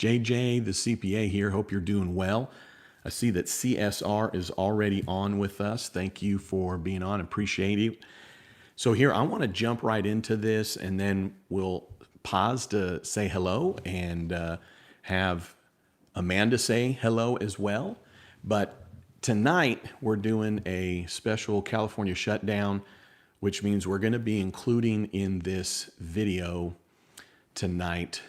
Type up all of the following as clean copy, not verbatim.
JJ the CPA here. Hope you're doing well. I see that CSR is already on with us. Thank you for being on. Appreciate it. So here, I want to jump right into this, and then we'll pause to say hello and have Amanda say hello as well. But tonight, we're doing a special California shutdown, which means we're going to be including in this video tonight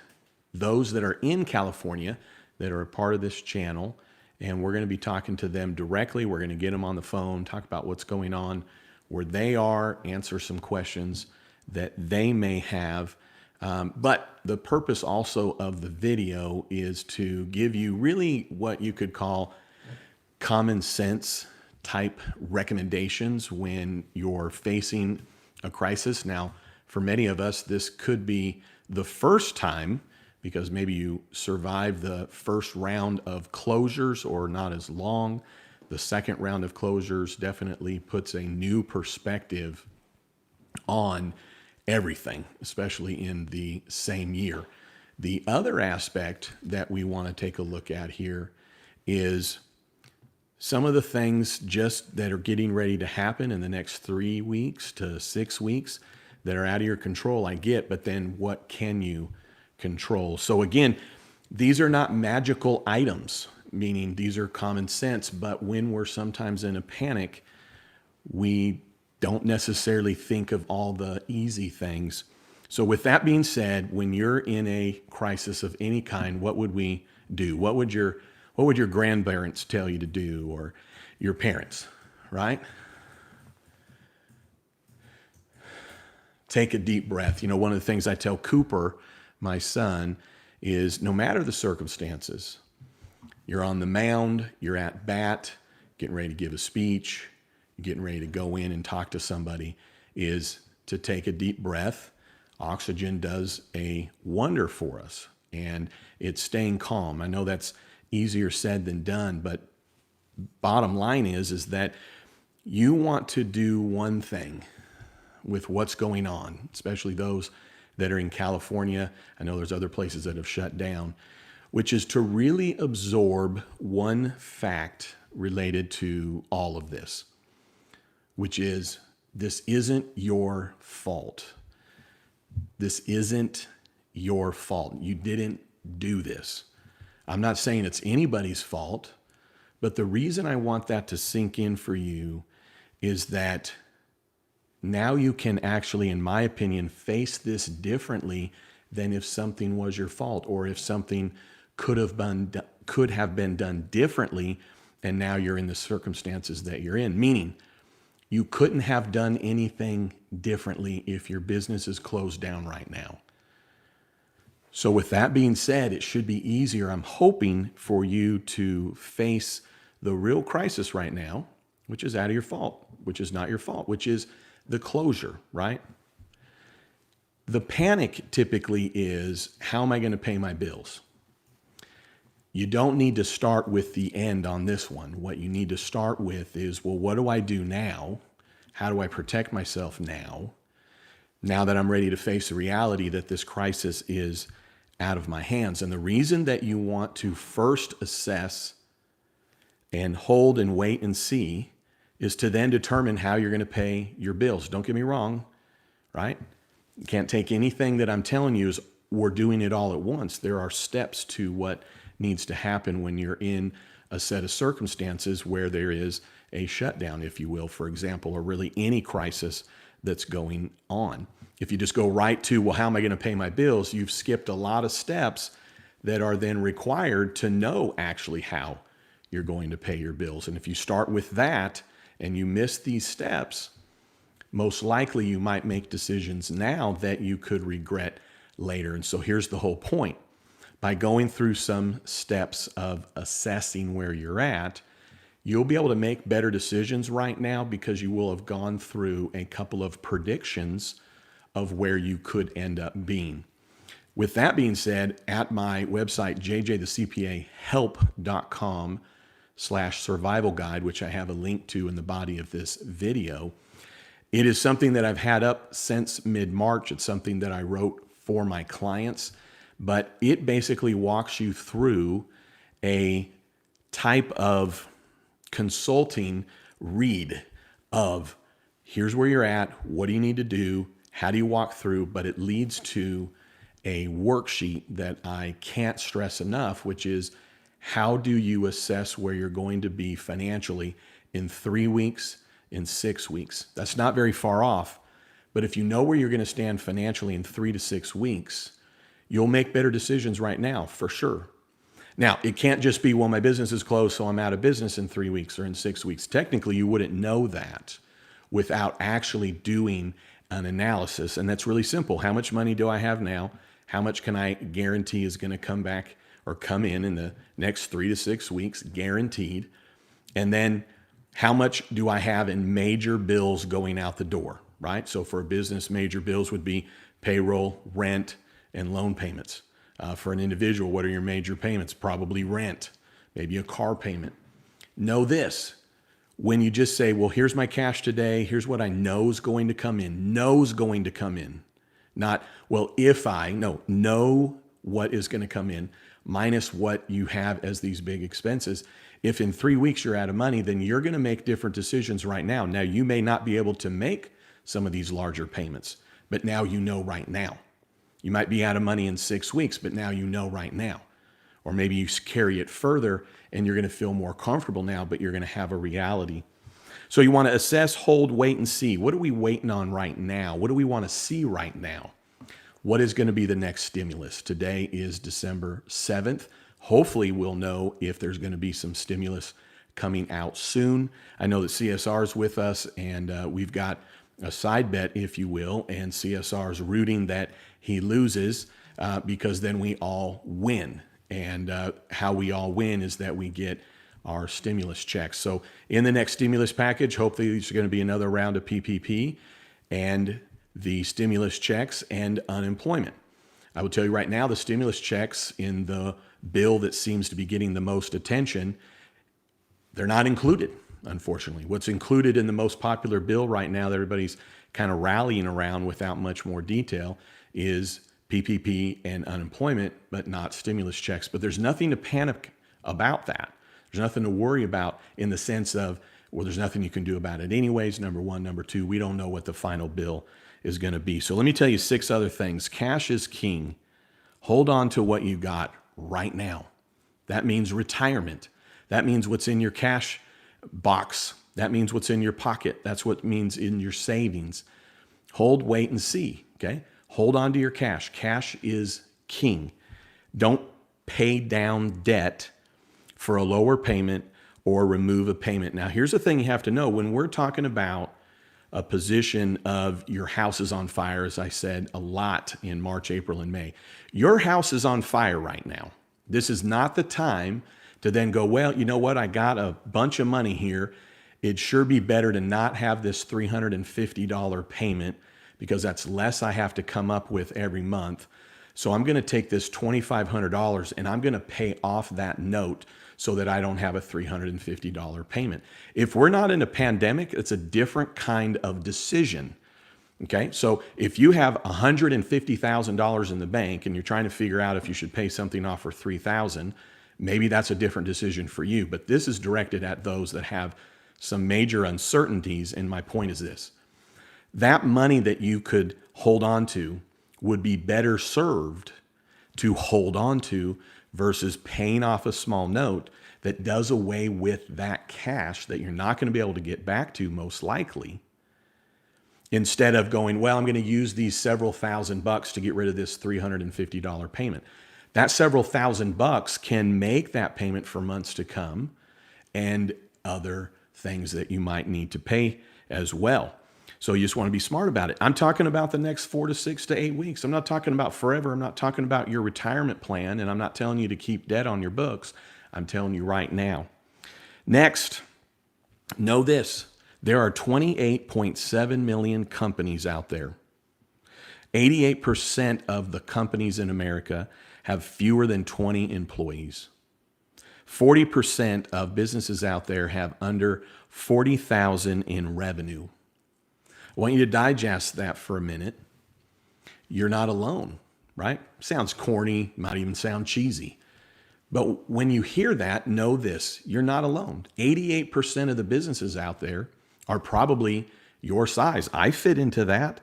those that are in California that are a part of this channel, and we're going to be talking to them directly. We're going to get them on the phone, talk about what's going on where they are, answer some questions that they may have. But the purpose also of the video is to give you really what you could call common sense type recommendations when you're facing a crisis. Now, for many of us, this could be the first time because maybe you survived the first round of closures or not as long. The second round of closures definitely puts a new perspective on everything, especially in the same year. The other aspect that we want to take a look at here is some of the things just that are getting ready to happen in the next 3 weeks to 6 weeks that are out of your control, I get, but then what can you control? So again, these are not magical items, meaning these are common sense, but when we're sometimes in a panic, we don't necessarily think of all the easy things. So with that being said, when you're in a crisis of any kind, what would we do? What would your grandparents tell you to do, or your parents, right? Take a deep breath. You know, one of the things I tell Cooper, my son, is no matter the circumstances, you're on the mound, you're at bat, getting ready to give a speech, you're getting ready to go in and talk to somebody, is to take a deep breath. Oxygen does a wonder for us, and it's staying calm. I know that's easier said than done, but bottom line is that you want to do one thing with what's going on, especially those that are in California. I know there's other places that have shut down, which is to really absorb one fact related to all of this, which is this isn't your fault. This isn't your fault. You didn't do this. I'm not saying it's anybody's fault, but the reason I want that to sink in for you is that now you can actually, in my opinion, face this differently than if something was your fault, or if something could have been done differently, and now you're in the circumstances that you're in. Meaning, you couldn't have done anything differently if your business is closed down right now. So with that being said, it should be easier, I'm hoping, for you to face the real crisis right now, which is out of your fault, which is not your fault, which is the closure, right? The panic typically is, how am I going to pay my bills? You don't need to start with the end on this one. What you need to start with is, well, what do I do now? How do I protect myself now that I'm ready to face the reality that this crisis is out of my hands? And the reason that you want to first assess and hold and wait and see is to then determine how you're going to pay your bills. Don't get me wrong, right? You can't take anything that I'm telling you as we're doing it all at once. There are steps to what needs to happen when you're in a set of circumstances where there is a shutdown, if you will, for example, or really any crisis that's going on. If you just go right to, well, how am I going to pay my bills? You've skipped a lot of steps that are then required to know actually how you're going to pay your bills. And if you start with that and you miss these steps, most likely you might make decisions now that you could regret later. And so here's the whole point. By going through some steps of assessing where you're at, you'll be able to make better decisions right now because you will have gone through a couple of predictions of where you could end up being. With that being said, at my website, jjthecpahelp.com/survival guide, which I have a link to in the body of this video, it is something that I've had up since mid-March. It's something that I wrote for my clients but it basically walks you through a type of consulting read of here's where you're at, what do you need to do, how do you walk through, but it leads to a worksheet that I can't stress enough, which is how do you assess where you're going to be financially in 3 weeks, in 6 weeks. That's not very far off, but if you know where you're going to stand financially in 3 to 6 weeks, you'll make better decisions right now, for sure. Now, it can't just be, well, my business is closed, so I'm out of business in 3 weeks or in 6 weeks. Technically, you wouldn't know that without actually doing an analysis. And that's really simple. How much money do I have now? How much can I guarantee is going to come back or come in the next 3 to 6 weeks, guaranteed? And then how much do I have in major bills going out the door, right? So for a business, major bills would be payroll, rent, and loan payments. For an individual, what are your major payments? Probably rent, maybe a car payment. Know this, when you just say, well, here's my cash today, here's what I know is going to come in, know's going to come in. Not, well, know what is going to come in minus what you have as these big expenses. If in 3 weeks you're out of money, then you're going to make different decisions right now. Now, you may not be able to make some of these larger payments, but now you know right now. You might be out of money in 6 weeks, but now you know right now. Or maybe you carry it further and you're going to feel more comfortable now, but you're going to have a reality. So you want to assess, hold, wait, and see. What are we waiting on right now? What do we want to see right now? What is going to be the next stimulus? Today is December 7th. Hopefully we'll know if there's going to be some stimulus coming out soon. I know that CSR is with us, and we've got a side bet, if you will, and CSR is rooting that he loses because then we all win. And how we all win is that we get our stimulus checks. So in the next stimulus package, hopefully there's going to be another round of PPP and the stimulus checks and unemployment. I will tell you right now, the stimulus checks in the bill that seems to be getting the most attention, they're not included, unfortunately. What's included in the most popular bill right now that everybody's kind of rallying around without much more detail is PPP and unemployment, but not stimulus checks. But there's nothing to panic about that. There's nothing to worry about in the sense of, well, there's nothing you can do about it anyways, number one. Number two, we don't know what the final bill is going to be. So let me tell you 6 other things. Cash is king. Hold on to what you got right now. That means retirement. That means what's in your cash box. That means what's in your pocket. That's what it means in your savings. Hold, wait, and see, okay? Hold on to your cash. Cash is king. Don't pay down debt for a lower payment or remove a payment. Now, here's the thing you have to know. When we're talking about a position of your house is on fire, as I said a lot in March, April, and May, your house is on fire right now. This is not the time to then go, well, you know what? I got a bunch of money here. It'd sure be better to not have this $350 payment because that's less I have to come up with every month. So I'm going to take this $2,500 and I'm going to pay off that note so that I don't have a $350 payment. If we're not in a pandemic, it's a different kind of decision. Okay, so if you have $150,000 in the bank and you're trying to figure out if you should pay something off for $3,000, maybe that's a different decision for you. But this is directed at those that have some major uncertainties. And my point is this: that money that you could hold on to would be better served to hold on to versus paying off a small note that does away with that cash that you're not going to be able to get back to most likely. Instead of going, well, I'm going to use these several $1,000s to get rid of this $350 payment. That several $1,000s can make that payment for months to come and other things that you might need to pay as well. So you just want to be smart about it. I'm talking about the next 4 to 6 to 8 weeks. I'm not talking about forever. I'm not talking about your retirement plan, and I'm not telling you to keep debt on your books. I'm telling you right now. Next, know this. There are 28.7 million companies out there. 88% of the companies in America have fewer than 20 employees. 40% of businesses out there have under $40,000 in revenue. I want you to digest that for a minute. You're not alone, right? Sounds corny, might even sound cheesy. But when you hear that, know this, you're not alone. 88% of the businesses out there are probably your size. I fit into that,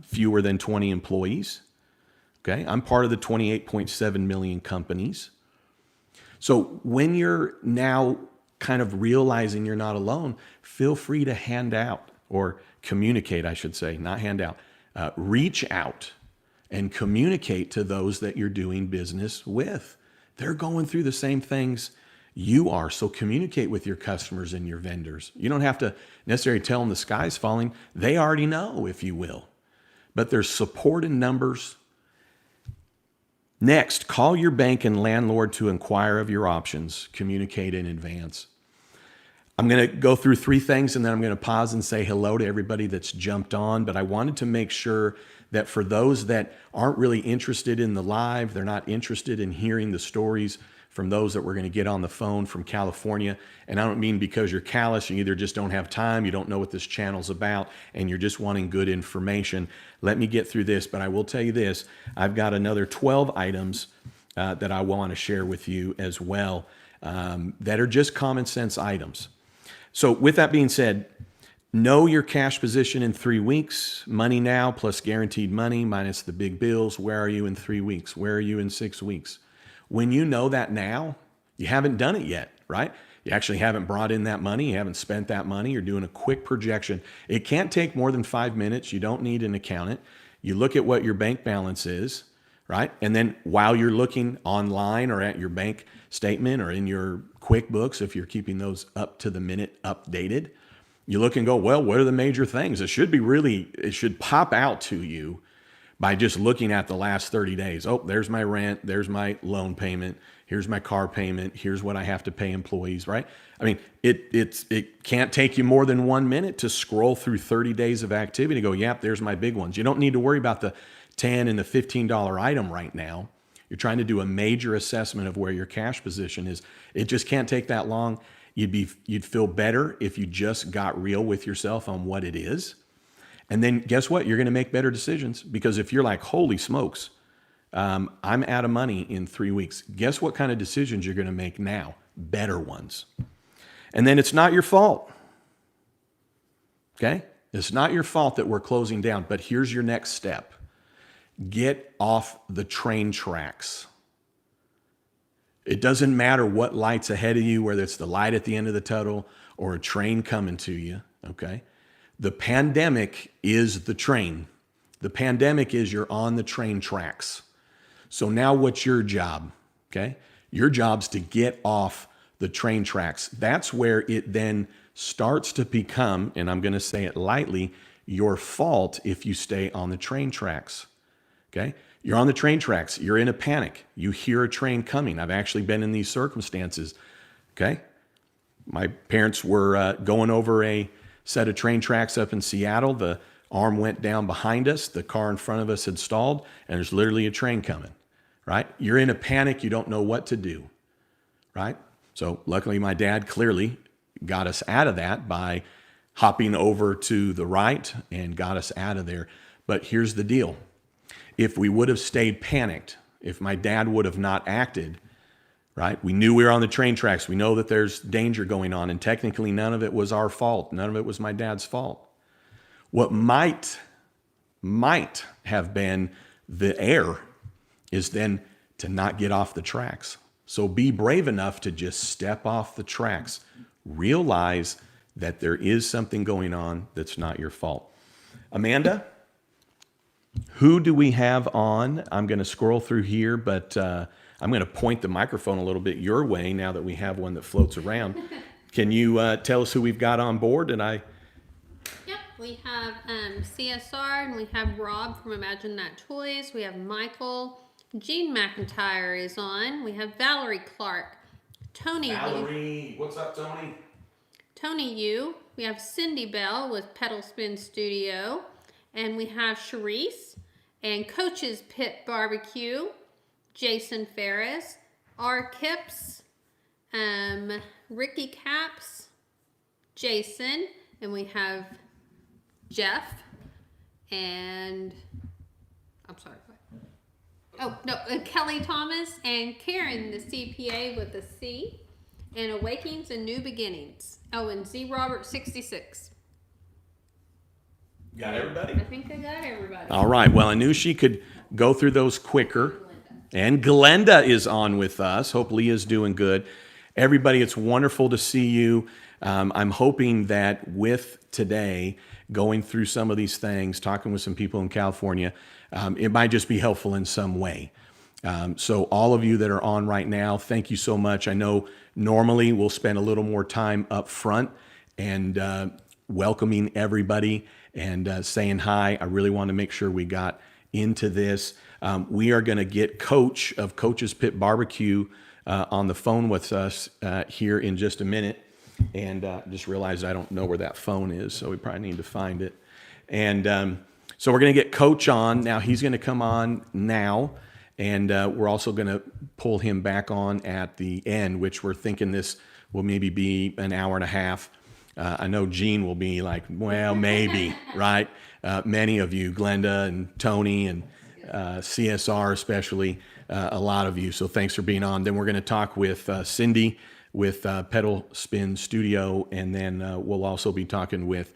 fewer than 20 employees. Okay, I'm part of the 28.7 million companies. So when you're now kind of realizing you're not alone, feel free to hand out or communicate, I should say, not hand out. Reach out and communicate to those that you're doing business with. They're going through the same things you are. So communicate with your customers and your vendors. You don't have to necessarily tell them the sky's falling. They already know, if you will. But there's support in numbers. Next, call your bank and landlord to inquire of your options. Communicate in advance. I'm going to go through 3 things and then I'm going to pause and say hello to everybody that's jumped on. But I wanted to make sure that for those that aren't really interested in the live, they're not interested in hearing the stories from those that we're going to get on the phone from California. And I don't mean because you're callous, you either just don't have time, you don't know what this channel's about, and you're just wanting good information. Let me get through this, but I will tell you this. I've got another 12 items that I want to share with you as well that are just common sense items. So with that being said, know your cash position in 3 weeks, money now plus guaranteed money minus the big bills. Where are you in 3 weeks? Where are you in 6 weeks? When you know that now, you haven't done it yet, right? You actually haven't brought in that money. You haven't spent that money. You're doing a quick projection. It can't take more than 5 minutes. You don't need an accountant. You look at what your bank balance is, right? And then while you're looking online or at your bank statement or in your QuickBooks, if you're keeping those up to the minute updated, you look and go, well, what are the major things? It should pop out to you by just looking at the last 30 days. Oh, there's my rent. There's my loan payment. Here's my car payment. Here's what I have to pay employees, right? I mean, it can't take you more than 1 minute to scroll through 30 days of activity and go, yep, there's my big ones. You don't need to worry about the $10 and the $15 item right now. You're trying to do a major assessment of where your cash position is. It just can't take that long. You'd feel better if you just got real with yourself on what it is. And then guess what? You're going to make better decisions, because if you're like, holy smokes, I'm out of money in 3 weeks. Guess what kind of decisions you're going to make now? Better ones. And then it's not your fault. Okay? It's not your fault that we're closing down, but here's your next step. Get off the train tracks. It doesn't matter what light's ahead of you, whether it's the light at the end of the tunnel or a train coming to you, okay? The pandemic is the train. The pandemic is you're on the train tracks. So now what's your job, okay? Your job's to get off the train tracks. That's where it then starts to become, and I'm going to say it lightly, your fault if you stay on the train tracks, okay? You're on the train tracks. You're in a panic. You hear a train coming. I've actually been in these circumstances, okay? My parents were going over a set of train tracks up in Seattle. The arm went down behind us. The car in front of us had stalled, and there's literally a train coming, right? You're in a panic. You don't know what to do, right? So luckily, my dad clearly got us out of that by hopping over to the right and got us out of there. But here's the deal. If we would have stayed panicked, if my dad would have not acted, right? We knew we were on the train tracks. We know that there's danger going on, and technically none of it was our fault. None of it was my dad's fault. What might have been the error is then to not get off the tracks. So be brave enough to just step off the tracks. Realize that there is something going on that's not your fault. Amanda, who do we have on? I'm going to scroll through here, but I'm going to point the microphone a little bit your way now that we have one that floats around. Can you tell us who we've got on board? Yep, we have CSR, and we have Rob from Imagine That Toys. We have Michael. Gene McIntyre is on. We have Valerie Clark. Valerie, what's up, Tony? Tony Yu. We have Cindy Bell with Pedal Spin Studio. And we have Sharice and Coach's Pit Barbecue. Jason Ferris, R. Kips, Ricky Caps, Jason, and we have Jeff, and I'm sorry, Oh, no, Kelly Thomas and Karen, the CPA with a C, and Awakings and New Beginnings. Oh, and Z Robert 66. Got everybody? I think I got everybody. All right. Well, I knew she could go through those quicker. And Glenda is on with us. Hope Leah's doing good. Everybody, it's wonderful to see you. I'm hoping that with today, going through some of these things, talking with some people in California, it might just be helpful in some way. So all of you that are on right now, thank you so much. I know normally we'll spend a little more time up front and welcoming everybody and saying hi. I really want to make sure we got into this. We are going to get Coach of Coach's Pit Barbecue on the phone with us here in just a minute. And just realized I don't know where that phone is, so we probably need to find it. And so we're going to get Coach on. Now, he's going to come on now. And we're also going to pull him back on at the end, which we're thinking this will maybe be an hour and a half. I know Gene will be like, well, maybe, right? Many of you, Glenda and Tony and CSR especially, a lot of you. So thanks for being on. Then we're going to talk with Cindy with Pedal Spin Studio, and then we'll also be talking with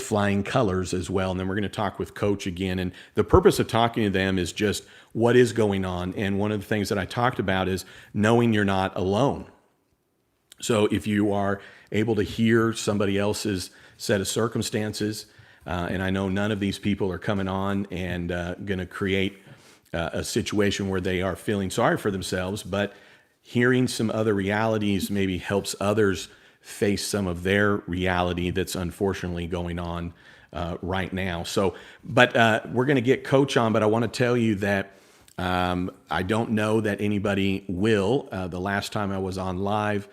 Flying Colors as well. And then we're going to talk with Coach again. And the purpose of talking to them is just what is going on. And one of the things that I talked about is knowing you're not alone. So if you are able to hear somebody else's set of circumstances, and I know none of these people are coming on and going to create a situation where they are feeling sorry for themselves, but hearing some other realities maybe helps others face some of their reality that's unfortunately going on right now. So, but we're going to get Coach on, but I want to tell you that I don't know that anybody will. The last time I was on live,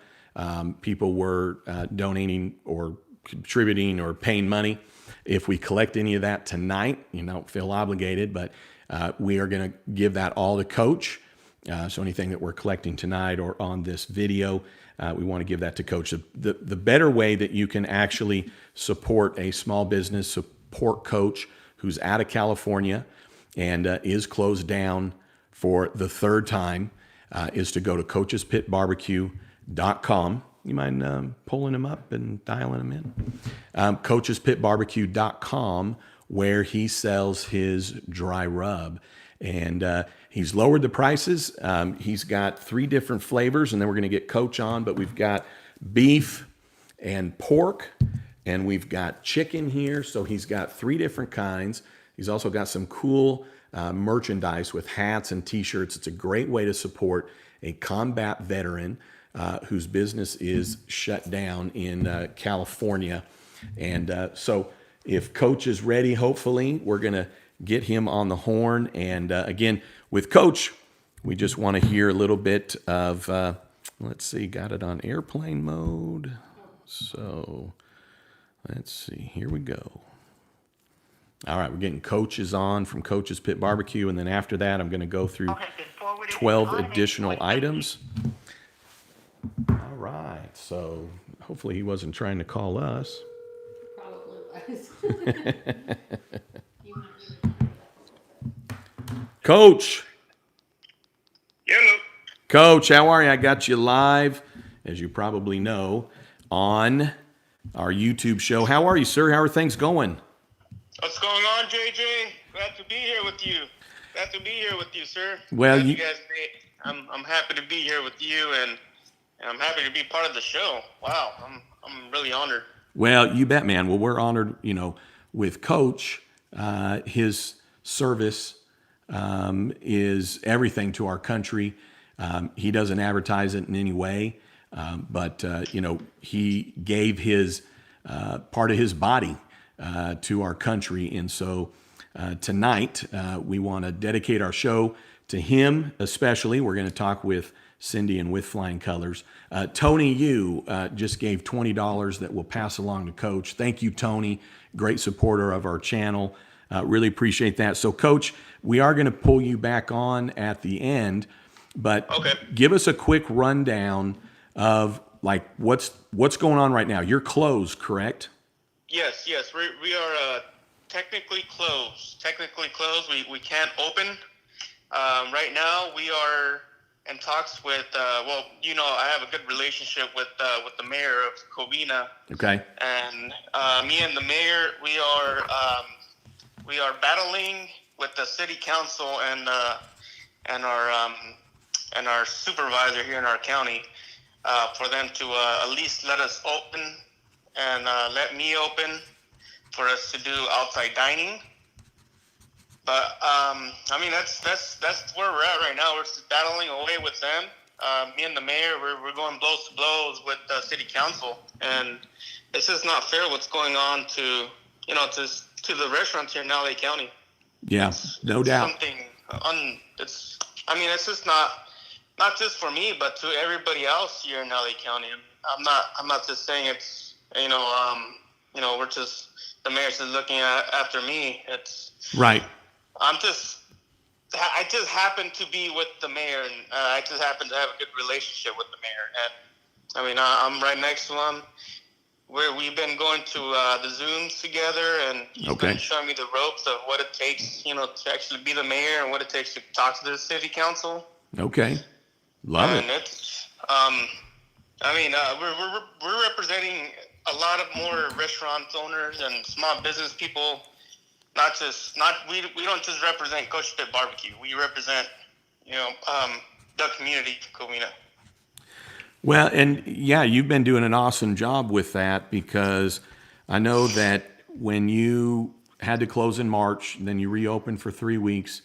people were donating or contributing or paying money. If we collect any of that tonight, you don't feel obligated, but we are going to give that all to Coach. So anything that we're collecting tonight or on this video, we want to give that to Coach. The better way that you can actually support a small business, support Coach who's out of California and is closed down for the third time, is to go to coachespitbarbecue.com. You mind pulling them up and dialing them in? Coachespitbarbecue.com, where he sells his dry rub. And he's lowered the prices. He's got 3 different flavors, and then we're going to get Coach on. But we've got beef and pork, and we've got chicken here. So he's got 3 different kinds. He's also got some cool merchandise with hats and T-shirts. It's a great way to support a combat veteran whose business is shut down in California. And so if Coach is ready, hopefully, we're going to get him on the horn. And again, with Coach, we just want to hear a little bit of, let's see, got it on airplane mode. So let's see, here we go. All right, we're getting Coach's on from Coach's Pit Barbecue. And then after that, I'm going to go through 12 additional items. All right, so hopefully he wasn't trying to call us. Probably was. Coach. Hello. Coach, how are you? I got you live, as you probably know, on our YouTube show. How are you, sir? How are things going? What's going on, JJ? Glad to be here with you. Glad to be here with you, sir. Well, you guys, I'm happy to be here with you, and I'm happy to be part of the show. Wow, I'm really honored. Well, you bet, man. Well, we're honored, with Coach. His service is everything to our country. He doesn't advertise it in any way, but he gave his part of his body to our country. And so tonight we want to dedicate our show to him especially. We're going to talk with Cindy and with Flying Colors. Tony Yu just gave $20 that we'll pass along to Coach. Thank you, Tony. Great supporter of our channel. Really appreciate that. So, Coach, we are going to pull you back on at the end, but give us a quick rundown of like what's going on right now. You're closed, correct? Yes, we are technically closed. We can't open, Right now, we are in talks with. I have a good relationship with the mayor of Covina, Okay. and me and the mayor, we are battling with the city council and our supervisor here in our county for them to at least let us open and let me open for us to do outside dining. But that's where we're at right now. We're just battling away with them. Me and the mayor, we're going blows to blows with the city council, and it's just not fair what's going on to the restaurants here in LA County. Yeah, no doubt. It's just not just for me, but to everybody else here in LA County. I'm not just saying it's we're just the mayor's just looking after me. It's right. I just happen to be with the mayor, and I just happen to have a good relationship with the mayor. And I'm right next to him. We've been going to the Zooms together, and he's been showing me the ropes of what it takes, to actually be the mayor and what it takes to talk to the city council. Okay, love it. And it's, we're representing a lot of more restaurant owners and small business people. We don't just represent Coach Pit Barbecue. We represent, the community of Covina. Well, and yeah, you've been doing an awesome job with that, because I know that when you had to close in March, then you reopened for 3 weeks,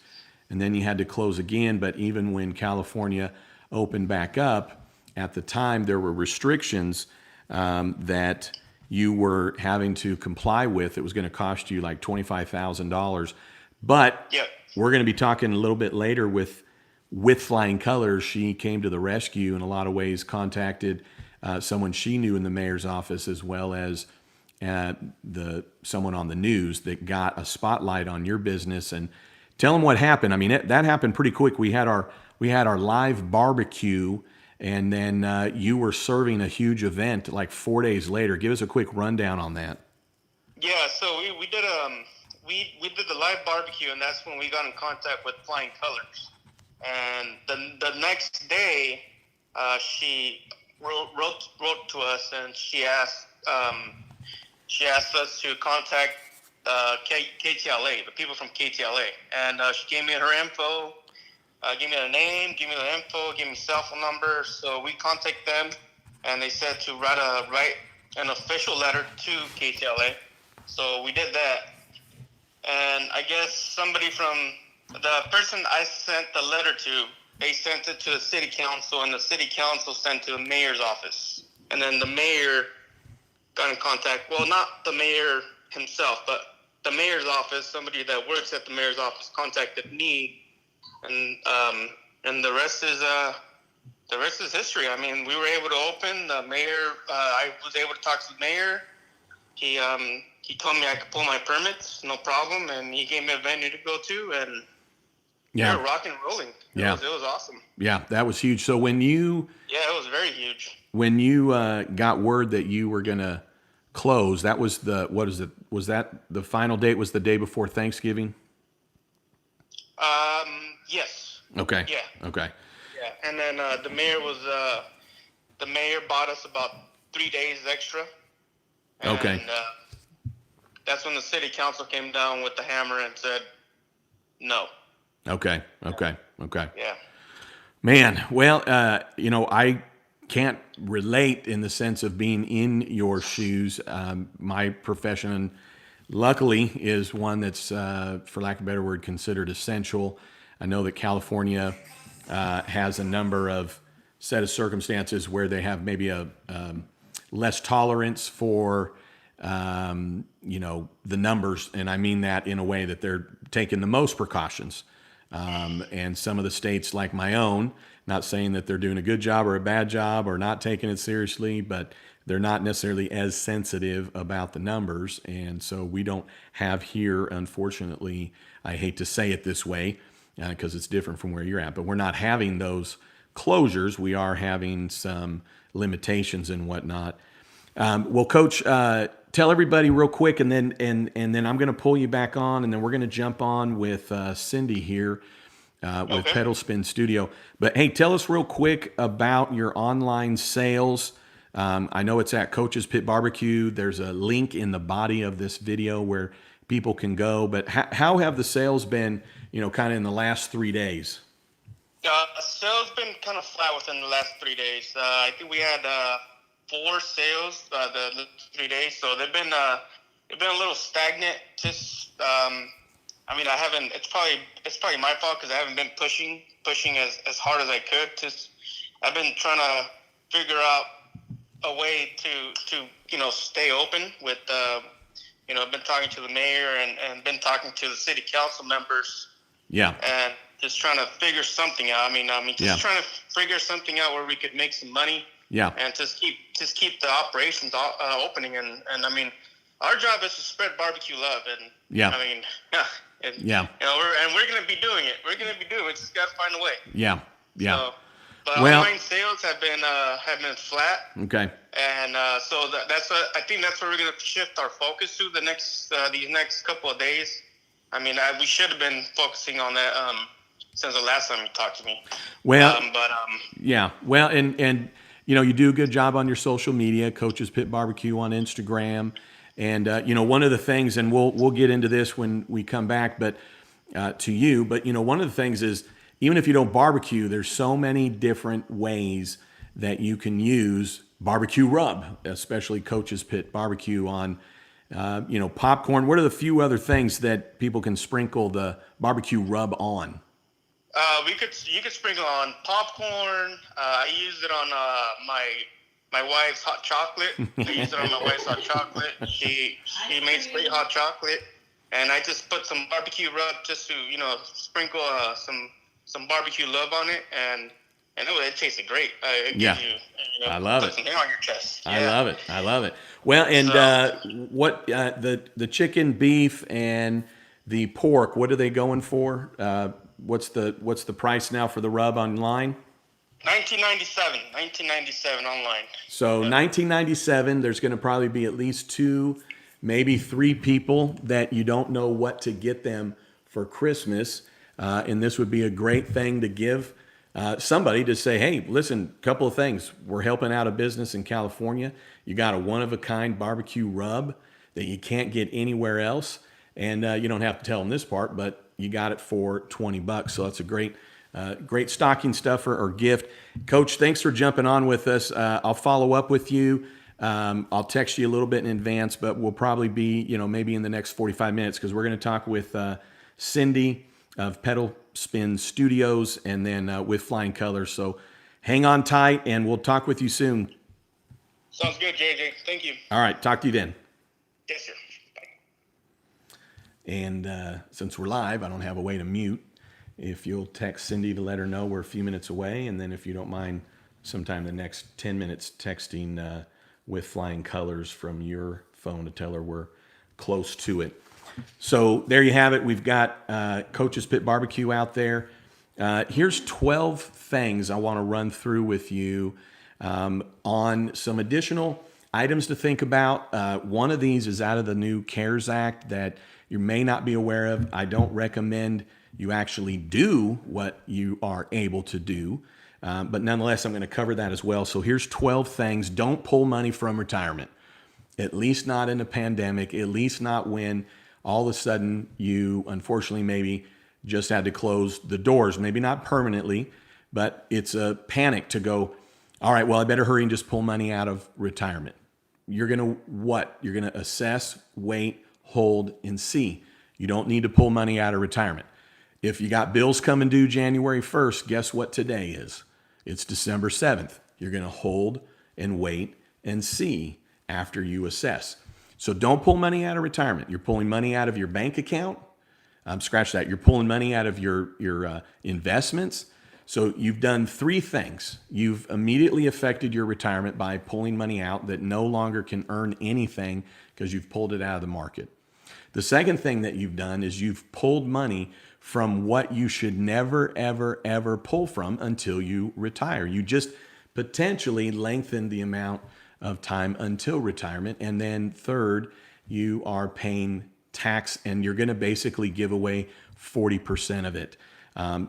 and then you had to close again. But even when California opened back up, at the time there were restrictions that you were having to comply with. It was going to cost you like $25,000. But we're going to be talking a little bit later with Flying Colors. She came to the rescue in a lot of ways, contacted someone she knew in the mayor's office, as well as someone on the news that got a spotlight on your business. And tell them what happened. I mean, that happened pretty quick. We had our live barbecue, and then you were serving a huge event like 4 days later. Give us a quick rundown on that. Yeah, so we did we did the live barbecue, and that's when we got in contact with Flying Colors. And the next day, she wrote to us, and she asked us to contact KTLA, the people from KTLA, and she gave me her info. Give me their name, give me their info, give me cell phone number. So we contact them, and they said to write an official letter to KTLA. So we did that. And I guess somebody from the person I sent the letter to, they sent it to the city council, and the city council sent it to the mayor's office. And then the mayor got in contact. Well, not the mayor himself, but the mayor's office, somebody that works at the mayor's office contacted me. And the rest is history. I mean, we were able to open. The mayor, I was able to talk to the mayor. He told me I could pull my permits, no problem, and he gave me a venue to go to, and we were rocking and rolling. It was awesome. Yeah, that was huge. So when you it was very huge. When you got word that you were gonna close, that was was that the final date? Was the day before Thanksgiving? Yes. Okay. Yeah. Okay. Yeah, and then the mayor bought us about 3 days extra. And, okay. That's when the city council came down with the hammer and said no. Okay. Yeah. Man, well, I can't relate in the sense of being in your shoes. My profession, luckily, is one that's, for lack of a better word, considered essential. I know that California has a number of set of circumstances where they have maybe a less tolerance for, the numbers. And I mean that in a way that they're taking the most precautions. And some of the states like my own, not saying that they're doing a good job or a bad job or not taking it seriously, but they're not necessarily as sensitive about the numbers. And so we don't have here, unfortunately, I hate to say it this way, because it's different from where you're at, but we're not having those closures. We are having some limitations and whatnot. Well, Coach, tell everybody real quick, and then I'm going to pull you back on, and then we're going to jump on with Cindy here. with Okay. Pedal Spin Studio. But hey, tell us real quick about your online sales. I know it's at Coach's Pit Barbecue. There's a link in the body of this video where people can go. But how have the sales been, kind of in the last 3 days? Sales been kind of flat within the last 3 days. I think we had 4 sales the 3 days, so they've been a little stagnant. Just I haven't. It's probably my fault because I haven't been pushing as hard as I could. I've been trying to figure out a way to stay open with. I've been talking to the mayor and been talking to the city council members. Yeah. And just trying to figure something out. Trying to figure something out where we could make some money. Yeah. And just keep the operations opening. And our job is to spread barbecue love. And yeah. We're going to be doing it. We just got to find a way. Yeah. Yeah. So, but online sales have been flat. Okay. And so I think that's where we're going to shift our focus to these next couple of days. We should have been focusing on that since the last time you talked to me. Well, yeah. Well, and you do a good job on your social media, Coach's Pit Barbecue on Instagram, and one of the things, and we'll get into this when we come back, but one of the things is, even if you don't barbecue, there's so many different ways that you can use barbecue rub, especially Coach's Pit Barbecue on, popcorn. What are the few other things that people can sprinkle the barbecue rub on? You could sprinkle on popcorn. I use it on my wife's hot chocolate. I use it on my wife's hot chocolate. She makes great hot chocolate, and I just put some barbecue rub just to sprinkle some barbecue love on it, and it tasted great. It gives you, I love it. Some hair on your chest. Yeah. I love it. Well, and what the chicken, beef, and the pork? What are they going for? What's the price now for the rub online? $19.97 online. So $19.97. There's going to probably be at least 2, maybe 3 people that you don't know what to get them for Christmas, and this would be a great thing to give somebody to say, hey, listen, couple of things. We're helping out a business in California. You got a one-of-a-kind barbecue rub that you can't get anywhere else, and you don't have to tell them this part, but you got it for $20. So that's a great stocking stuffer or gift. Coach, thanks for jumping on with us. I'll follow up with you. I'll text you a little bit in advance, but we'll probably be, maybe in the next 45 minutes, because we're going to talk with Cindy of Pedal Spin Studios and then with Flying Colors. So hang on tight, and we'll talk with you soon. Sounds good, JJ. Thank you. All right. Talk to you then. Yes, sir. And since we're live, I don't have a way to mute. If you'll text Cindy to let her know we're a few minutes away, and then if you don't mind, sometime the next 10 minutes texting with Flying Colors from your phone to tell her we're close to it. So there you have it. We've got Coach's Pit Barbecue out there. Here's 12 things I want to run through with you on some additional items to think about. One of these is out of the new CARES Act that you may not be aware of. I don't recommend you actually do what you are able to do, but nonetheless, I'm going to cover that as well. So here's 12 things. Don't pull money from retirement, at least not in a pandemic, at least not when all of a sudden you unfortunately maybe just had to close the doors, maybe not permanently, but it's a panic to go, all right, well, I better hurry and just pull money out of retirement. You're going to what? You're going to assess, wait, hold, and see. You don't need to pull money out of retirement. If you got bills coming due January 1st, guess what today is? It's December 7th. You're going to hold and wait and see after you assess. So don't pull money out of retirement. You're pulling money out of your bank account. Scratch that. You're pulling money out of your investments. So you've done 3 things. You've immediately affected your retirement by pulling money out that no longer can earn anything because you've pulled it out of the market. The second thing that you've done is you've pulled money from what you should never, ever, ever pull from until you retire. You just potentially lengthen the amount of time until retirement. And then third, you are paying tax, and you're going to basically give away 40% of it.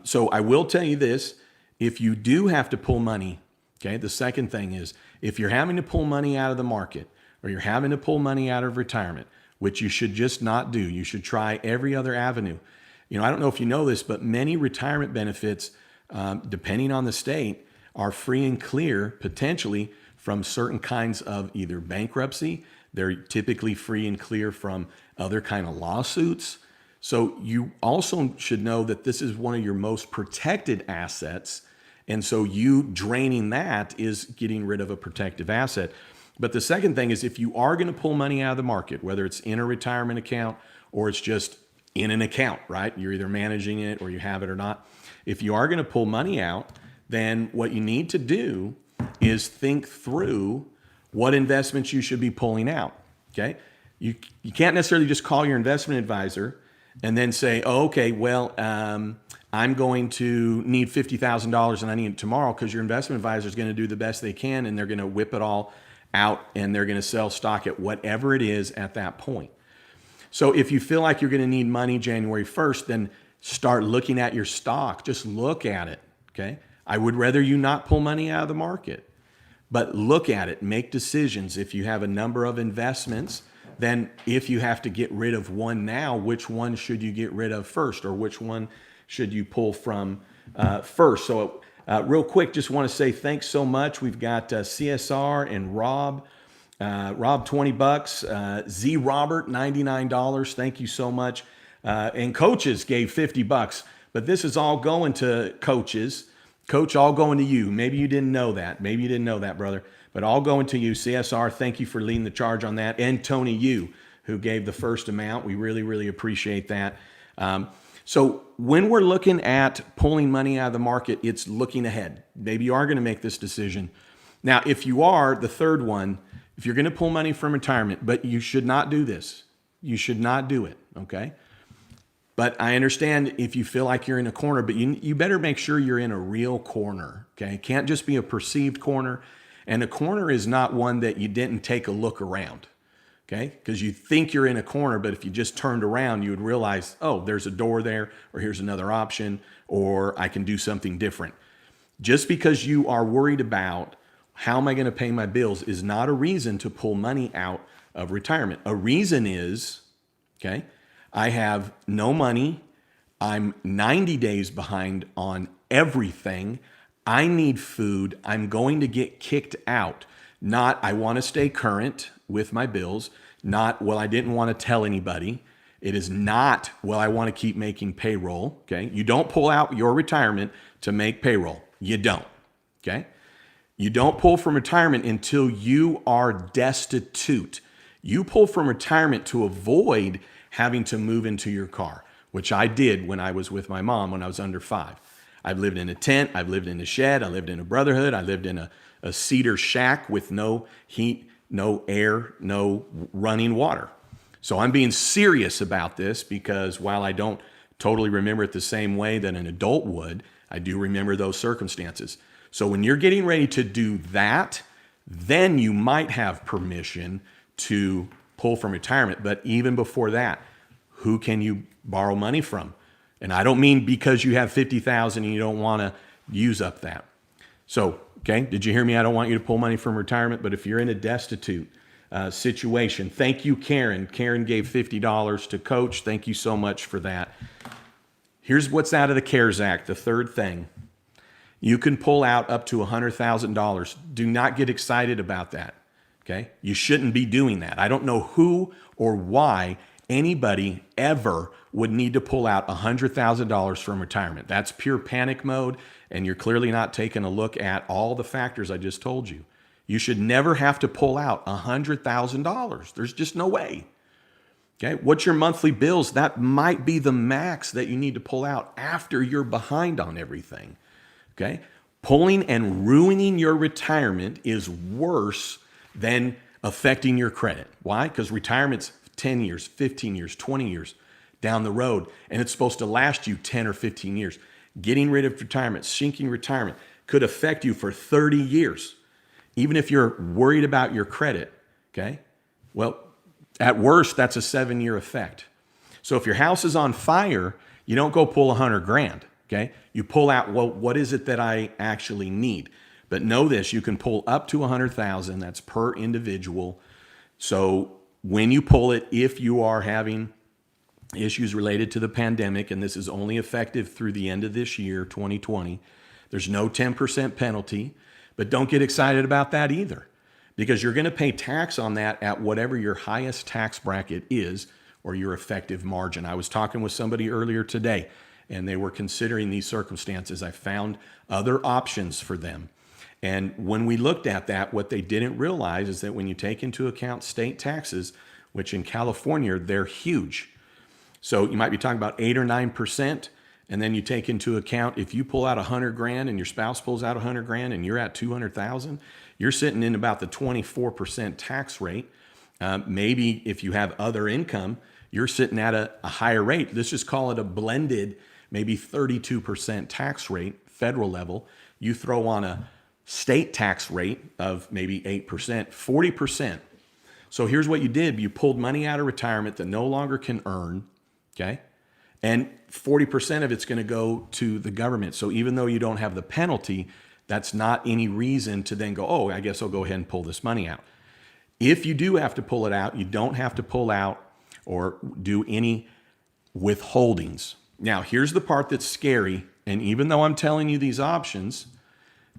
So I will tell you this, if you do have to pull money, okay, the second thing is if you're having to pull money out of the market or you're having to pull money out of retirement, which you should just not do, you should try every other avenue. I don't know if you know this, but many retirement benefits, depending on the state, are free and clear potentially from certain kinds of either bankruptcy. They're typically free and clear from other kind of lawsuits. So you also should know that this is one of your most protected assets. And so you draining that is getting rid of a protective asset. But the second thing is if you are going to pull money out of the market, whether it's in a retirement account or it's just in an account, right? You're either managing it or you have it or not. If you are going to pull money out, then what you need to do is think through what investments you should be pulling out, okay? You can't necessarily just call your investment advisor and then say, oh, okay, well, I'm going to need $50,000 and I need it tomorrow, because your investment advisor is going to do the best they can and they're going to whip it all out and they're going to sell stock at whatever it is at that point. So if you feel like you're going to need money January 1st, then start looking at your stock. Just look at it, okay? I would rather you not pull money out of the market, but look at it, make decisions. If you have a number of investments, then if you have to get rid of one now, which one should you get rid of first, or which one should you pull from first? So real quick, just want to say thanks so much. We've got CSR and Rob, $20, Z Robert, $99. Thank you so much. And coaches gave $50, but this is all going to coaches. Coach, all going to you. Maybe you didn't know that. Maybe you didn't know that, brother. But all going to you. CSR, thank you for leading the charge on that. And Tony, you, who gave the first amount. We really, really appreciate that. So when we're looking at pulling money out of the market, it's looking ahead. Maybe you are going to make this decision. Now, if you are, the third one, if you're going to pull money from retirement, but you should not do this. You should not do it, okay? But I understand if you feel like you're in a corner, but you better make sure you're in a real corner, okay? It can't just be a perceived corner. And a corner is not one that you didn't take a look around, okay? Because you think you're in a corner, but if you just turned around, you would realize, oh, there's a door there, or here's another option, or I can do something different. Just because you are worried about how am I going to pay my bills is not a reason to pull money out of retirement. A reason is, okay, I have no money. I'm 90 days behind on everything. I need food. I'm going to get kicked out. Not, I want to stay current with my bills. Not, well, I didn't want to tell anybody. It is not, well, I want to keep making payroll. Okay. You don't pull out your retirement to make payroll. You don't. Okay. You don't pull from retirement until you are destitute. You pull from retirement to avoid having to move into your car, which I did when I was with my mom when I was under 5. I've lived in a tent. I've lived in a shed. I lived in a brotherhood. I lived in a cedar shack with no heat, no air, no running water. So I'm being serious about this because while I don't totally remember it the same way that an adult would, I do remember those circumstances. So when you're getting ready to do that, then you might have permission to pull from retirement. But even before that, who can you borrow money from? And I don't mean because you have $50,000 and you don't want to use up that. So, okay, did you hear me? I don't want you to pull money from retirement, but if you're in a destitute situation, thank you, Karen. Karen gave $50 to Coach. Thank you so much for that. Here's what's out of the CARES Act, the third thing. You can pull out up to $100,000. Do not get excited about that. Okay? You shouldn't be doing that. I don't know who or why anybody ever would need to pull out $100,000 from retirement. That's pure panic mode, and you're clearly not taking a look at all the factors I just told you. You should never have to pull out $100,000. There's just no way. Okay? What's your monthly bills? That might be the max that you need to pull out after you're behind on everything. Okay? Pulling and ruining your retirement is worse than affecting your credit. Why? Because retirement's 10 years, 15 years, 20 years down the road, and it's supposed to last you 10 or 15 years. Getting rid of retirement, sinking retirement could affect you for 30 years, even if you're worried about your credit, okay? Well, at worst, that's a 7-year effect. So if your house is on fire, you don't go pull $100,000, Okay. You pull out, well, what is it that I actually need? But know this, you can pull up to 100,000. That's per individual. So when you pull it, if you are having issues related to the pandemic, and this is only effective through the end of this year, 2020, there's no 10% penalty, but don't get excited about that either, because you're going to pay tax on that at whatever your highest tax bracket is or your effective margin. I was talking with somebody earlier today, and they were considering these circumstances. I found other options for them. And when we looked at that, what they didn't realize is that when you take into account state taxes, which in California, they're huge. So you might be talking about 8 or 9%. And then you take into account, if you pull out 100 grand and your spouse pulls out 100 grand and you're at 200,000, you're sitting in about the 24% tax rate. Maybe if you have other income, you're sitting at a higher rate. Let's just call it a blended, maybe 32% tax rate, federal level. You throw on a state tax rate of maybe 8%, 40%. So here's what you did. You pulled money out of retirement that no longer can earn, okay? And 40% of it's going to go to the government. So even though you don't have the penalty, that's not any reason to then go, oh, I guess I'll go ahead and pull this money out. If you do have to pull it out, you don't have to pull out or do any withholdings. Now, here's the part that's scary. And even though I'm telling you these options,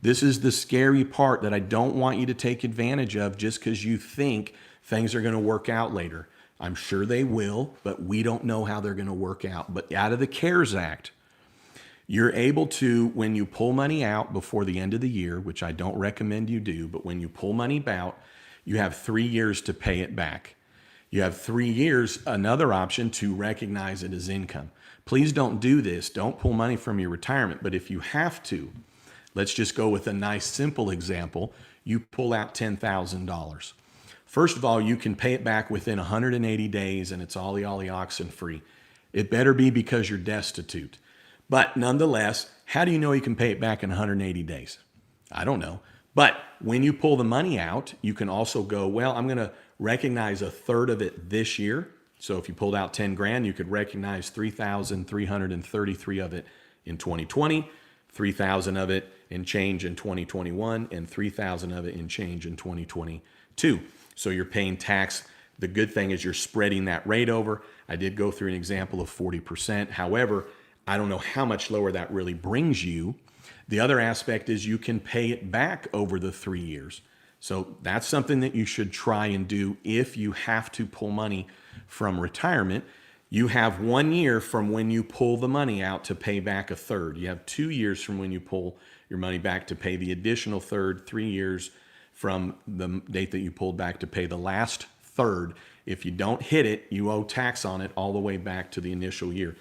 this is the scary part that I don't want you to take advantage of just because you think things are going to work out later. I'm sure they will, but we don't know how they're going to work out. But out of the CARES Act, you're able to, when you pull money out before the end of the year, which I don't recommend you do, but when you pull money out, you have 3 years to pay it back. You have 3 years, another option, to recognize it as income. Please don't do this. Don't pull money from your retirement. But if you have to, let's just go with a nice, simple example. You pull out $10,000. First of all, you can pay it back within 180 days, and it's ollie oxen free. It better be because you're destitute. But nonetheless, how do you know you can pay it back in 180 days? I don't know. But when you pull the money out, you can also go, well, I'm going to recognize a third of it this year. So if you pulled out 10 grand, you could recognize 3,333 of it in 2020, 3,000 of it in change in 2021, and 3,000 of it in change in 2022. So you're paying tax. The good thing is you're spreading that rate over. I did go through an example of 40%. However, I don't know how much lower that really brings you. The other aspect is you can pay it back over the 3 years. So that's something that you should try and do if you have to pull money from retirement. You have 1 year from when you pull the money out to pay back a third. You have 2 years from when you pull your money back to pay the additional third, 3 years from the date that you pulled back to pay the last third. If you don't hit it, you owe tax on it all the way back to the initial year.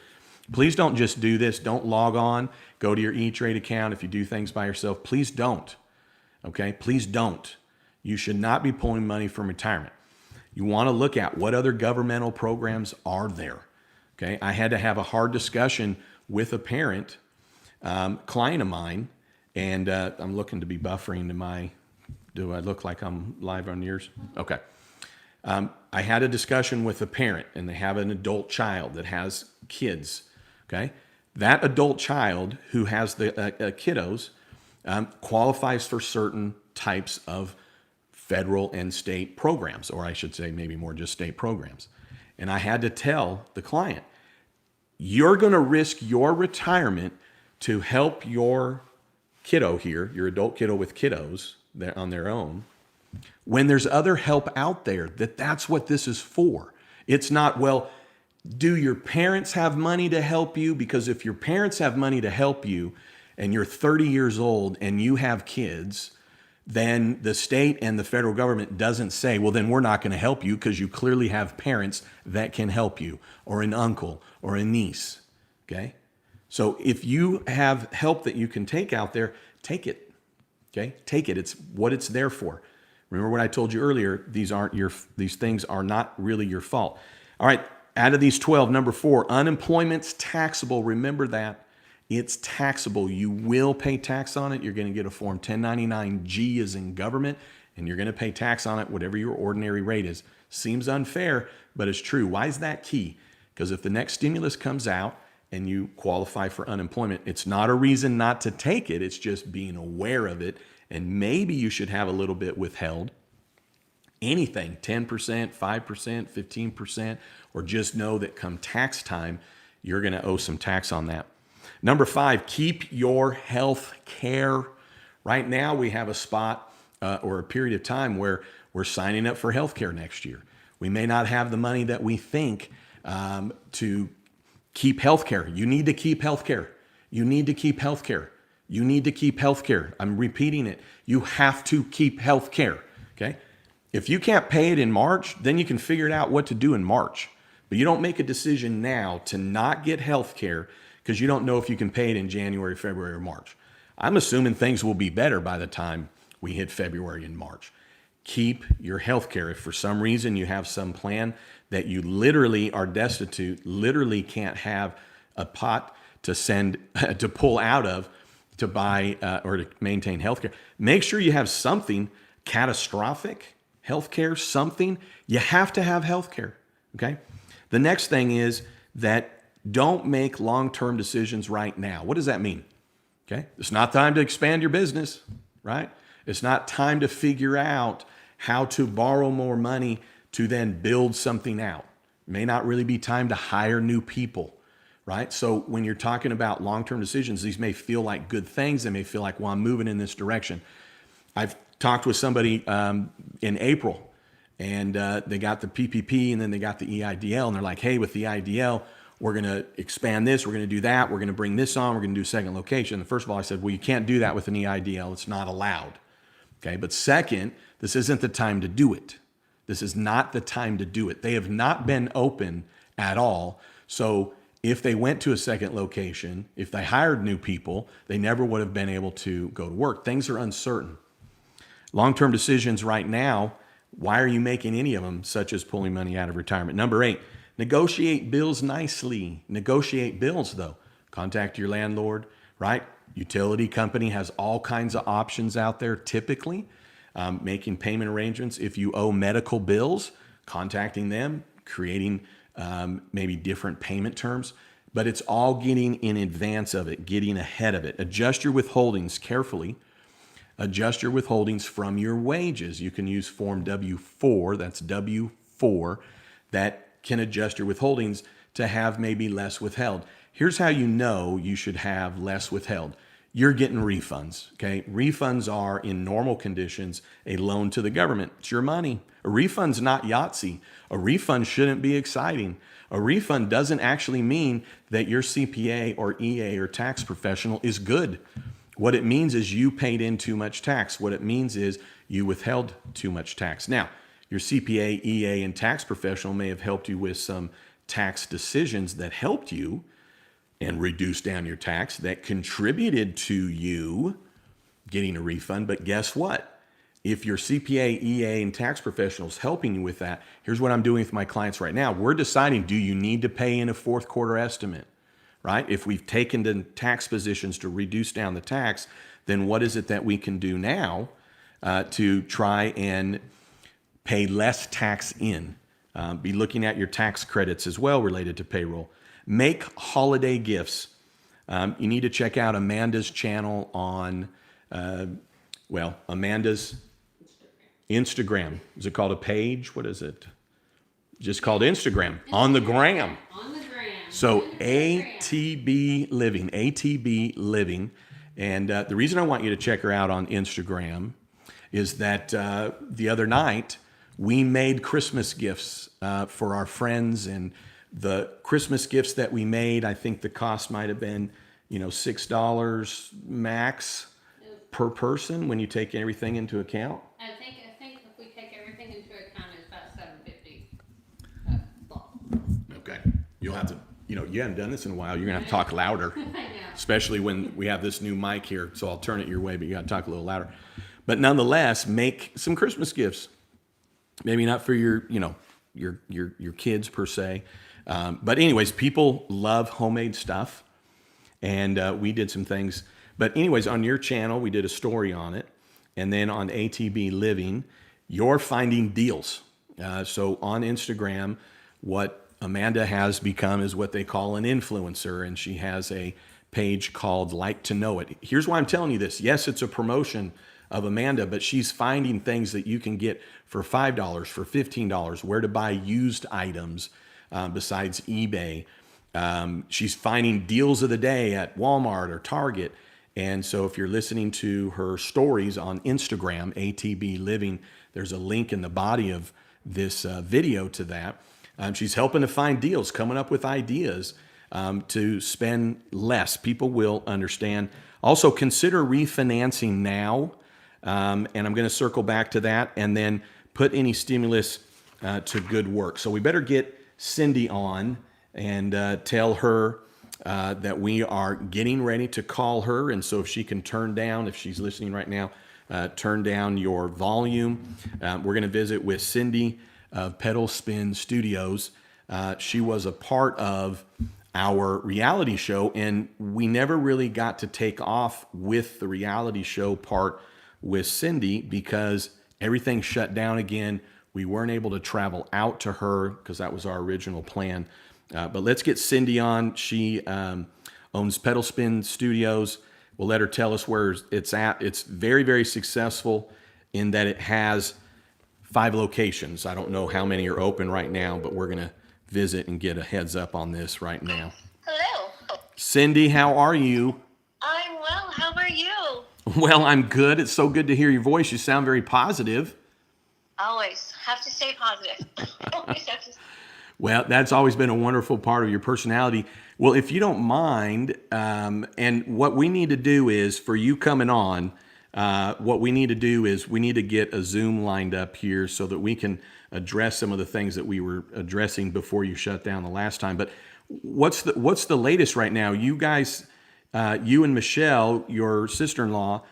Please don't just do this. Don't log on, go to your E-Trade account. If you do things by yourself, please don't. Okay, please don't. You should not be pulling money from retirement. You want to look at what other governmental programs are there. Okay, I had to have a hard discussion with a parent, client of mine, and I'm looking to be buffering to my. Do I look like I'm live on yours? Okay. I had a discussion with a parent, and they have an adult child that has kids. Okay. That adult child who has the kiddos qualifies for certain types of federal and state programs, or I should say maybe more just state programs. And I had to tell the client, you're going to risk your retirement to help your kiddo here, your adult kiddo with kiddos on their own, when there's other help out there. That's what this is for. It's not, well, do your parents have money to help you? Because if your parents have money to help you and you're 30 years old and you have kids, then the state and the federal government doesn't say, well, then we're not going to help you because you clearly have parents that can help you, or an uncle or a niece. Okay. So if you have help that you can take out there, take it. Okay. Take it. It's what it's there for. Remember what I told you earlier, these things are not really your fault. All right. Out of these 12, number 4, unemployment's taxable. Remember that. It's taxable. You will pay tax on it. You're going to get a form 1099-G as in government, and you're going to pay tax on it, whatever your ordinary rate is. Seems unfair, but it's true. Why is that key? Because if the next stimulus comes out and you qualify for unemployment. It's not a reason not to take it. It's just being aware of it. And maybe you should have a little bit withheld. Anything, 10%, 5%, 15%, or just know that come tax time, you're going to owe some tax on that. Number 5, keep your health care. Right now, we have a spot or a period of time where we're signing up for health care next year. We may not have the money that we think to keep health care. You need to keep health care. You need to keep health care. You need to keep health care. I'm repeating it. You have to keep health care. Okay? If you can't pay it in March, then you can figure it out what to do in March. But you don't make a decision now to not get health care because you don't know if you can pay it in January, February, or March. I'm assuming things will be better by the time we hit February and March. Keep your health care. If for some reason you have some plan that you literally are destitute, literally can't have a pot to send, to pull out of, to buy or to maintain health care, make sure you have something catastrophic health care, something. You have to have health care, okay? The next thing is that don't make long-term decisions right now. What does that mean? Okay, it's not time to expand your business, right? It's not time to figure out how to borrow more money to then build something out. It may not really be time to hire new people, right? So when you're talking about long-term decisions, these may feel like good things. They may feel like, well, I'm moving in this direction. I've talked with somebody in April, and they got the PPP and then they got the EIDL, and they're like, hey, with the EIDL, we're going to expand this, we're going to do that, we're going to bring this on, we're going to do a second location. And first of all, I said, well, you can't do that with an EIDL. It's not allowed. Okay, but second, this isn't the time to do it. This is not the time to do it. They have not been open at all. So if they went to a second location, if they hired new people, they never would have been able to go to work. Things are uncertain. Long-term decisions right now, why are you making any of them, such as pulling money out of retirement? Number 8, negotiate bills nicely. Negotiate bills, though. Contact your landlord, right? Utility company has all kinds of options out there, typically. Making payment arrangements. If you owe medical bills, contacting them, creating maybe different payment terms. But it's all getting in advance of it, getting ahead of it. Adjust your withholdings carefully. Adjust your withholdings from your wages. You can use Form W-4, that's W-4, that can adjust your withholdings to have maybe less withheld. Here's how you know you should have less withheld. You're getting refunds, okay? Refunds are, in normal conditions, a loan to the government. It's your money. A refund's not Yahtzee. A refund shouldn't be exciting. A refund doesn't actually mean that your CPA or EA or tax professional is good. What it means is you paid in too much tax. What it means is you withheld too much tax. Now, your CPA, EA, and tax professional may have helped you with some tax decisions that helped you and reduced down your tax, that contributed to you getting a refund. But guess what? If your CPA, EA, and tax professional is helping you with that, here's what I'm doing with my clients right now. We're deciding, do you need to pay in a fourth quarter estimate? Right? If we've taken the tax positions to reduce down the tax, then what is it that we can do now to try and pay less tax in? Be looking at your tax credits as well related to payroll. Make holiday gifts. You need to check out Amanda's channel on, Amanda's Instagram. Is it called a page? What is it? Just called Instagram. On the gram. On the gram. So ATB Living. And the reason I want you to check her out on Instagram is that the other night we made Christmas gifts for our friends, and the Christmas gifts that we made, I think the cost might have been, $6 max per person when you take everything into account. I think if we take everything into account, it's about $750. Okay. You'll have to, you haven't done this in a while. You're going to have to talk louder, I know. especially when we have this new mic here. So I'll turn it your way, but you got to talk a little louder. But nonetheless, make some Christmas gifts. Maybe not for your kids per se. But anyways, people love homemade stuff. And we did some things. But anyways, on your channel, we did a story on it. And then on ATB Living, you're finding deals. So on Instagram, what Amanda has become is what they call an influencer, and she has a page called Like to Know It. Here's why I'm telling you this. Yes, it's a promotion of Amanda, but she's finding things that you can get for $5, for $15, where to buy used items besides eBay. She's finding deals of the day at Walmart or Target. And so if you're listening to her stories on Instagram, ATB Living, there's a link in the body of this video to that. She's helping to find deals, coming up with ideas to spend less. People will understand. Also, consider refinancing now. And I'm going to circle back to that, and then put any stimulus to good work. So we better get Cindy on and tell her that we are getting ready to call her. And so if she can turn down, if she's listening right now, turn down your volume. We're going to visit with Cindy of Pedal Spin Studios. She was a part of our reality show, and we never really got to take off with the reality show part with Cindy because everything shut down again. We weren't able to travel out to her because that was our original plan. But let's get Cindy on. She owns Pedal Spin Studios. We'll let her tell us where it's at. It's very, very successful in that it has 5 locations. I don't know how many are open right now, but we're going to visit and get a heads up on this right now. Hello. Cindy, how are you? I'm well. How are you? Well, I'm good. It's so good to hear your voice. You sound very positive. Always have to stay positive. Always have to. Well, that's always been a wonderful part of your personality. Well, if you don't mind, and what we need to do is, for you coming on, what we need to do is we need to get a Zoom lined up here so that we can address some of the things that we were addressing before you shut down the last time. But what's the latest right now? You guys, you and Michelle, your sister-in-law,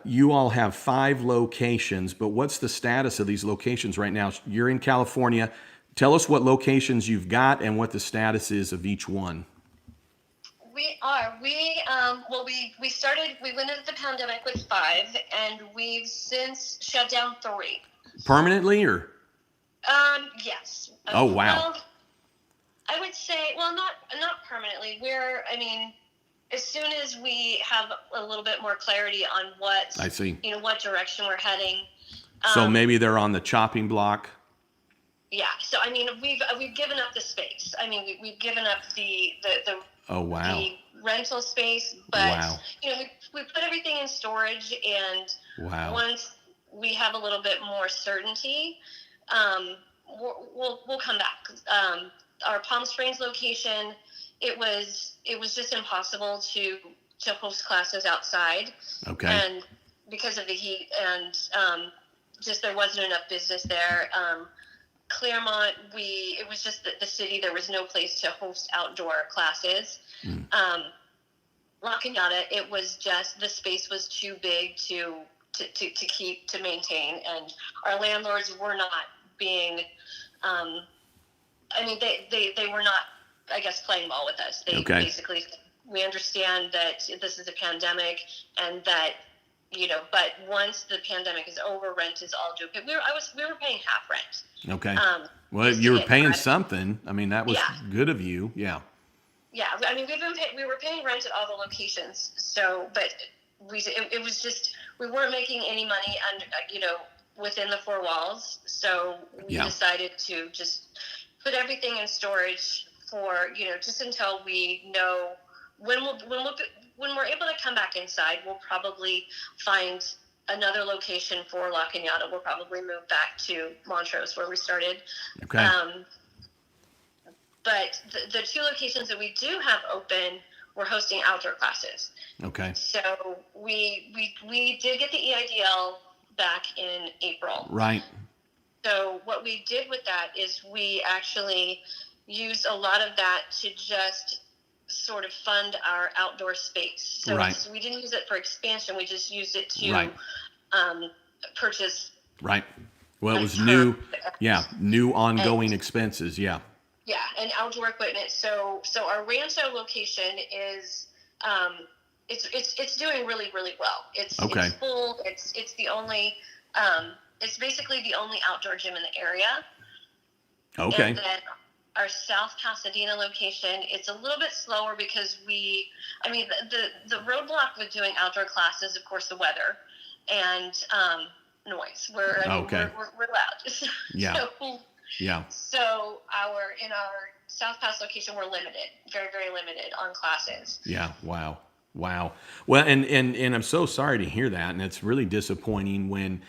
you all have 5 locations, but what's the status of these locations right now? You're in California. Tell us what locations you've got and what the status is of each one. We are. We started, we went into the pandemic with 5, and we've since shut down 3. Permanently or? Yes. Oh, wow. Well, I would say, well, not permanently. As soon as we have a little bit more clarity on what, I see. What direction we're heading. So maybe they're on the chopping block. Yeah. So, we've given up the space. We've given up the Oh, wow. the rental space, but Wow. We put everything in storage, and Wow. once we have a little bit more certainty, we'll come back. Our Palm Springs location, it was just impossible to host classes outside. Okay. And because of the heat, and just there wasn't enough business there. Claremont, it was just the city. There was no place to host outdoor classes. La Cañada, it was just, the space was too big to maintain, and our landlords were not being, they were not, I guess, playing ball with us. They Okay. basically, we understand that this is a pandemic, and that, but once the pandemic is over, rent is all due. We were paying half rent. Okay. Well, you were paying something. That was Yeah. good of you. Yeah. Yeah, we were paying rent at all the locations. So, but it was just, we weren't making any money within the 4 walls. So we decided to just put everything in storage for, just until we know when we're able to come back inside. We'll probably find another location for La Cañada. We'll probably move back to Montrose, where we started. Okay. But the 2 locations that we do have open, we're hosting outdoor classes. Okay. So we did get the EIDL back in April. Right. So what we did with that is we actually used a lot of that to just sort of fund our outdoor space. So Right. we didn't use it for expansion. We just used it to Right. purchase. Right. Well, it was new ongoing expenses. Yeah. Yeah, and outdoor equipment. So our Rancho location is it's doing really, really well. It's full. It's the only it's basically the only outdoor gym in the area. Okay. And then our South Pasadena location, it's a little bit slower because the roadblock with doing outdoor classes, of course, the weather and noise. We're loud. Yeah. So, Yeah. So in our South Pass location, we're limited, very, very limited on classes. Yeah. Wow. Wow. Well, and I'm so sorry to hear that. And it's really disappointing. When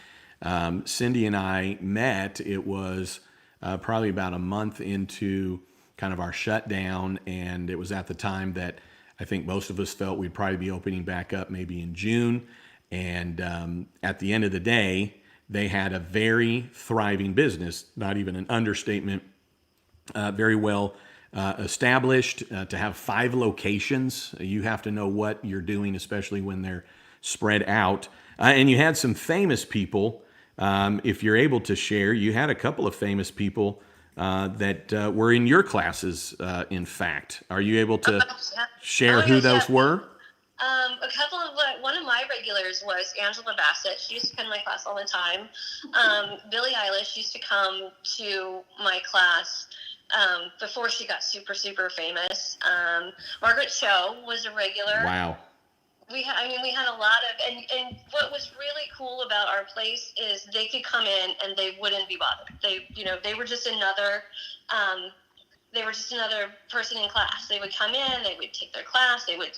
Cindy and I met, it was probably about a month into kind of our shutdown. And it was at the time that I think most of us felt we'd probably be opening back up maybe in June. And at the end of the day, they had a very thriving business, not even an understatement, very well established. To have 5 locations, you have to know what you're doing, especially when they're spread out. And you had some famous people. If you're able to share, you had a couple of famous people that were in your classes, in fact. Are you able to share who those were? One of my regulars was Angela Bassett. She used to come to my class all the time. Billie Eilish used to come to my class before she got super, super famous. Margaret Cho was a regular. Wow. We had a lot of, and what was really cool about our place is they could come in and they wouldn't be bothered. They were just another person in class. They would come in, they would take their class, they would,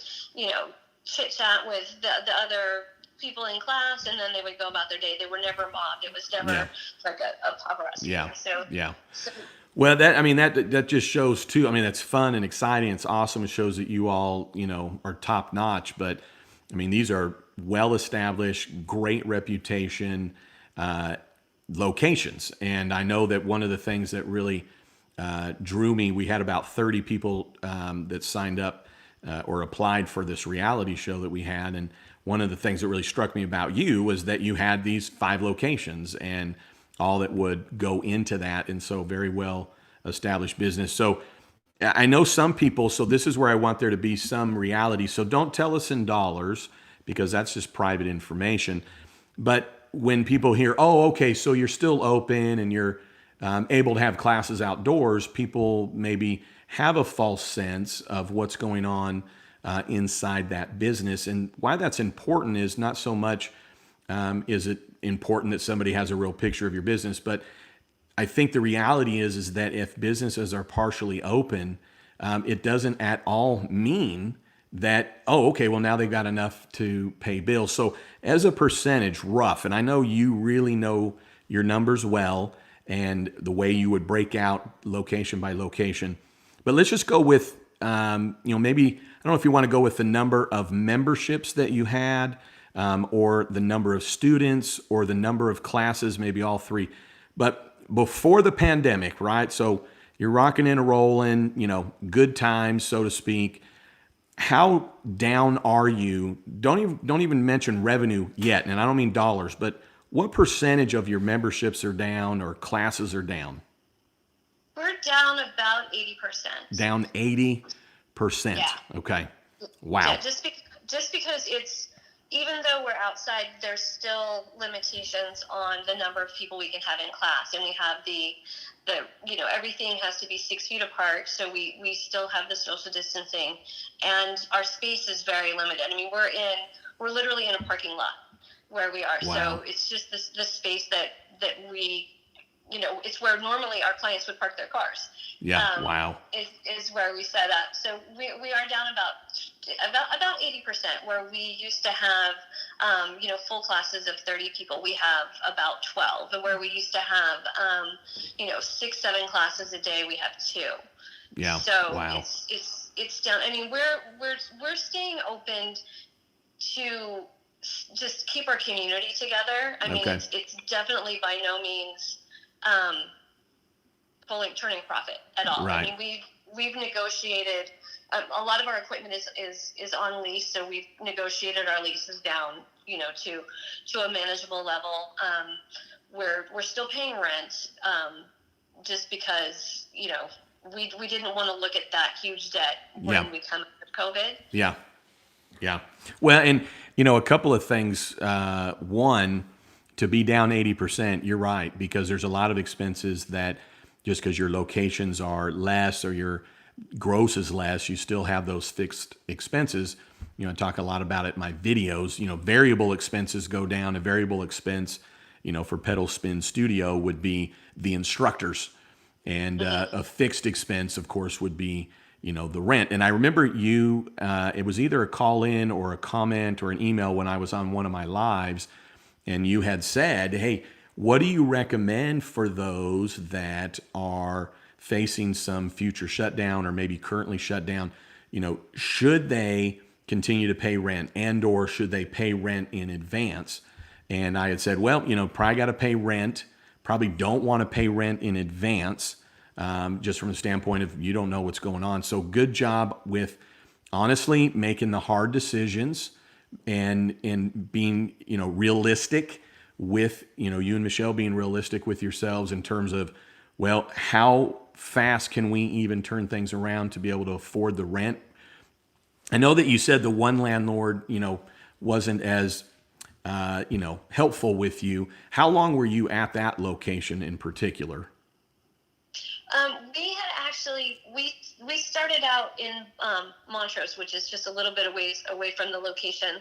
chit chat with the other people in class, and then they would go about their day. They were never mobbed. It was never like a paparazzi. Yeah. So Well, that just shows too. I mean, that's fun and exciting. It's awesome. It shows that you all, are top notch. But I mean, these are well established, great reputation locations. And I know that one of the things that really drew me, we had about 30 people that signed up or applied for this reality show that we had. And one of the things that really struck me about you was that you had these 5 locations and all that would go into that. And so very well established business. So I know some people, so this is where I want there to be some reality. So don't tell us in dollars, because that's just private information. But when people hear, oh, okay, so you're still open and you're able to have classes outdoors, people maybe have a false sense of what's going on inside that business. And why that's important is not so much is it important that somebody has a real picture of your business, but I think the reality is that if businesses are partially open, it doesn't at all mean that, oh, okay, well, now they've got enough to pay bills. So as a percentage, rough, and I know you really know your numbers well and the way you would break out location by location, but let's just go with, maybe, I don't know if you want to go with the number of memberships that you had, or the number of students, or the number of classes, maybe all 3. But before the pandemic, right? So you're rocking and rolling, good times, so to speak. How down are you? Don't even mention revenue yet, and I don't mean dollars, but what percentage of your memberships are down or classes are down? We're down about 80%. Down 80%. Yeah. Okay. Wow. Yeah, just because it's, even though we're outside, there's still limitations on the number of people we can have in class, and we have the everything has to be 6 feet apart, so we still have the social distancing, and our space is very limited. I mean, we're literally in a parking lot where we are. Wow. So it's just the space that we, it's where normally our clients would park their cars. Yeah. Wow. Is where we set up. So we are down about 80%, where we used to have, full classes of 30 people. We have about 12, and where we used to have, 6-7 classes a day, we have 2. Yeah. So wow. it's down. I mean, we're staying open to just keep our community together. I mean, Okay. it's definitely by no means turning profit at all. Right. I mean, we've negotiated. A lot of our equipment is on lease, so we've negotiated our leases down, to a manageable level. We're still paying rent, just because we didn't want to look at that huge debt when we come out of COVID. Yeah. Yeah. Well, and, a couple of things. One, to be down 80%, you're right, because there's a lot of expenses that just because your locations are less or your gross is less, you still have those fixed expenses. I talk a lot about it in my videos. Variable expenses go down. A variable expense, for Pedal Spin Studio would be the instructors. And a fixed expense, of course, would be, the rent. And I remember you, it was either a call in or a comment or an email when I was on one of my lives, and you had said, hey, what do you recommend for those that are facing some future shutdown or maybe currently shut down? Should they continue to pay rent or should they pay rent in advance? And I had said, well, probably got to pay rent. Probably don't want to pay rent in advance, just from the standpoint of you don't know what's going on. So good job with honestly making the hard decisions and being, realistic with, you and Michelle being realistic with yourselves in terms of, well, how fast can we even turn things around to be able to afford the rent? I know that you said the one landlord, wasn't as, helpful with you. How long were you at that location in particular? We had actually, we started out in Montrose, which is just a little bit away from the location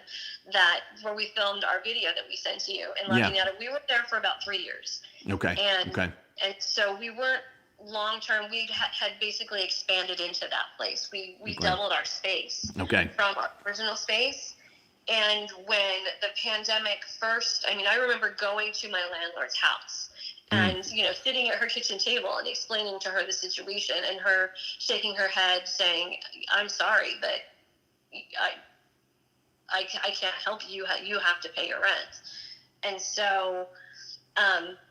where we filmed our video that we sent to you in La Cañada. We were there for about 3 years. Okay. And so we weren't long term. We had basically expanded into that place. We doubled our space from our original space. And when the pandemic first, I remember going to my landlord's house and, sitting at her kitchen table and explaining to her the situation and her shaking her head saying, I'm sorry, but I can't help you. You have to pay your rent. And so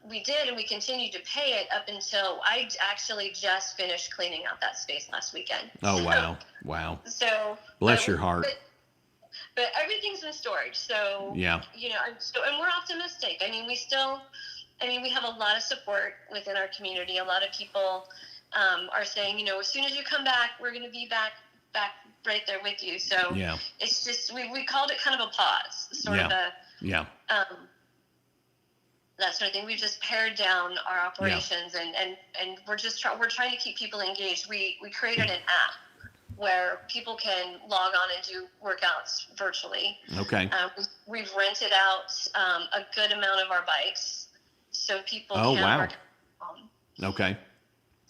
we did, and we continued to pay it up until I actually just finished cleaning out that space last weekend. Oh, wow. Wow. So bless your heart. But everything's in storage. So, and we're optimistic. We have a lot of support within our community. A lot of people are saying, as soon as you come back, we're going to be back right there with you. So it's just, we called it kind of a pause, sort of that sort of thing. We've just pared down our operations and we're trying to keep people engaged. We created an app where people can log on and do workouts virtually. Okay. We've rented out a good amount of our bikes so people can work at home. Okay.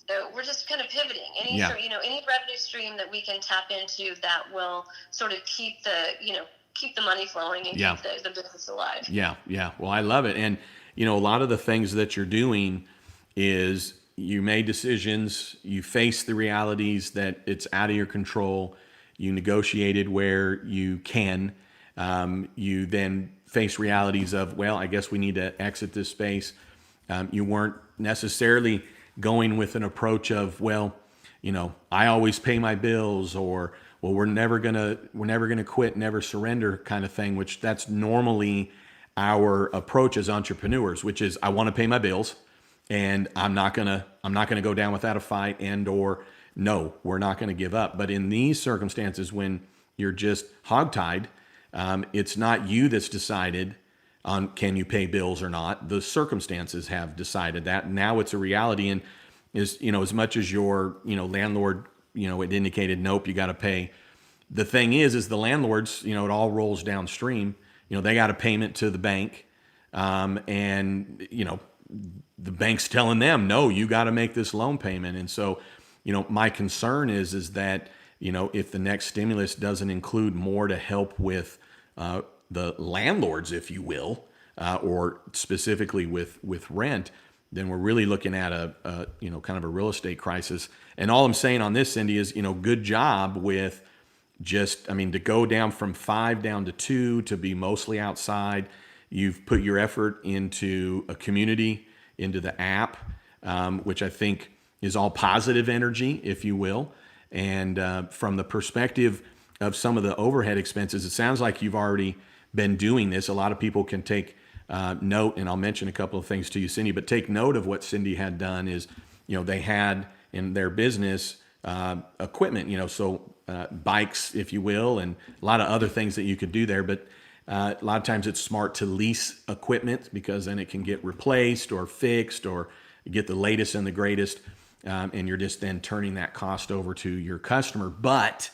So we're just kind of pivoting. Any revenue stream that we can tap into that will sort of keep the money flowing and keep the business alive. Yeah. Well, I love it. And, a lot of the things that you're doing is you made decisions, you faced the realities that it's out of your control, you negotiated where you can, you then face realities of, well, I guess we need to exit this space. You weren't necessarily going with an approach of, well, I always pay my bills, or, well, we're never gonna quit, never surrender kind of thing, which that's normally our approach as entrepreneurs, which is I want to pay my bills. And I'm not gonna go down without a fight, or no, we're not gonna give up. But in these circumstances, when you're just hogtied, it's not you that's decided on can you pay bills or not. The circumstances have decided that. Now it's a reality, and is as much as your landlord it indicated nope, you got to pay. The thing is the landlords it all rolls downstream. They got a payment to the bank, and the bank's telling them, no, you got to make this loan payment. And so, my concern is that, if the next stimulus doesn't include more to help with the landlords, if you will, or specifically with rent, then we're really looking at a kind of a real estate crisis. And all I'm saying on this, Cindy, is, good job with just, to go down from 5 down to 2 to be mostly outside. You've put your effort into a community, into the app, which I think is all positive energy, if you will. And from the perspective of some of the overhead expenses, it sounds like you've already been doing this. A lot of people can take note, and I'll mention a couple of things to you, Cindy, but take note of what Cindy had done is, they had in their business equipment, so bikes, if you will, and a lot of other things that you could do there. But a lot of times it's smart to lease equipment because then it can get replaced or fixed or you get the latest and the greatest, and you're just then turning that cost over to your customer. But,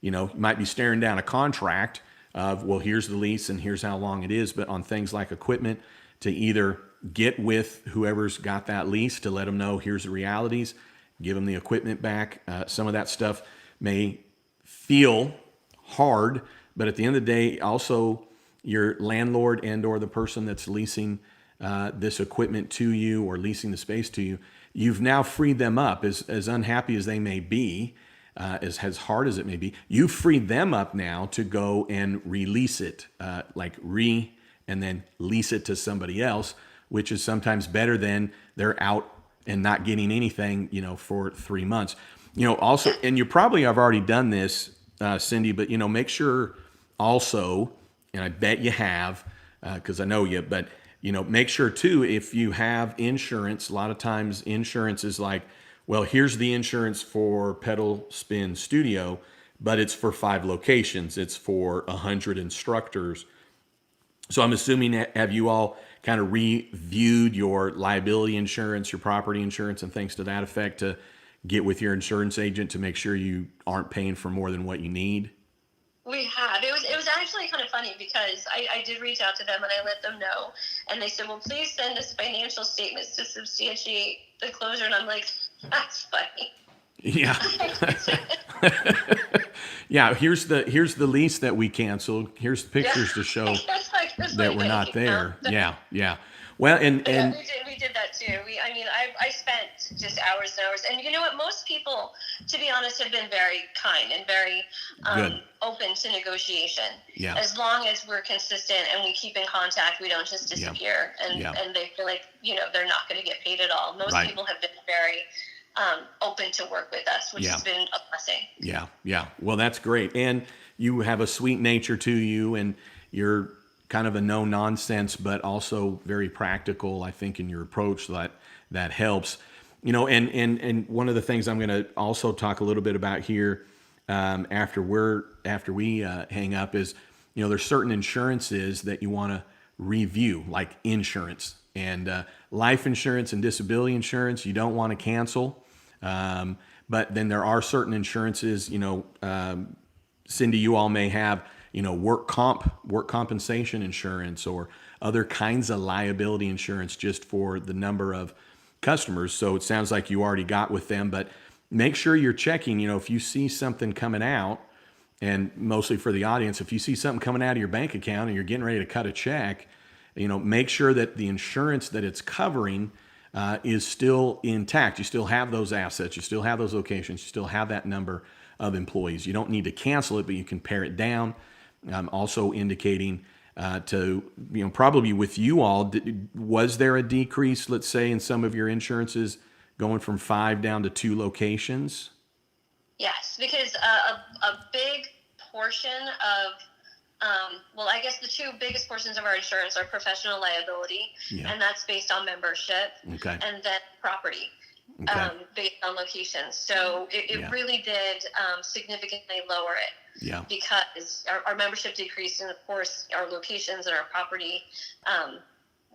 you might be staring down a contract of, well, here's the lease and here's how long it is. But on things like equipment, to either get with whoever's got that lease to let them know, here's the realities, give them the equipment back. Some of that stuff may feel hard, but at the end of the day, also your landlord and or the person that's leasing this equipment to you or leasing the space to you, you've now freed them up. As unhappy as they may be, as hard as it may be, you've freed them up now to go and release it, and then lease it to somebody else, which is sometimes better than they're out and not getting anything, for 3 months. Also, and you probably have already done this, Cindy, but, make sure also, and I bet you have, because I know you, but, make sure too, if you have insurance, a lot of times insurance is like, well, here's the insurance for Pedal Spin Studio, but it's for 5 locations. It's for 100 instructors. So I'm assuming, have you all kind of reviewed your liability insurance, your property insurance, and things to that effect to get with your insurance agent to make sure you aren't paying for more than what you need? We have. It was actually kind of funny because I did reach out to them and I let them know. And they said, well, please send us financial statements to substantiate the closure. And I'm like, that's funny. Yeah. Yeah, here's the lease that we canceled. Here's the pictures to show that we're not there. Yeah. Well, and we did that too. I spent just hours and hours, and you know what? Most people, to be honest, have been very kind and very open to negotiation. Yeah. As long as we're consistent and we keep in contact, we don't just disappear, and they feel like they're not going to get paid at all. Most people have been very open to work with us, which has been a blessing. Yeah. Well, that's great. And you have a sweet nature to you, and you're kind of a no nonsense, but also very practical, I think, in your approach that helps. And one of the things I'm going to also talk a little bit about here after we hang up is, there's certain insurances that you want to review, like insurance and life insurance and disability insurance. You don't want to cancel. But then there are certain insurances, Cindy, you all may have, work compensation insurance or other kinds of liability insurance just for the number of customers. So it sounds like you already got with them, but make sure you're checking, if you see something coming out, and mostly for the audience, if you see something coming out of your bank account and you're getting ready to cut a check, make sure that the insurance that it's covering is still intact. You still have those assets, you still have those locations, you still have that number of employees. You don't need to cancel it, but you can pare it down. Also indicating to, probably with you all, was there a decrease, let's say, in some of your insurances going from 5 down to 2 locations? Yes, because a big portion of I guess the 2 biggest portions of our insurance are professional liability, and that's based on membership, and then property, based on locations. So it really did significantly lower it, because our membership decreased, and of course our locations and our property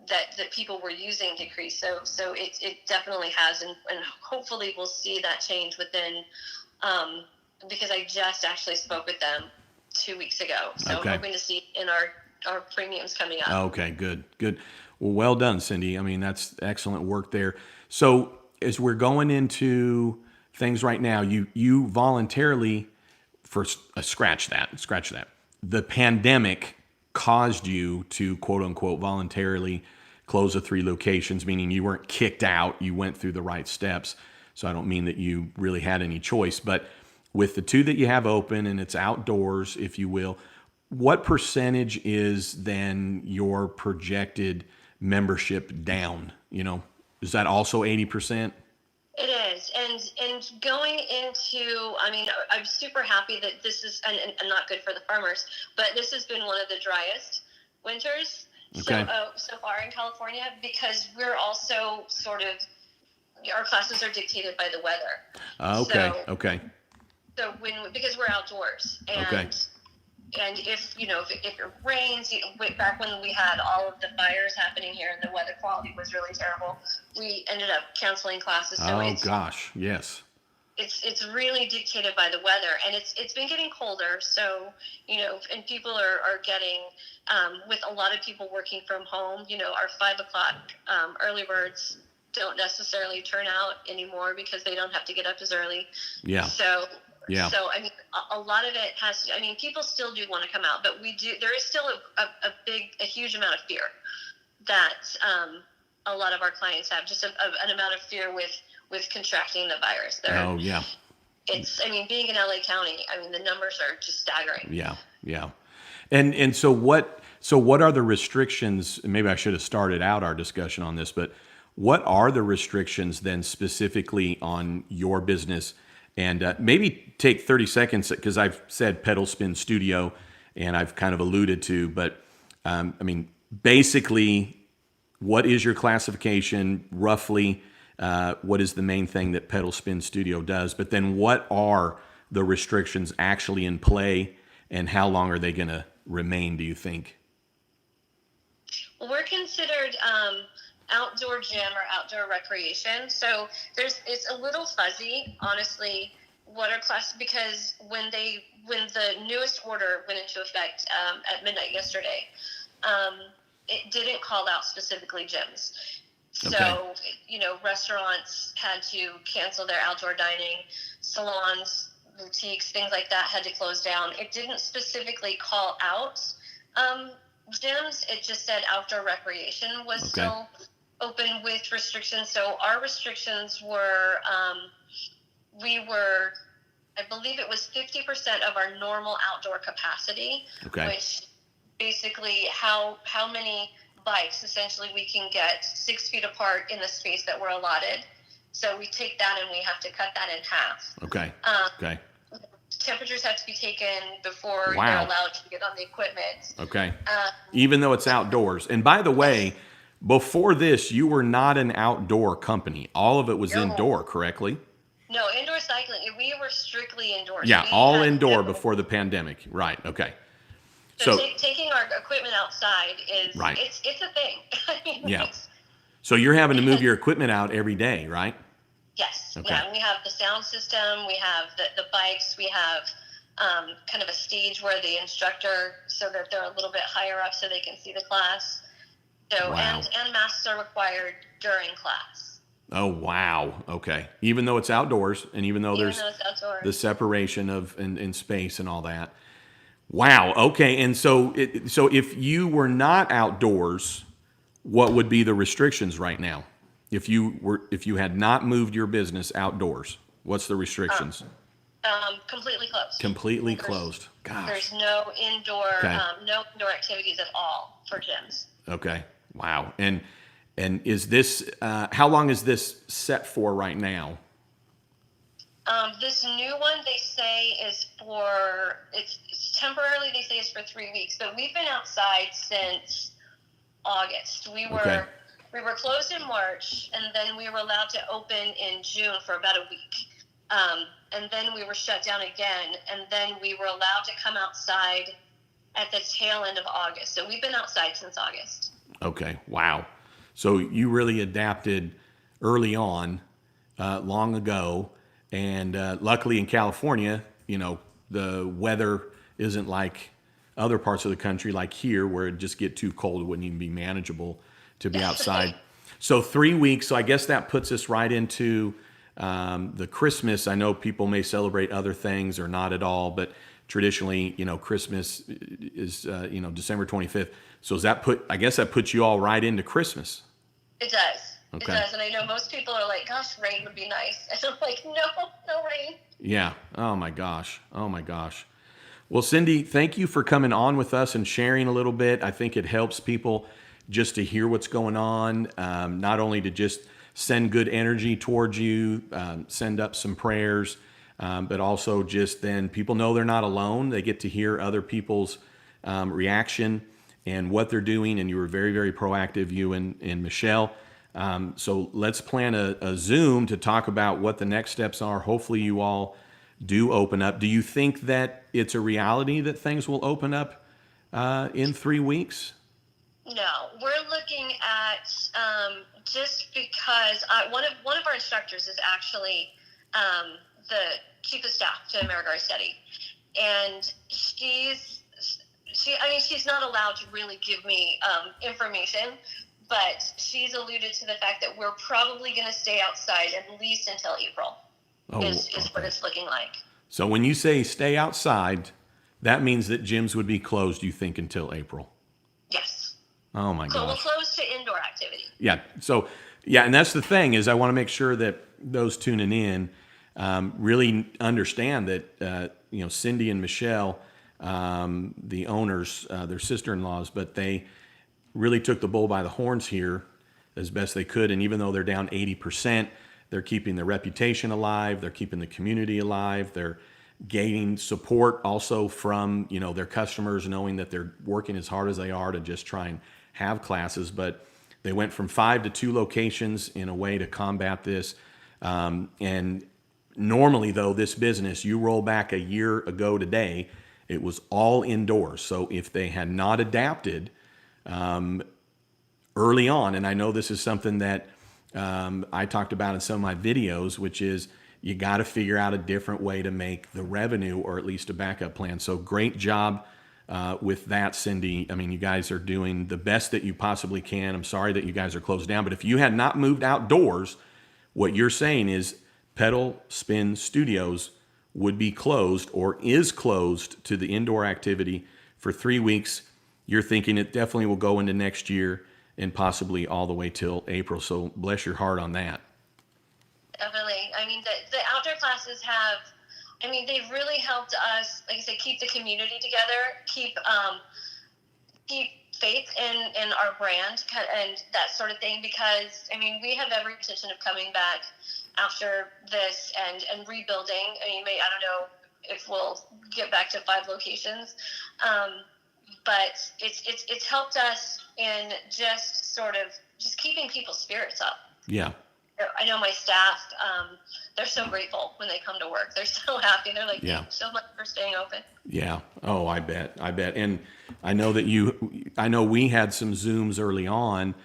that people were using decreased. So it definitely has, and hopefully we'll see that change within, because I just actually spoke with them 2 weeks ago. So I'm hoping to see in our premiums coming up. Okay, good. Well done, Cindy. That's excellent work there. So as we're going into things right now, you voluntarily, scratch that. The pandemic caused you to, quote unquote, voluntarily close the 3 locations, meaning you weren't kicked out. You went through the right steps. So I don't mean that you really had any choice, but with the 2 that you have open, and it's outdoors, if you will, what percentage is then your projected membership down? Is that also 80%? It is. And going into, I'm super happy that this is, and not good for the farmers, but this has been one of the driest winters so far in California, because we're also our classes are dictated by the weather. Okay. So because we're outdoors, and if it rains, back when we had all of the fires happening here and the weather quality was really terrible, we ended up canceling classes. So Oh gosh, yes. It's really dictated by the weather, and it's been getting colder. So, and people are getting, with a lot of people working from home, our 5 o'clock early birds don't necessarily turn out anymore because they don't have to get up as early. Yeah. So, Yeah. so I mean, a lot of it has to, I mean, people still do want to come out, but there is still a huge amount of fear that a lot of our clients have, just an amount of fear with contracting the virus. Oh yeah. I mean, being in LA County, I mean, the numbers are just staggering. Yeah. Yeah. And so what are the restrictions? Maybe I should have started out our discussion on this, but what are the restrictions then specifically on your business? And maybe take 30 seconds, because I've said pedal spin studio and I've kind of alluded to, but I mean, basically, what is your classification roughly? What is the main thing that Pedal Spin Studio does? But then what are the restrictions actually in play, and how long are they going to remain, do you think? Well, we're considered outdoor gym or outdoor recreation. So it's a little fuzzy, honestly, what are class, because when the newest order went into effect at midnight yesterday, it didn't call out specifically gyms. Okay. So, restaurants had to cancel their outdoor dining, salons, boutiques, things like that had to close down. It didn't specifically call out gyms. It just said outdoor recreation was still open with restrictions. So our restrictions were, I believe it was 50% of our normal outdoor capacity, which basically how many bikes essentially we can get 6 feet apart in the space that we're allotted. So we take that and we have to cut that in half. Okay. Temperatures have to be taken before they're allowed to get on the equipment. Okay. Even though it's outdoors. And by the way, before this, you were not an outdoor company. All of it was indoor, correctly? No, indoor cycling. We were strictly indoors. Yeah, all indoor before the pandemic. Right. Okay. So taking our equipment outside is it's a thing. I mean, yeah. So you're having to move your equipment out every day, right? Yes. Okay. Yeah. And we have the sound system. We have the bikes. We have kind of a stage where the instructor, so that they're a little bit higher up so they can see the class. So and masks are required during class. Oh, wow. Okay. Even though it's outdoors, and even though there's the separation of in space and all that. Wow. Okay. And so if you were not outdoors, what would be the restrictions right now? If you had not moved your business outdoors, what's the restrictions? Completely closed. Completely closed. Gosh. There's no indoor activities at all for gyms. Okay. Wow. And is this, how long is this set for right now? This new one, they say, is it's temporarily, they say it's for 3 weeks, but we've been outside since August. We were closed in March, and then we were allowed to open in June for about a week. And then we were shut down again, and then we were allowed to come outside at the tail end of August. So we've been outside since August. Okay. Wow. So you really adapted early on, long ago. And luckily in California, the weather isn't like other parts of the country, like here, where it just get too cold. It wouldn't even be manageable to be outside. So 3 weeks. So I guess that puts us right into the Christmas. I know people may celebrate other things or not at all, but traditionally, Christmas is, December 25th. So I guess that puts you all right into Christmas. It does. Okay. It does. And I know most people are like, gosh, rain would be nice. And I'm like, no rain. Yeah. Oh my gosh. Well, Cindy, thank you for coming on with us and sharing a little bit. I think it helps people just to hear what's going on, not only to just send good energy towards you, send up some prayers, but also just then people know they're not alone. They get to hear other people's reaction and what they're doing. And you were very, very proactive, you and Michelle. So let's plan a Zoom to talk about what the next steps are. Hopefully you all do open up. Do you think that it's a reality that things will open up in 3 weeks? No, we're looking at just because one of our instructors is actually the chief of staff to AmeriGuard Study, and she's not allowed to really give me information, but she's alluded to the fact that we're probably going to stay outside at least until April. Is what it's looking like. So when you say stay outside, that means that gyms would be closed, you think, until April? Yes. Oh my So we'll gosh. close to indoor activity. Yeah. So yeah, and that's the thing is I want to make sure that those tuning in really understand that Cindy and Michelle, the owners, their sister-in-laws, but they really took the bull by the horns here as best they could. And even though they're down 80%, they're keeping their reputation alive. They're keeping the community alive. They're gaining support also from their customers, knowing that they're working as hard as they are to just try and have classes. But they went from 5 to 2 locations in a way to combat this. And normally, though, this business, you roll back a year ago today, it was all indoors. So if they had not adapted early on, and I know this is something that I talked about in some of my videos, which is you got to figure out a different way to make the revenue, or at least a backup plan. So great job with that, Cindy. I mean, you guys are doing the best that you possibly can. I'm sorry that you guys are closed down, but if you had not moved outdoors, what you're saying is Pedal Spin Studios would be closed or is closed to the indoor activity for 3 weeks. You're thinking it definitely will go into next year and possibly all the way till April. So bless your heart on that. Definitely. I mean, the outdoor classes they've really helped us, like I said, keep the community together, keep faith in our brand and that sort of thing, because, we have every intention of coming back after this and rebuilding. I don't know if we'll get back to 5 locations, but it's helped us in just sort of just keeping people's spirits up. Yeah. I know my staff, they're so grateful when they come to work. They're so happy. They're like, Yeah. thank you so much for staying open. Yeah. Oh, I bet. And I know that we had some Zooms early on,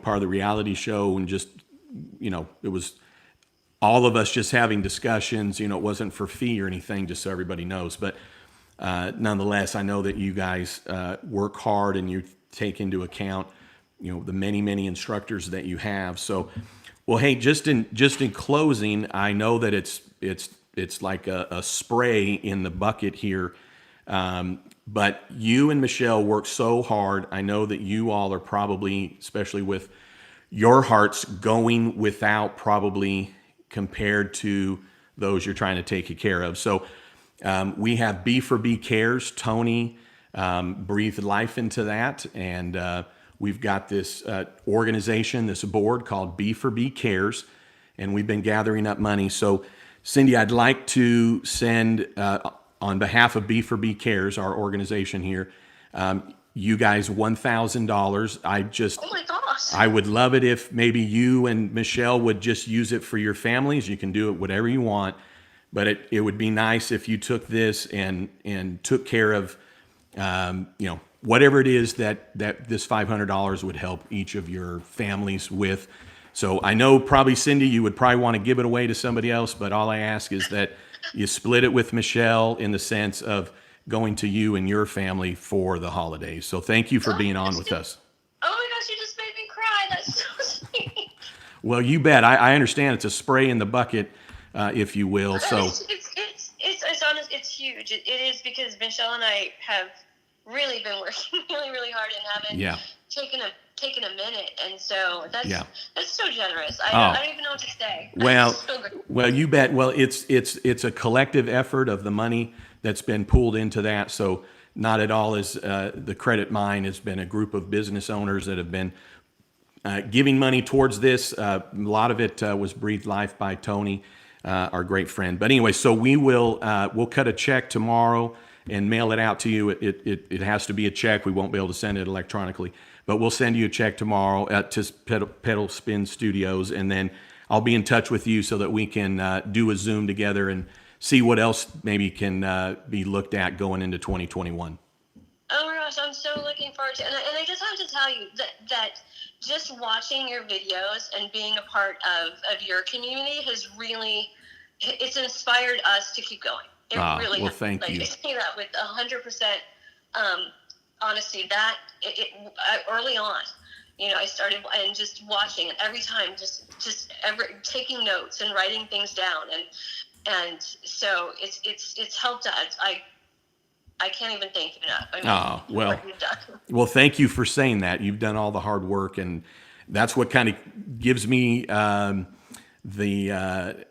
part of the reality show, and just, it was all of us just having discussions. It wasn't for fee or anything, just so everybody knows. But nonetheless, I know that you guys work hard and you take into account, the many, many instructors that you have. So, well, hey, just in closing, I know that it's like a spray in the bucket here, but you and Michelle work so hard. I know that you all are probably, especially with your hearts, going without probably compared to those you're trying to take care of. So we have B4B Cares. Tony breathed life into that, and we've got this organization, this board called B4B Cares, and we've been gathering up money. So, Cindy, I'd like to send, on behalf of B4B Cares, our organization here, you guys $1,000. Oh my gosh. I would love it if maybe you and Michelle would just use it for your families. You can do it whatever you want, but it would be nice if you took this and took care of, whatever it is that this $500 would help each of your families with. So I know probably, Cindy, you would probably want to give it away to somebody else, but all I ask is that you split it with Michelle in the sense of going to you and your family for the holidays. So thank you for being on with us. Oh my gosh, you just made me cry. That's so sweet. Well, you bet. I understand it's a spray in the bucket, if you will. So It's honest. It's huge. It is, because Michelle and I have really been working really, really hard and haven't taken a minute, and so that's so generous. I don't even know what to say. Well, you bet. Well, it's a collective effort of the money that's been pulled into that. So not at all is the credit mine. Has been a group of business owners that have been giving money towards this. A lot of it was breathed life by Tony, our great friend. But anyway, so we'll cut a check tomorrow and mail it out to you. It has to be a check. We won't be able to send it electronically, but we'll send you a check tomorrow to Pedal Spin Studios, and then I'll be in touch with you so that we can do a Zoom together and see what else maybe can be looked at going into 2021. Oh my gosh, I'm so looking forward to, and I just have to tell you that just watching your videos and being a part of your community has really, it's inspired us to keep going. It really well, has. thank like, you. I say that with 100% honesty. That early on, I started and just watching, and every time just taking notes and writing things down, and so it's helped us. I can't even thank you enough. I mean, what you've done. Well, thank you for saying that. You've done all the hard work, and that's what kind of gives me the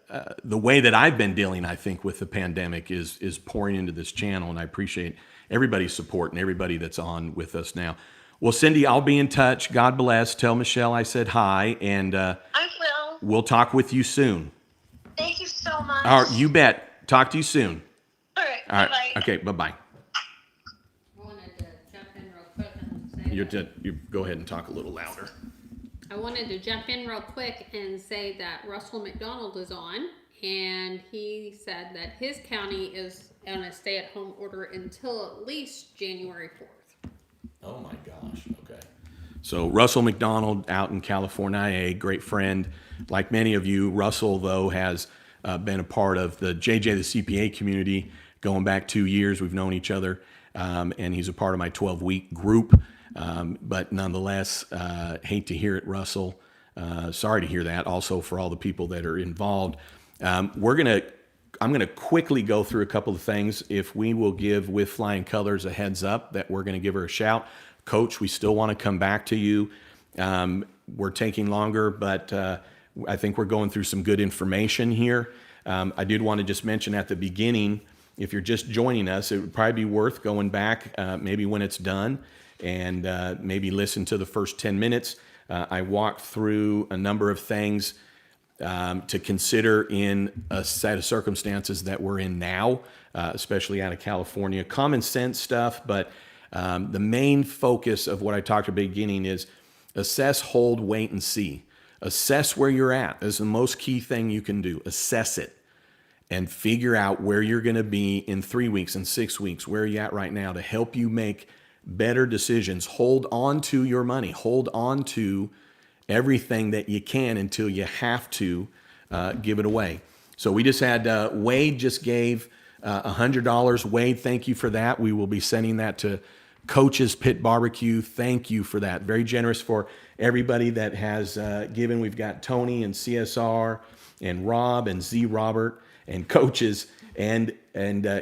way that I've been dealing, I think, with the pandemic is pouring into this channel, and I appreciate everybody's support and everybody that's on with us now. Well, Cindy, I'll be in touch. God bless. Tell Michelle I said hi, and I will. we'll talk with you soon. Thank you so much. All right, you bet. Talk to you soon. All right. All right. Bye-bye. Okay, bye-bye. I wanted to jump in real quick and say You go ahead and talk a little louder. I wanted to jump in real quick and say that Russell McDonald is on, and he said that his county is on a stay-at-home order until at least January 4th. Oh my gosh. Okay. So Russell McDonald out in California, a great friend. Like many of you, Russell, though, has been a part of the JJ the CPA community going back 2 years. We've known each other, and he's a part of my 12-week group. But nonetheless, hate to hear it, Russell. Sorry to hear that. Also, for all the people that are involved, I'm gonna quickly go through a couple of things. If we will give With Flying Colors a heads up that we're gonna give her a shout, Coach. We still want to come back to you. We're taking longer, but I think we're going through some good information here. I did want to just mention at the beginning, if you're just joining us, it would probably be worth going back maybe when it's done and maybe listen to the first 10 minutes. I walked through a number of things to consider in a set of circumstances that we're in now, especially out of California. Common sense stuff, but the main focus of what I talked at the beginning is assess, hold, wait, and see. Assess where you're at. That's the most key thing you can do. Assess it and figure out where you're going to be in 3 weeks and 6 weeks, where you're at right now to help you make better decisions. Hold on to your money. Hold on to everything that you can until you have to give it away. So we just had Wade just gave $100. Wade, thank you for that. We will be sending that to Coach's Pit Barbecue. Thank you for that. Very generous for everybody that has given. We've got Tony and CSR and Rob and Z Robert and Coaches and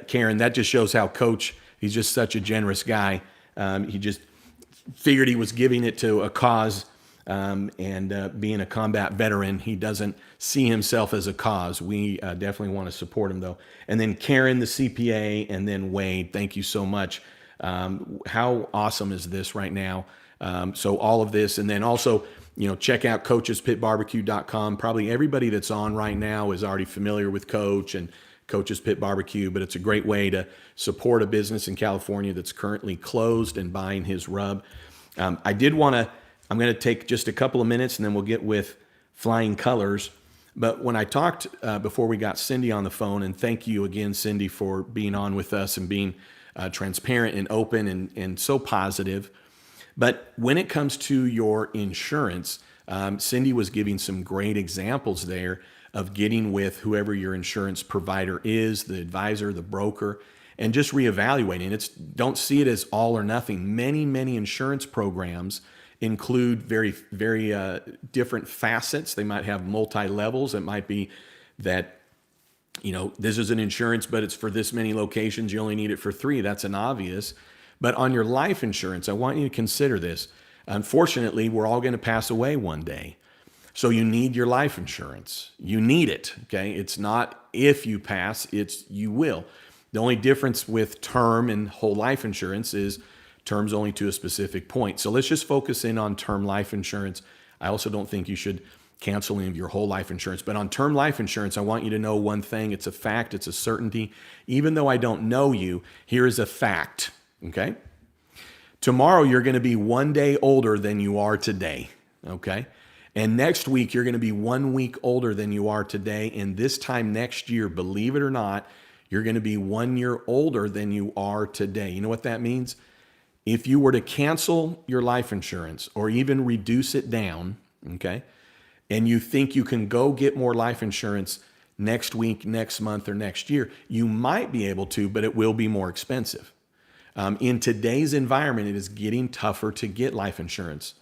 Karen. That just shows how Coach, he's just such a generous guy. He just figured he was giving it to a cause, and being a combat veteran, he doesn't see himself as a cause. We definitely want to support him, though. And then Karen, the CPA, and then Wade, thank you so much. How awesome is this right now? So all of this, and then also, check out coachespitbarbecue.com. Probably everybody that's on right now is already familiar with Coach and Coach's Pit Barbecue, but it's a great way to support a business in California that's currently closed and buying his rub. I'm going to take just a couple of minutes and then we'll get with Flying Colors. But when I talked before we got Cindy on the phone, and thank you again, Cindy, for being on with us and being transparent and open and so positive. But when it comes to your insurance, Cindy was giving some great examples there of getting with whoever your insurance provider is, the advisor, the broker, and just reevaluating. Don't see it as all or nothing. Many, many insurance programs include very, very different facets. They might have multi-levels. It might be that, this is an insurance, but it's for this many locations. You only need it for 3. That's an obvious. But on your life insurance, I want you to consider this. Unfortunately, we're all going to pass away one day. So you need your life insurance. You need it, okay? It's not if you pass, it's you will. The only difference with term and whole life insurance is term's only to a specific point. So let's just focus in on term life insurance. I also don't think you should cancel any of your whole life insurance. But on term life insurance, I want you to know one thing. It's a fact. It's a certainty. Even though I don't know you, here is a fact, okay? Tomorrow, you're going to be 1 day older than you are today, okay? And next week, you're going to be 1 week older than you are today. And this time next year, believe it or not, you're going to be 1 year older than you are today. You know what that means? if you were to cancel your life insurance or even reduce it down, okay, and you think you can go get more life insurance next week, next month, or next year, you might be able to, but it will be more expensive. In today's environment, it is getting tougher to get life insurance.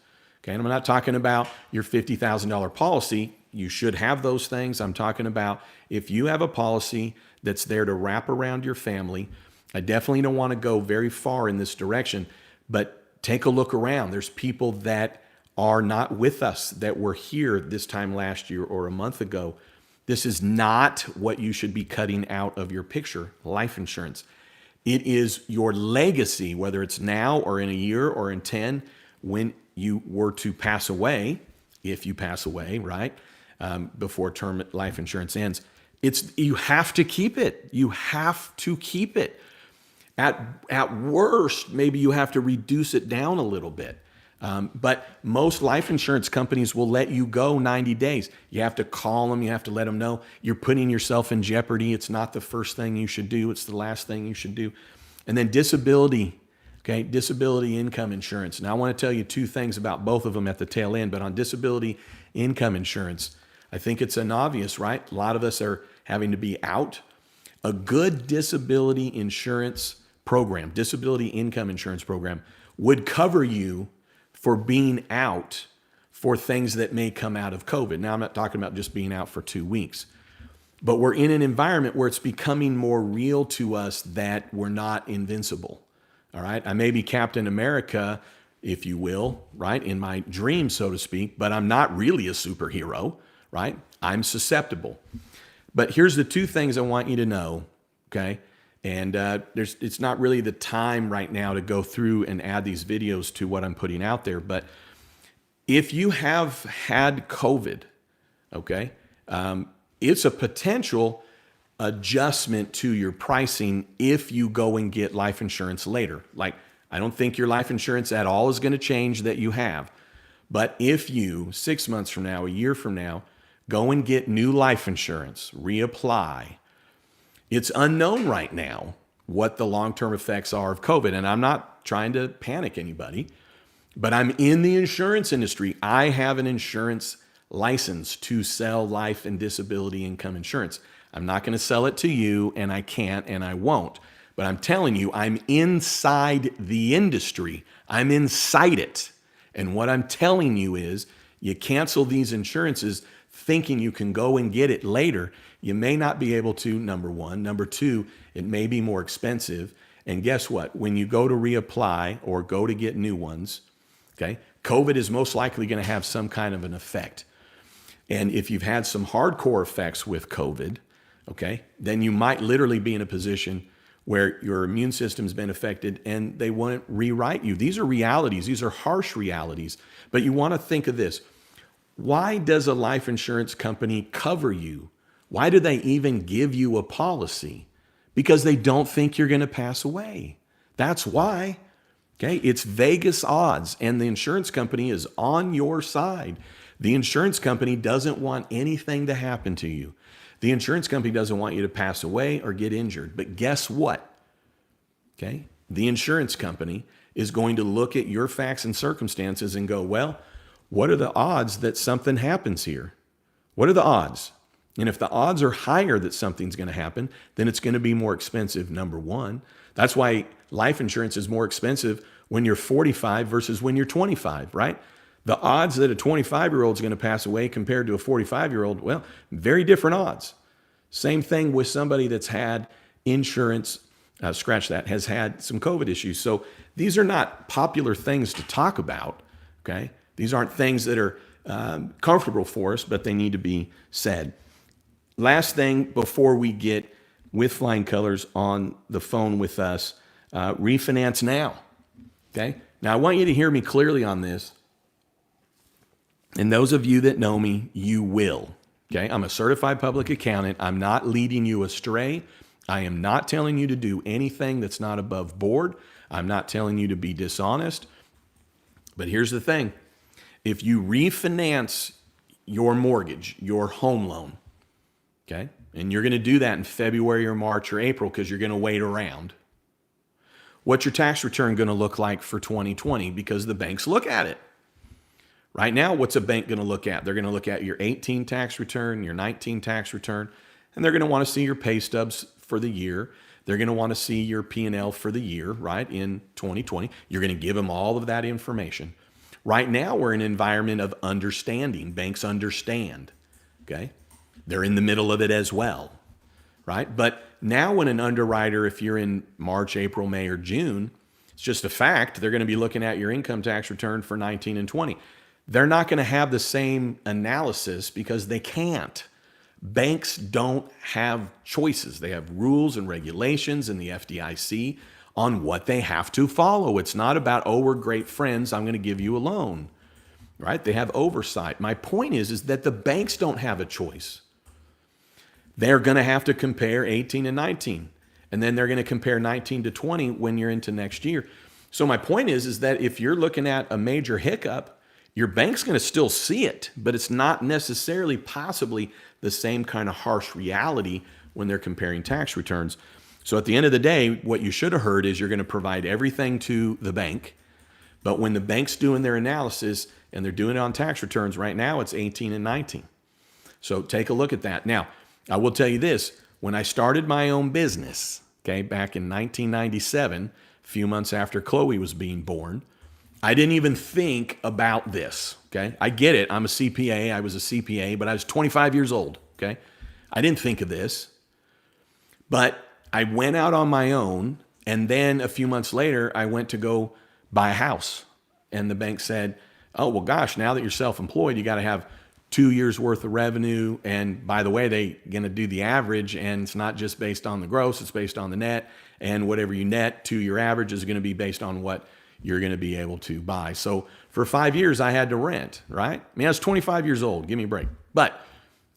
Okay, and I'm not talking about your $50,000 policy. You should have those things. I'm talking about if you have a policy that's there to wrap around your family. I definitely don't want to go very far in this direction, but take a look around. There's people that are not with us that were here this time last year or a month ago. This is not what you should be cutting out of your picture, life insurance. It is your legacy, whether it's now or in a year or in 10, when you were to pass away, if you pass away, right, before term life insurance ends. You have to keep it. You have to keep it. At worst, maybe you have to reduce it down a little bit. But most life insurance companies will let you go 90 days. You have to call them. You have to let them know you're putting yourself in jeopardy. It's not the first thing you should do. It's the last thing you should do. And then disability, okay, disability income insurance. Now, I want to tell you two things about both of them at the tail end, but on disability income insurance, I think it's an obvious, right? A lot of us are having to be out. A good disability insurance program, disability income insurance program, would cover you for being out for things that may come out of COVID. Now, I'm not talking about just being out for 2 weeks, but we're in an environment where it's becoming more real to us that we're not invincible. All right. I may be Captain America, if you will, right, in my dream, so to speak, but I'm not really a superhero, right? I'm susceptible. But here's the two things I want you to know, okay? And it's not really the time right now to go through and add these videos to what I'm putting out there. But if you have had COVID, okay, it's a potential adjustment to your pricing if you go and get life insurance later. Like, I don't think your life insurance at all is going to change that you have. But if you, 6 months from now, a year from now, go and get new life insurance, reapply, it's unknown right now what the long-term effects are of COVID. And I'm not trying to panic anybody, but I'm in the insurance industry. I have an insurance license to sell life and disability income insurance. I'm not going to sell it to you, and I can't, and I won't. But I'm telling you, I'm inside the industry. I'm inside it. And what I'm telling you is you cancel these insurances thinking you can go and get it later. You may not be able to, number one. Number two, it may be more expensive. And guess what? When you go to reapply or go to get new ones, okay, COVID is most likely going to have some kind of an effect. And if you've had some hardcore effects with COVID, okay, then you might literally be in a position where your immune system's been affected and they won't rewrite you. These are realities. These are harsh realities. But you want to think of this. Why does a life insurance company cover you? Why do they even give you a policy? Because they don't think you're going to pass away. That's why. Okay, it's Vegas odds, and the insurance company is on your side. The insurance company doesn't want anything to happen to you. The insurance company doesn't want you to pass away or get injured. But guess what? Okay, the insurance company is going to look at your facts and circumstances and go, well, what are the odds that something happens here? What are the odds? And if the odds are higher that something's going to happen, then it's going to be more expensive, number one. That's why life insurance is more expensive when you're 45 versus when you're 25, right? The odds that a 25-year-old is going to pass away compared to a 45-year-old, well, very different odds. Same thing with somebody that's had insurance, has had some COVID issues. So these are not popular things to talk about, okay? These aren't things that are comfortable for us, but they need to be said. Last thing before we get with flying colors on the phone with us, refinance now, okay? Now, I want you to hear me clearly on this. And those of you that know me, you will, okay? I'm a certified public accountant. I'm not leading you astray. I am not telling you to do anything that's not above board. I'm not telling you to be dishonest. But here's the thing. If you refinance your mortgage, your home loan, okay, and you're going to do that in February or March or April because you're going to wait around, what's your tax return going to look like for 2020? Because the banks look at it. Right now, what's a bank going to look at? They're going to look at your 18 tax return, your 19 tax return, and they're going to want to see your pay stubs for the year. They're going to want to see your P&L for the year, right, in 2020. You're going to give them all of that information. Right now, we're in an environment of understanding. Banks understand, okay? They're in the middle of it as well, right? But now when an underwriter, if you're in March, April, May, or June, it's just a fact, they're going to be looking at your income tax return for 19 and 20. They're not going to have the same analysis because they can't. Banks don't have choices. They have rules and regulations in the FDIC on what they have to follow. It's not about, oh, we're great friends, I'm going to give you a loan, right? They have oversight. My point is that the banks don't have a choice. They're going to have to compare 18 and 19, and then they're going to compare 19 to 20 when you're into next year. So my point is that if you're looking at a major hiccup, your bank's going to still see it, but it's not necessarily possibly the same kind of harsh reality when they're comparing tax returns. So at the end of the day, what you should have heard is you're going to provide everything to the bank, but when the bank's doing their analysis and they're doing it on tax returns, right now it's 18 and 19. So take a look at that. Now, I will tell you this, when I started my own business, okay, back in 1997, a few months after Chloe was being born, I didn't even think about this, okay? I get it. I'm a CPA. I was a CPA, but I was 25 years old, okay? I didn't think of this. But I went out on my own, and then a few months later, I went to go buy a house. And the bank said, oh, well, gosh, now that you're self-employed, you got to have 2 years worth of revenue. And by the way, they're going to do the average, and it's not just based on the gross, it's based on the net. And whatever you net to your average is going to be based on what you're going to be able to buy. So for 5 years, I had to rent, right? I mean, I was 25 years old. Give me a break. But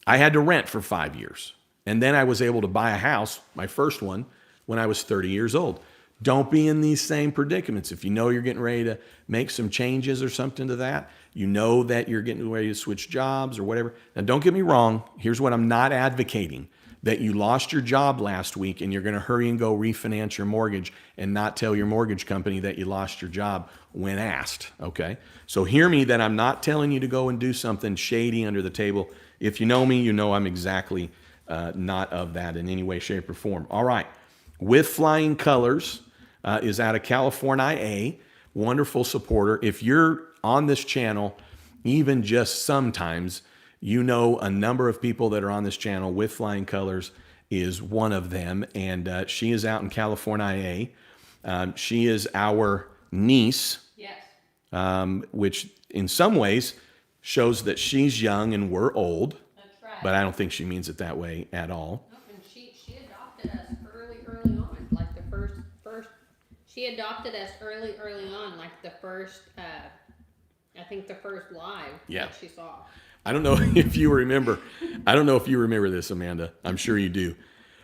I had to rent for 5 years. And then I was able to buy a house, my first one, when I was 30 years old. Don't be in these same predicaments. If you know you're getting ready to make some changes or something to that, you know that you're getting ready to switch jobs or whatever. Now, don't get me wrong. Here's what I'm not advocating. That you lost your job last week and you're going to hurry and go refinance your mortgage and not tell your mortgage company that you lost your job when asked, okay? So hear me that I'm not telling you to go and do something shady under the table. If you know me, you know I'm exactly not of that in any way, shape, or form. All right. With Flying Colors is out of California, wonderful supporter. If you're on this channel, even just sometimes, you know a number of people that are on this channel. With Flying Colors is one of them, and she is out in California. She is our niece, yes, which in some ways shows that she's young and we're old. That's right. But I don't think she means it that way at all. No, and she adopted us early on, like the first. She adopted us early on, like the first. I think the first live that she saw. I don't know if you remember. I don't know if you remember this, Amanda. I'm sure you do.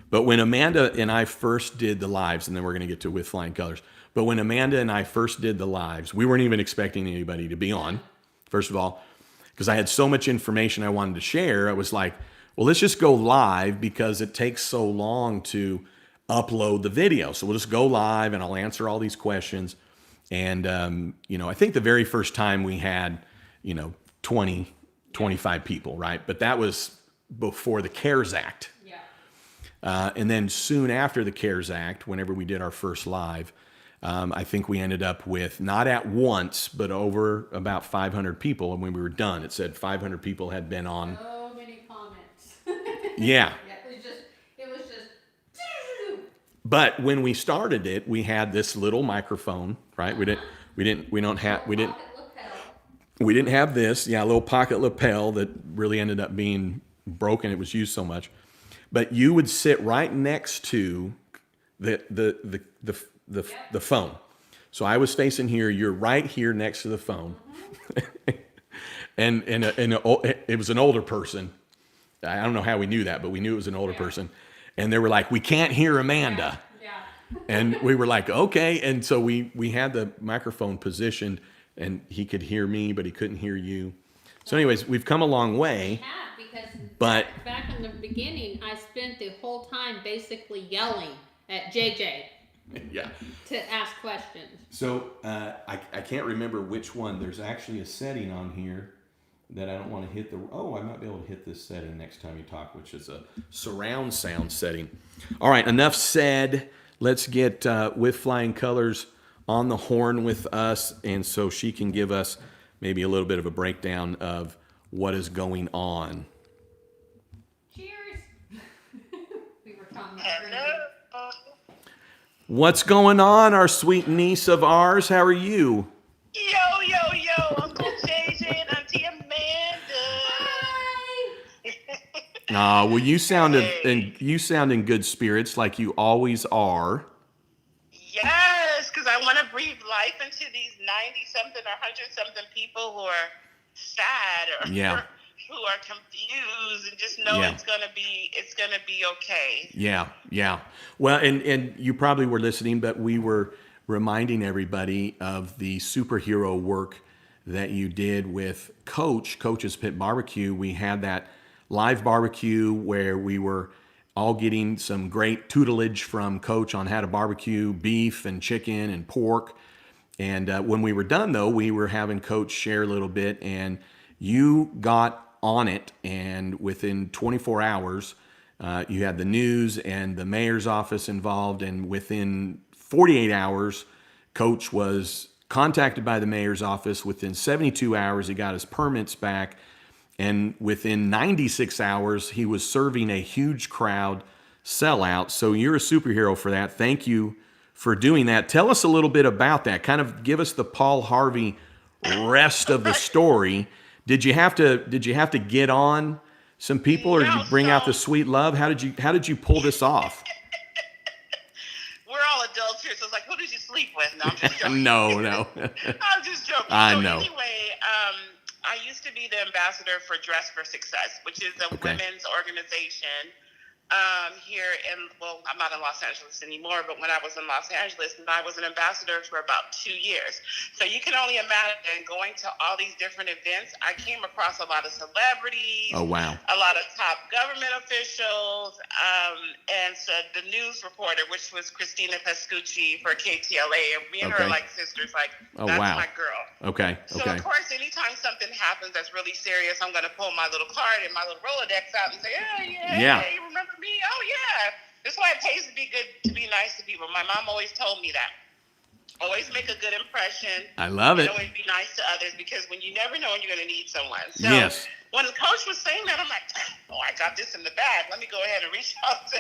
But when Amanda and I first did the lives, and then we're going to get to With Flying Colors. But when Amanda and I first did the lives, we weren't even expecting anybody to be on, first of all, because I had so much information I wanted to share. I was like, well, let's just go live because it takes so long to upload the video. So we'll just go live and I'll answer all these questions. And, I think the very first time we had, 25 people, right? But that was before the CARES Act. Yeah. And then soon after the CARES Act, whenever we did our first live, I think we ended up with, not at once, but over about 500 people. And when we were done, it said 500 people had been on. So many comments. Yeah. It was just. But when we started it, we had this little microphone, right? We didn't have this, a little pocket lapel that really ended up being broken. It was used so much. But you would sit right next to the phone. So I was facing here. You're right here next to the phone, and it was an older person. I don't know how we knew that, but we knew it was an older person. And they were like, "We can't hear Amanda." Yeah. And we were like, "Okay." And so we had the microphone positioned. And he could hear me, but he couldn't hear you. So anyways, we've come a long way. Because but back in the beginning, I spent the whole time basically yelling at JJ. Yeah. to ask questions. So I can't remember which one. There's actually a setting on here that I don't want to hit I might be able to hit this setting next time you talk, which is a surround sound setting. All right, enough said. Let's get with Flying Colors on the horn with us, and so she can give us maybe a little bit of a breakdown of what is going on. Cheers. We were talking about Hello. What's going on, our sweet niece of ours? How are you? Yo, Uncle JJ and Auntie Amanda. Hi. Well, you sound in good spirits like you always are. Yes, because I want to breathe life into these 90-something or 100-something people who are sad or who are confused, and just know it's gonna be okay. Yeah. Well, and you probably were listening, but we were reminding everybody of the superhero work that you did with Coach's Pit Barbecue. We had that live barbecue where we were all getting some great tutelage from Coach on how to barbecue beef and chicken and pork. And when we were done, though, we were having Coach share a little bit, and you got on it. And within 24 hours, you had the news and the mayor's office involved. And within 48 hours, Coach was contacted by the mayor's office. Within 72 hours, he got his permits back. And within 96 hours, he was serving a huge crowd sellout. So you're a superhero for that. Thank you for doing that. Tell us a little bit about that. Kind of give us the Paul Harvey rest of the story. Did you have to get on some people, or did you bring out the sweet love? How did you pull this off? We're all adults here, so it's like, who did you sleep with? No, I'm just joking. No. I'm just joking. I so know. Anyway, I used to be the ambassador for Dress for Success, which is a women's organization here I'm not in Los Angeles anymore, but when I was in Los Angeles, I was an ambassador for about 2 years. So you can only imagine going to all these different events. I came across a lot of celebrities. Oh, wow. A lot of top government officials, and so the news reporter, which was Christina Pascucci for KTLA, and me and her are like sisters. Like, that's my girl. Okay. So of course, anytime something happens that's really serious, I'm going to pull my little card and my little Rolodex out and say, hey, you remember me? Oh yeah. This is why it pays to be good, to be nice to people. My mom always told me that. Always make a good impression. I love it. Always be nice to others, because when you never know when you're going to need someone. So when the coach was saying that, I'm like, I got this in the bag. Let me go ahead and reach out to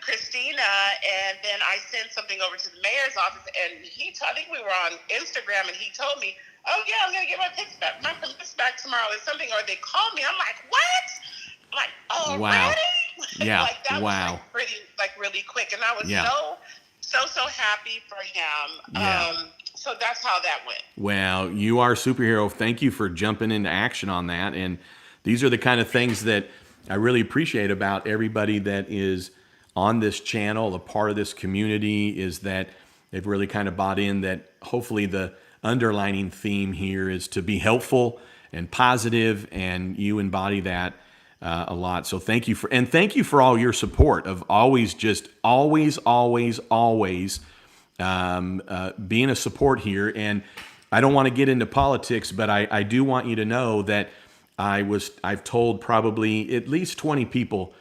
Christina. And then I sent something over to the mayor's office, and I think we were on Instagram, and he told me, oh yeah, I'm going to get my permits back tomorrow or something. Or they called me. I'm like, what? I'm like, already? Wow. Yeah. Like, that was really quick. And I was so happy for him. Yeah. So that's how that went. Well, you are a superhero. Thank you for jumping into action on that. And these are the kind of things that I really appreciate about everybody that is on this channel, a part of this community, is that they've really kind of bought in that hopefully the underlining theme here is to be helpful and positive, and you embody that a lot. So thank you for all your support of always being a support here. And I don't want to get into politics, but I do want you to know that I've told probably at least 20 people.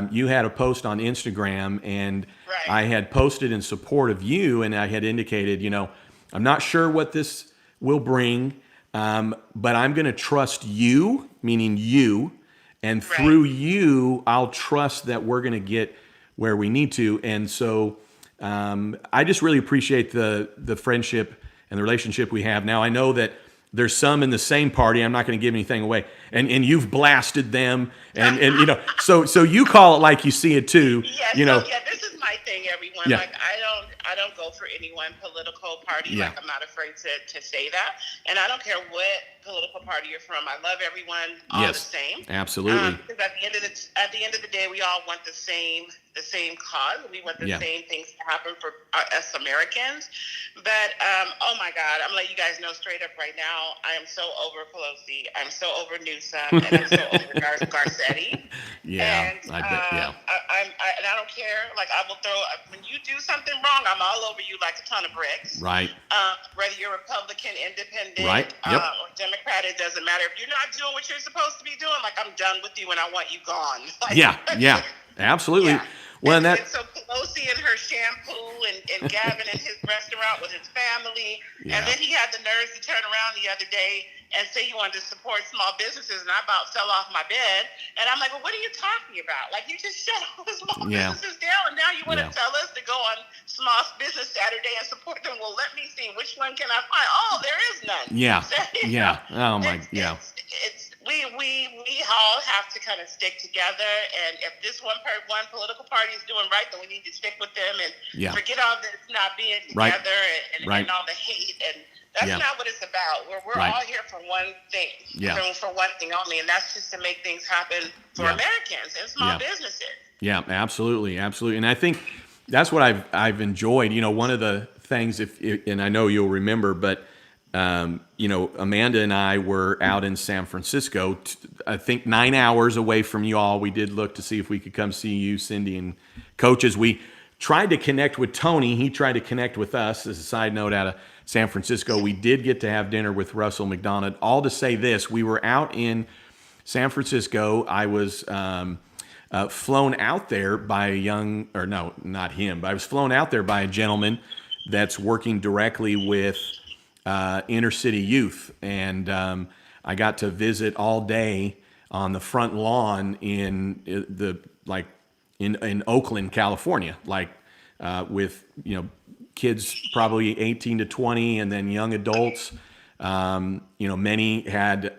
You had a post on Instagram, and I had posted in support of you, and I had indicated, I'm not sure what this will bring, but I'm going to trust you, meaning you. And through you, I'll trust that we're going to get where we need to. And so I just really appreciate the friendship and the relationship we have. Now, I know that there's some in the same party. I'm not going to give anything away. And you've blasted them. And so you call it like you see it too. Yes, this is my thing, everyone. Yeah. Like, I don't go for any one political party. Yeah. Like, I'm not afraid to say that. And I don't care what political party you're from. I love everyone all the same. Absolutely. Because at the end of the day, we all want the same cause. We want the same things to happen for us Americans. But oh my God, I'm gonna let you guys know straight up right now. I am so over Pelosi. I'm so over Newsom, and I'm so over Garcetti. Yeah, and, I bet. Yeah. and I don't care. Like, I will throw, when you do something wrong, I'm all over you like a ton of bricks. Right. Whether you're Republican, Independent, Right. Yep. Or Democrat, it doesn't matter. If you're not doing what you're supposed to be doing, like, I'm done with you and I want you gone. Like, Yeah, absolutely. Yeah. Well, and that. so Pelosi and her shampoo, and Gavin and his restaurant with his family, Yeah. and then he had the nerves to turn around the other day and say he wanted to support small businesses, and I about fell off my bed. And I'm like, well, what are you talking about? Like, you just shut all the small businesses down, and now you want to tell us to go on Small Business Saturday and support them. Well, let me see, which one can I find? Oh, there is none. Yeah. So, Yeah. Oh my. We all have to kind of stick together, and if this one political party is doing right, then we need to stick with them and forget all this not being together and all the hate, and that's not what it's about. We're all here for one thing, for one thing only, and that's just to make things happen for Americans and small businesses. Yeah, absolutely, and I think that's what I've enjoyed. You know, one of the things, and I know you'll remember, but. You know, Amanda and I were out in San Francisco, I think 9 hours away from you all. We did look to see if we could come see you, Cindy, and coaches. We tried to connect with Tony. He tried to connect with us. As a side note, out of San Francisco, we did get to have dinner with Russell McDonald. All to say this, we were out in San Francisco. I was flown out there by not him, but I was flown out there by a gentleman that's working directly with inner city youth, and I got to visit all day on the front lawn in Oakland, California, with kids probably 18 to 20, and then young adults. Many had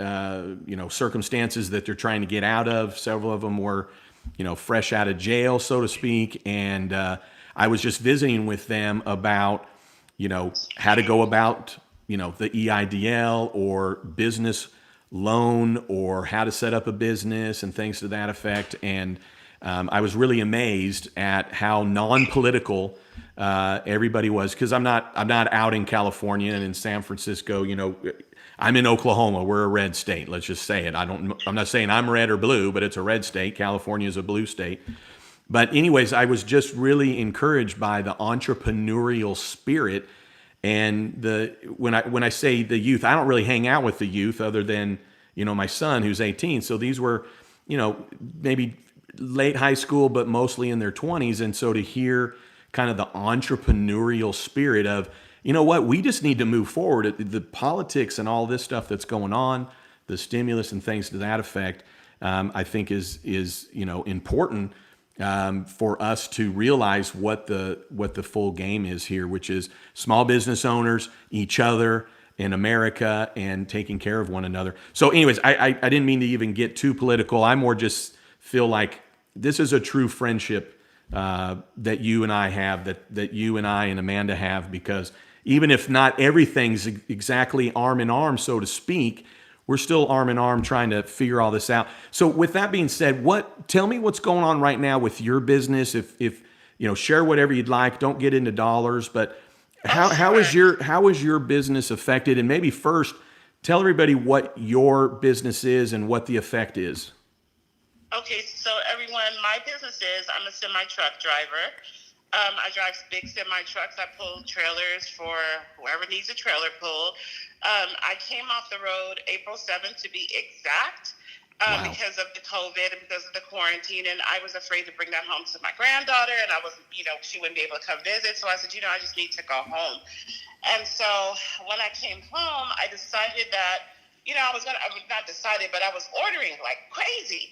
circumstances that they're trying to get out of. Several of them were fresh out of jail, so to speak, and I was just visiting with them about how to go about the EIDL or business loan, or how to set up a business and things to that effect. And I was really amazed at how non-political everybody was, because I'm not out in California and in San Francisco. I'm in Oklahoma. We're a red state. Let's just say it. I'm not saying I'm red or blue, but it's a red state. California is a blue state. But anyways, I was just really encouraged by the entrepreneurial spirit. And when I say the youth, I don't really hang out with the youth other than, my son who's 18. So these were, maybe late high school, but mostly in their 20s. And so to hear kind of the entrepreneurial spirit of, we just need to move forward. The politics and all this stuff that's going on, the stimulus and things to that effect, I think is important. For us to realize what the full game is here, which is small business owners, each other, in America, and taking care of one another. So anyways, I didn't mean to even get too political. I more just feel like this is a true friendship that you and I have, that you and I and Amanda have, because even if not everything's exactly arm in arm, so to speak, we're still arm in arm trying to figure all this out. So with that being said, tell me what's going on right now with your business. If share whatever you'd like. Don't get into dollars, but how is your business affected? And maybe first, tell everybody what your business is and what the effect is. Okay, so everyone, my business is I'm a semi-truck driver. I drive big semi-trucks. I pull trailers for whoever needs a trailer pulled. I came off the road April 7th to be exact, because of the COVID and because of the quarantine. And I was afraid to bring that home to my granddaughter, and I wasn't, she wouldn't be able to come visit. So I said, I just need to go home. And so when I came home, I decided that, I was not decided, but I was ordering like crazy.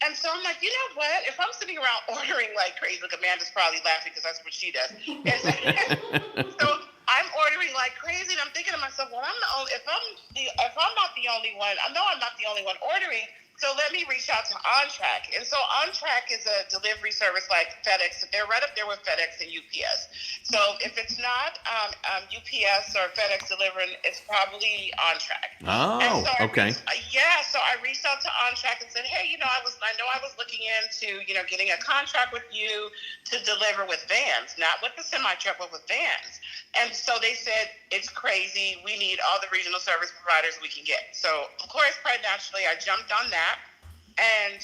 And so I'm like, you know what? If I'm sitting around ordering like crazy, like Amanda's probably laughing because that's what she does. So I'm ordering like crazy, and I'm thinking to myself, well, if I'm not the only one, I know I'm not the only one ordering. So let me reach out to OnTrack. And so OnTrack is a delivery service like FedEx. They're right up there with FedEx and UPS. So if it's not UPS or FedEx delivering, it's probably OnTrack. Oh, so okay. So I reached out to OnTrack and said, hey, I was looking into, getting a contract with you to deliver with vans, not with the semi-truck, but with vans. And so they said, it's crazy. We need all the regional service providers we can get. So, of course, quite naturally, I jumped on that. And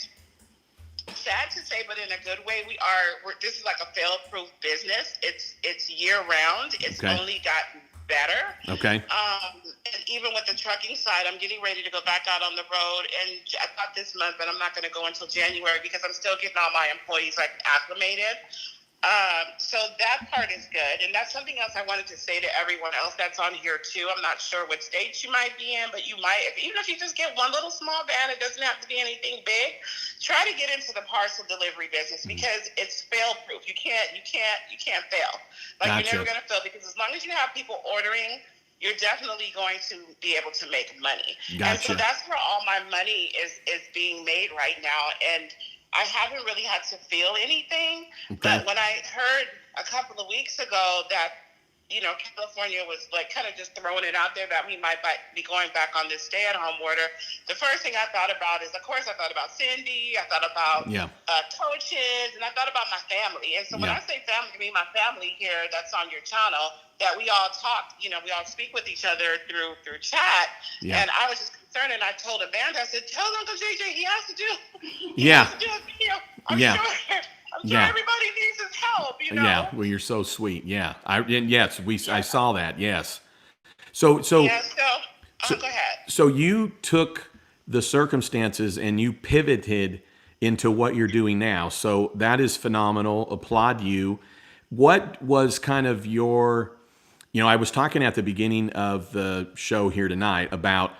sad to say, but in a good way, this is like a fail-proof business. It's year-round. It's Okay. only gotten better. Okay. And even with the trucking side, I'm getting ready to go back out on the road, and I thought this month, but I'm not going to go until January because I'm still getting all my employees like acclimated. So that part is good. And that's something else I wanted to say to everyone else that's on here too. I'm not sure what states you might be in, but you might, even if you just get one little small van, it doesn't have to be anything big. Try to get into the parcel delivery business because it's fail proof. You can't fail. Like Gotcha. you're never going to fail because as long as you have people ordering, you're definitely going to be able to make money. Gotcha. And so that's where all my money is being made right now. And I haven't really had to feel anything, but when I heard a couple of weeks ago that, California was like kind of just throwing it out there that we might be going back on this stay-at-home order, the first thing I thought about is, of course, I thought about Cindy, I thought about coaches, and I thought about my family. And so when I say family, I mean my family here that's on your channel, that we all talk, we all speak with each other through chat. And I was just concerned, and I told Amanda, I said, tell Uncle JJ he has to do a video. I'm sure everybody needs his help, Yeah, well, you're so sweet. Yeah, I saw that. Yes. So go ahead. So you took the circumstances and you pivoted into what you're doing now. So that is phenomenal. Applaud you. What was kind of your, I was talking at the beginning of the show here tonight about,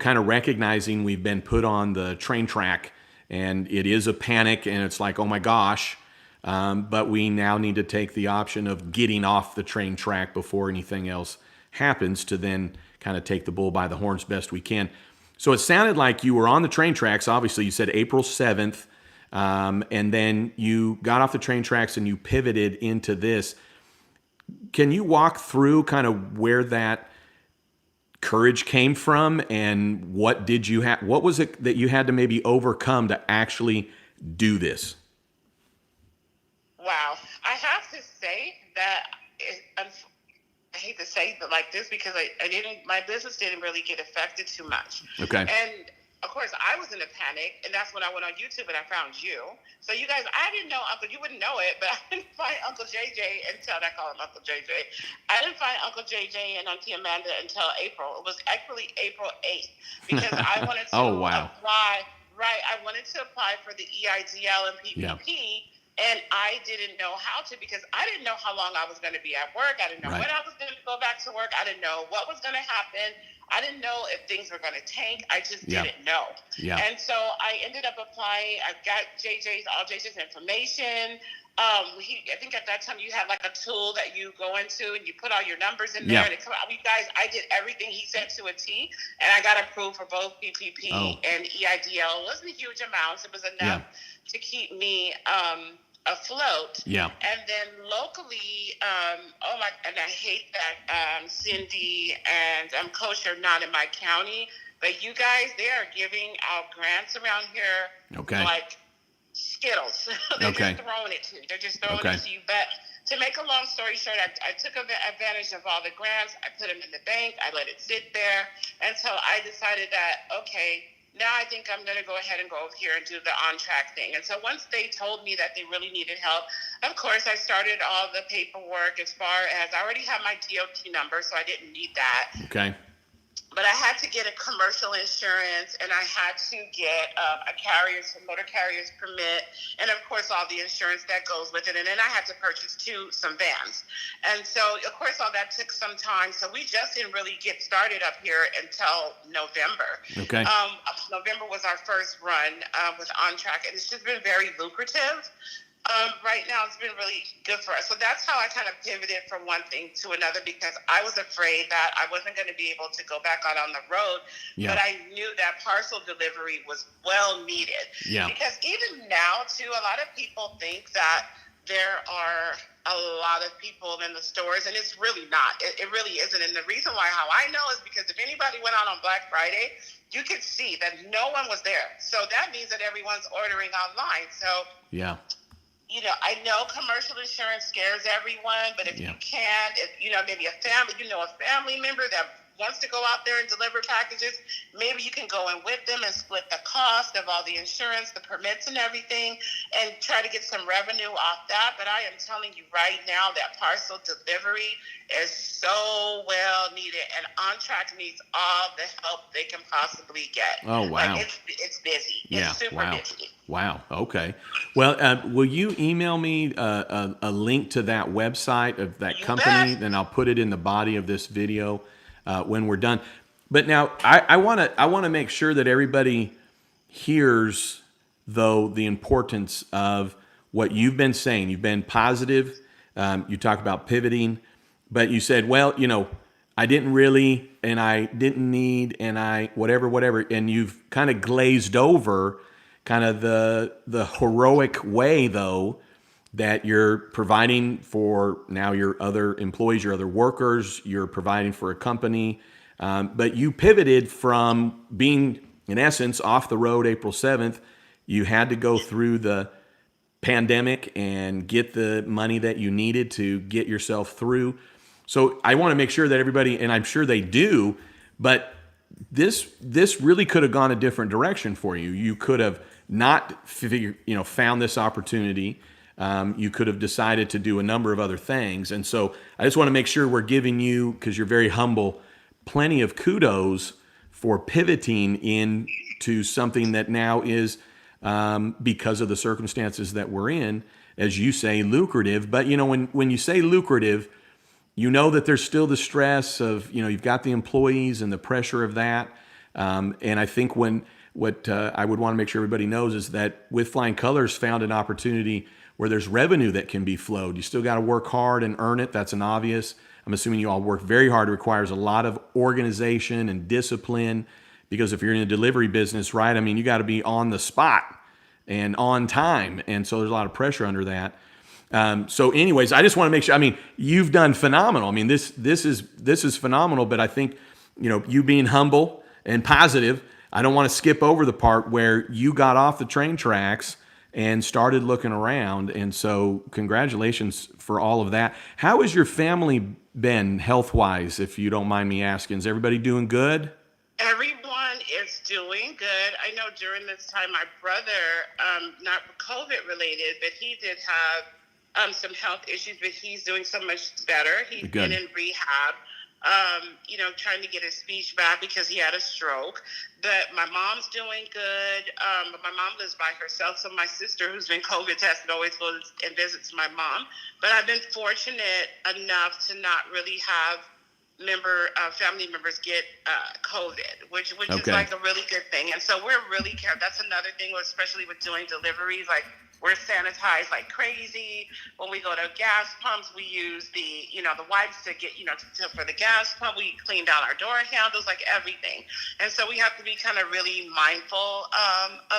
kind of recognizing we've been put on the train track and it is a panic and it's like, oh my gosh. But we now need to take the option of getting off the train track before anything else happens to then kind of take the bull by the horns best we can. So it sounded like you were on the train tracks. Obviously, you said April 7th, and then you got off the train tracks and you pivoted into this. Can you walk through kind of where that courage came from and what did you have? What was it that you had to maybe overcome to actually do this? Wow. I have to say that I hate to say it like this because my business didn't really get affected too much. Okay. And of course I was in a panic, and that's when I went on YouTube and I found you. So you guys, I didn't know Uncle, you wouldn't know it, but I didn't find Uncle JJ until I call him Uncle JJ. I didn't find Uncle JJ and Auntie Amanda until April. It was actually April 8th because I wanted to apply. Right. I wanted to apply for the EIDL and PPP. Yeah. And I didn't know how to because I didn't know how long I was going to be at work. I didn't know when I was going to go back to work. I didn't know what was going to happen. I didn't know if things were going to tank. I just didn't know. Yeah. And so I ended up applying. I got all JJ's information. I think at that time you had like a tool that you go into and you put all your numbers in there. And it come out. You guys, I did everything he said to a T, and I got approved for both PPP and EIDL. It wasn't huge amounts. It was enough to keep me afloat. Yeah. And then locally, and I hate that Cindy and Coach are not in my county, but you guys, they are giving out grants around here. Okay. Like Skittles. They're just throwing it to you. They're just throwing it to you. But to make a long story short, I took advantage of all the grants. I put them in the bank. I let it sit there until I decided that, now I think I'm going to go ahead and go over here and do the on-track thing. And so once they told me that they really needed help, of course, I started all the paperwork as far as I already have my DOT number, so I didn't need that. Okay. But I had to get a commercial insurance, and I had to get a motor carrier's permit, and of course all the insurance that goes with it. And then I had to purchase some vans. And so, of course, all that took some time. So we just didn't really get started up here until November. Okay. November was our first run with On Track, and it's just been very lucrative. Right now, it's been really good for us. So that's how I kind of pivoted from one thing to another because I was afraid that I wasn't going to be able to go back out on the road. Yeah. But I knew that parcel delivery was well needed. Yeah. Because even now, too, a lot of people think that there are a lot of people in the stores, and it's really not. It really isn't. And the reason why, how I know, is because if anybody went out on Black Friday, you could see that no one was there. So that means that everyone's ordering online. So yeah. I know commercial insurance scares everyone, but if you can't, maybe a family member that wants to go out there and deliver packages, maybe you can go in with them and split the cost of all the insurance, the permits and everything, and try to get some revenue off that. But I am telling you right now that parcel delivery is so well needed, and On Track needs all the help they can possibly get. Oh, wow. Like it's busy. Yeah, It's super wow. busy. Wow. Okay. Well, will you email me a link to that website of that You company? bet. Then I'll put it in the body of this video when we're done. But now I want to make sure that everybody hears, though, the importance of what you've been saying. You've been positive. You talk about pivoting, but you said, well, I didn't really, and I didn't need, and I whatever, and you've kind of glazed over kind of the heroic way, though, that you're providing for now your other employees, your other workers, you're providing for a company, but you pivoted from being, in essence, off the road April 7th. You had to go through the pandemic and get the money that you needed to get yourself through. So I want to make sure that everybody, and I'm sure they do, but this really could have gone a different direction for you. You could have not found this opportunity. You could have decided to do a number of other things. And so I just want to make sure we're giving you, because you're very humble, plenty of kudos for pivoting into something that now is, because of the circumstances that we're in, as you say, lucrative. But when you say lucrative, that there's still the stress of, you've got the employees and the pressure of that. And I think what I would want to make sure everybody knows is that with Flying Colors found an opportunity where there's revenue that can be flowed. You still got to work hard and earn it. That's an obvious. I'm assuming you all work very hard. It requires a lot of organization and discipline, because if you're in a delivery business, right, you got to be on the spot and on time. And so there's a lot of pressure under that. So anyways, I just want to make sure, you've done phenomenal. This is phenomenal, but I think, you being humble and positive, I don't want to skip over the part where you got off the train tracks and started looking around. And so congratulations for all of that. How has your family been health-wise, if you don't mind me asking? Is everybody doing good? Everyone is doing good. I know during this time, my brother, not COVID related, but he did have some health issues, but he's doing so much better. He's been in rehab, trying to get his speech back because he had a stroke. But my mom's doing good. But my mom lives by herself, so my sister, who's been COVID tested, always goes and visits my mom. But I've been fortunate enough to not really have family members get COVID, which is like a really good thing. And so we're really careful. That's another thing, especially with doing deliveries. Like, we're sanitized like crazy. When we go to gas pumps, we use the wipes to get, for the gas pump. We clean down our door handles, like everything. And so we have to be kind of really mindful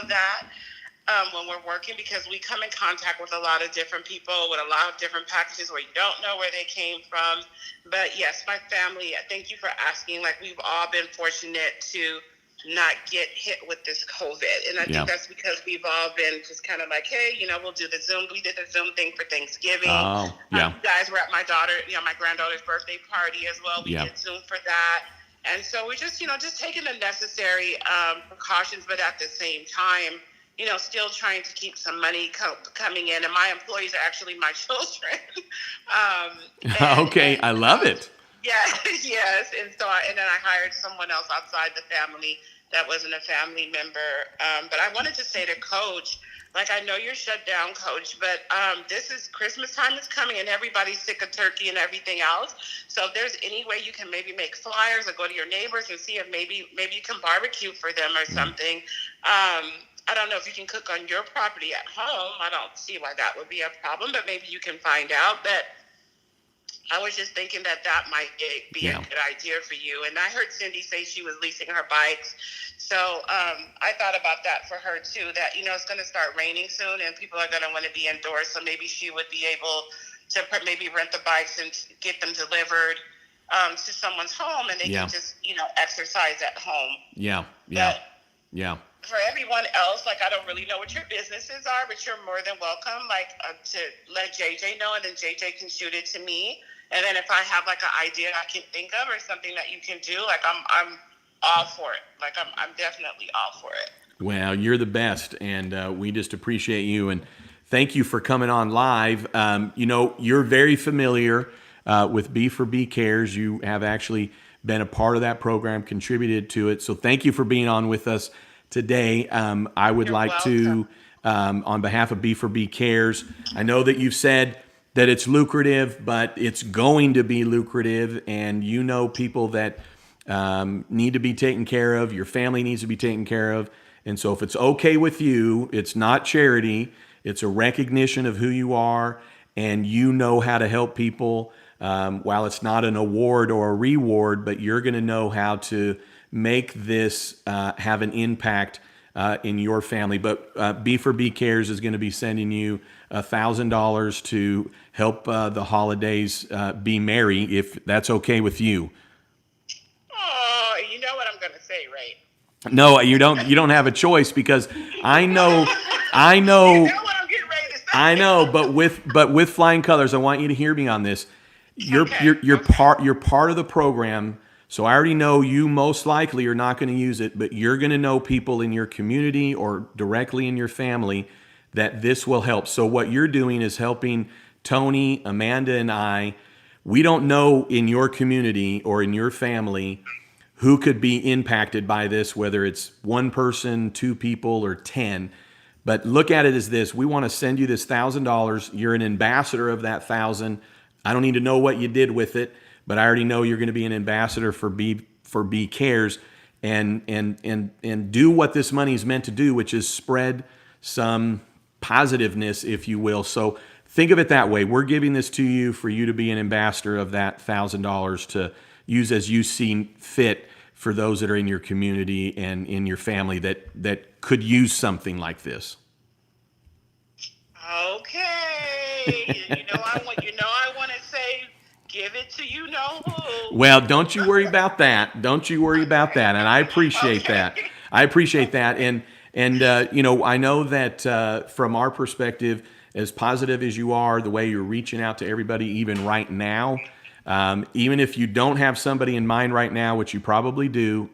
of that when we're working, because we come in contact with a lot of different people with a lot of different packages where you don't know where they came from. But yes, my family, thank you for asking. Like, we've all been fortunate to not get hit with this COVID. And I think that's because we've all been just kind of like, hey, we'll do the Zoom. We did the Zoom thing for Thanksgiving. Oh, yeah. You guys were at my granddaughter's birthday party as well. We did Zoom for that. And so we're just, just taking the necessary precautions, but at the same time, still trying to keep some money coming in. And my employees are actually my children. Okay, I love it. Yeah, yes. And so, and then I hired someone else outside the family that wasn't a family member. But I wanted to say to Coach, like, I know you're shut down, Coach, but this is Christmas time is coming and everybody's sick of turkey and everything else. So if there's any way you can maybe make flyers or go to your neighbors and see if maybe you can barbecue for them or something. I don't know if you can cook on your property at home. I don't see why that would be a problem, but maybe you can find out. But I was just thinking that might be a good idea for you. And I heard Cindy say she was leasing her bikes. So I thought about that for her too, that, it's going to start raining soon and people are going to want to be indoors. So maybe she would be able to maybe rent the bikes and get them delivered to someone's home, and they can just, exercise at home. Yeah. For everyone else, like, I don't really know what your businesses are, but you're more than welcome, to let JJ know, and then JJ can shoot it to me. And then if I have like an idea I can think of or something that you can do, like I'm all for it. Like I'm definitely all for it. Well, you're the best, and we just appreciate you, and thank you for coming on live. You're very familiar with B4B Cares. You have actually been a part of that program, contributed to it. So thank you for being on with us today. I would like to, on behalf of B4B Cares, I know that you've said that it's lucrative, but it's going to be lucrative, and you know people that need to be taken care of. Your family needs to be taken care of. And so if it's okay with you, it's not charity. It's a recognition of who you are, and you know how to help people. While it's not an award or a reward, but you're going to know how to make this have an impact in your family. But B4B Cares is going to be sending you $1,000 to help the holidays be merry, if that's okay with you. Oh, you know what I'm going to say, right? No, you don't. You don't have a choice, because I know. You know what I'm getting ready to say. I know, but with flying colors, I want you to hear me on this. You're part of the program, so I already know you most likely are not going to use it, but you're going to know people in your community or directly in your family that this will help. So what you're doing is helping Tony, Amanda, and I. We don't know in your community or in your family who could be impacted by this, whether it's one person, two people, or 10. But look at it as this. We want to send you this $1,000. You're an ambassador of that $1,000. I don't need to know what you did with it, but I already know you're going to be an ambassador for B Cares, and do what this money is meant to do, which is spread some positiveness, if you will. So think of it that way. We're giving this to you for you to be an ambassador of that $1,000 to use as you see fit for those that are in your community and in your family that could use something like this. Okay. I want to say, give it to you know who. Well, don't you worry about that. Don't you worry about that. And I appreciate that. I appreciate that. And I know that from our perspective, as positive as you are, the way you're reaching out to everybody, even right now, even if you don't have somebody in mind right now, which you probably do,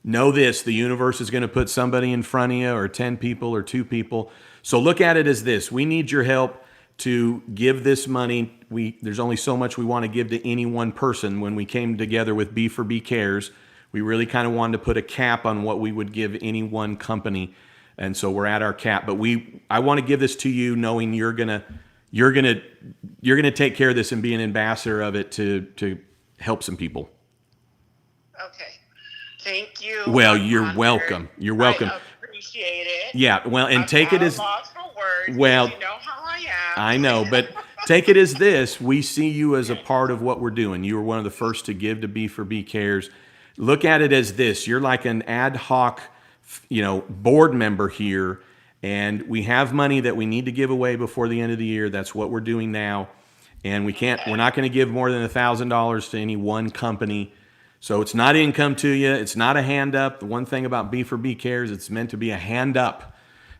know this: the universe is going to put somebody in front of you, or 10 people or 2 people. So look at it as this: we need your help to give this money. There's only so much we want to give to any one person. When we came together with B4B Cares, we really kind of wanted to put a cap on what we would give any one company, and so we're at our cap. But I want to give this to you, knowing you're gonna take care of this and be an ambassador of it to help some people. Okay. Thank you. Well, you're welcome. You're welcome. I appreciate it. Yeah. Well, and take it as lost for words. Well. You know how I am. I know, but take it as this: we see you as a part of what we're doing. You were one of the first to give to B4B Cares. Look at it as this: you're like an ad hoc, board member here. And we have money that we need to give away before the end of the year. That's what we're doing now. And we're not going to give more than $1,000 to any one company. So it's not income to you. It's not a hand up. The one thing about B4B Cares, it's meant to be a hand up.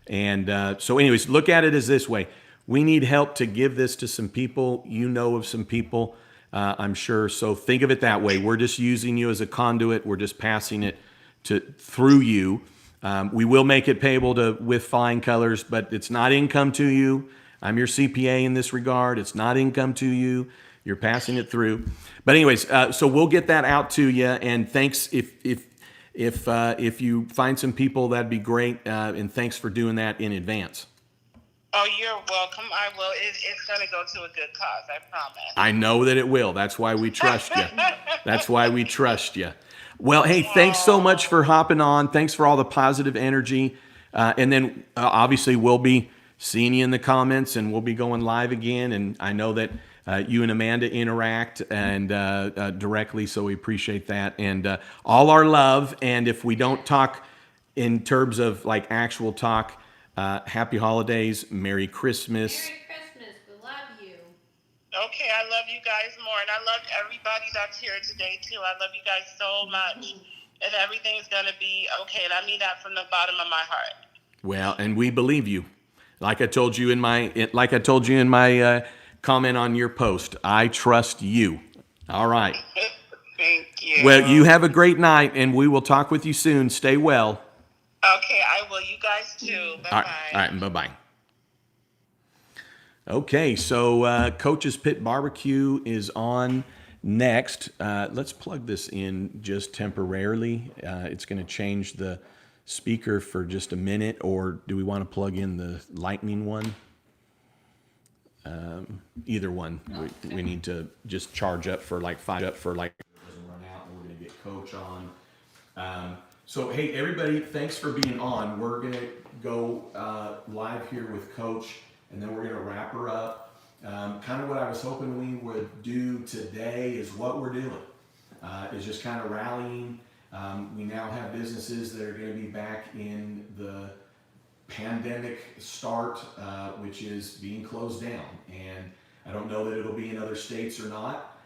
And so anyways, look at it as this way: we need help to give this to some people. You know of some people, I'm sure. So think of it that way. We're just using you as a conduit. We're just passing it through you. We will make it payable with flying colors, but it's not income to you. I'm your CPA in this regard. It's not income to you. You're passing it through. But anyways, so we'll get that out to you. And thanks if you find some people, that'd be great. And thanks for doing that in advance. Oh, you're welcome. I will. It's going to go to a good cause. I promise. I know that it will. That's why we trust you. That's why we trust you. Well, hey, thanks so much for hopping on. Thanks for all the positive energy. And then obviously we'll be seeing you in the comments, and we'll be going live again. And I know that you and Amanda interact and directly, so we appreciate that. And all our love. And if we don't talk in terms of like actual talk, happy holidays, Merry Christmas. Merry Christmas. We love you. Okay, I love you guys more, and I love everybody that's here today too. I love you guys so much, and everything's gonna be okay. And I mean that from the bottom of my heart. Well, and we believe you. Like I told you in my comment on your post. I trust you. All right. Thank you. Well, you have a great night, and we will talk with you soon. Stay well. Okay, I will. You guys too. Bye All bye. right. All right. Bye-bye. Okay, so Coach's Pit Barbecue is on next. Let's plug this in just temporarily. It's going to change the speaker for just a minute, or do we want to plug in the lightning one? Either one. We need to just charge up for like doesn't run out, and we're going to get Coach on. So hey, everybody, thanks for being on. We're going to go live here with Coach, and then we're going to wrap her up. Kind of what I was hoping we would do today is what we're doing, is just kind of rallying. We now have businesses that are going to be back in the pandemic start, which is being closed down. And I don't know that it'll be in other states or not,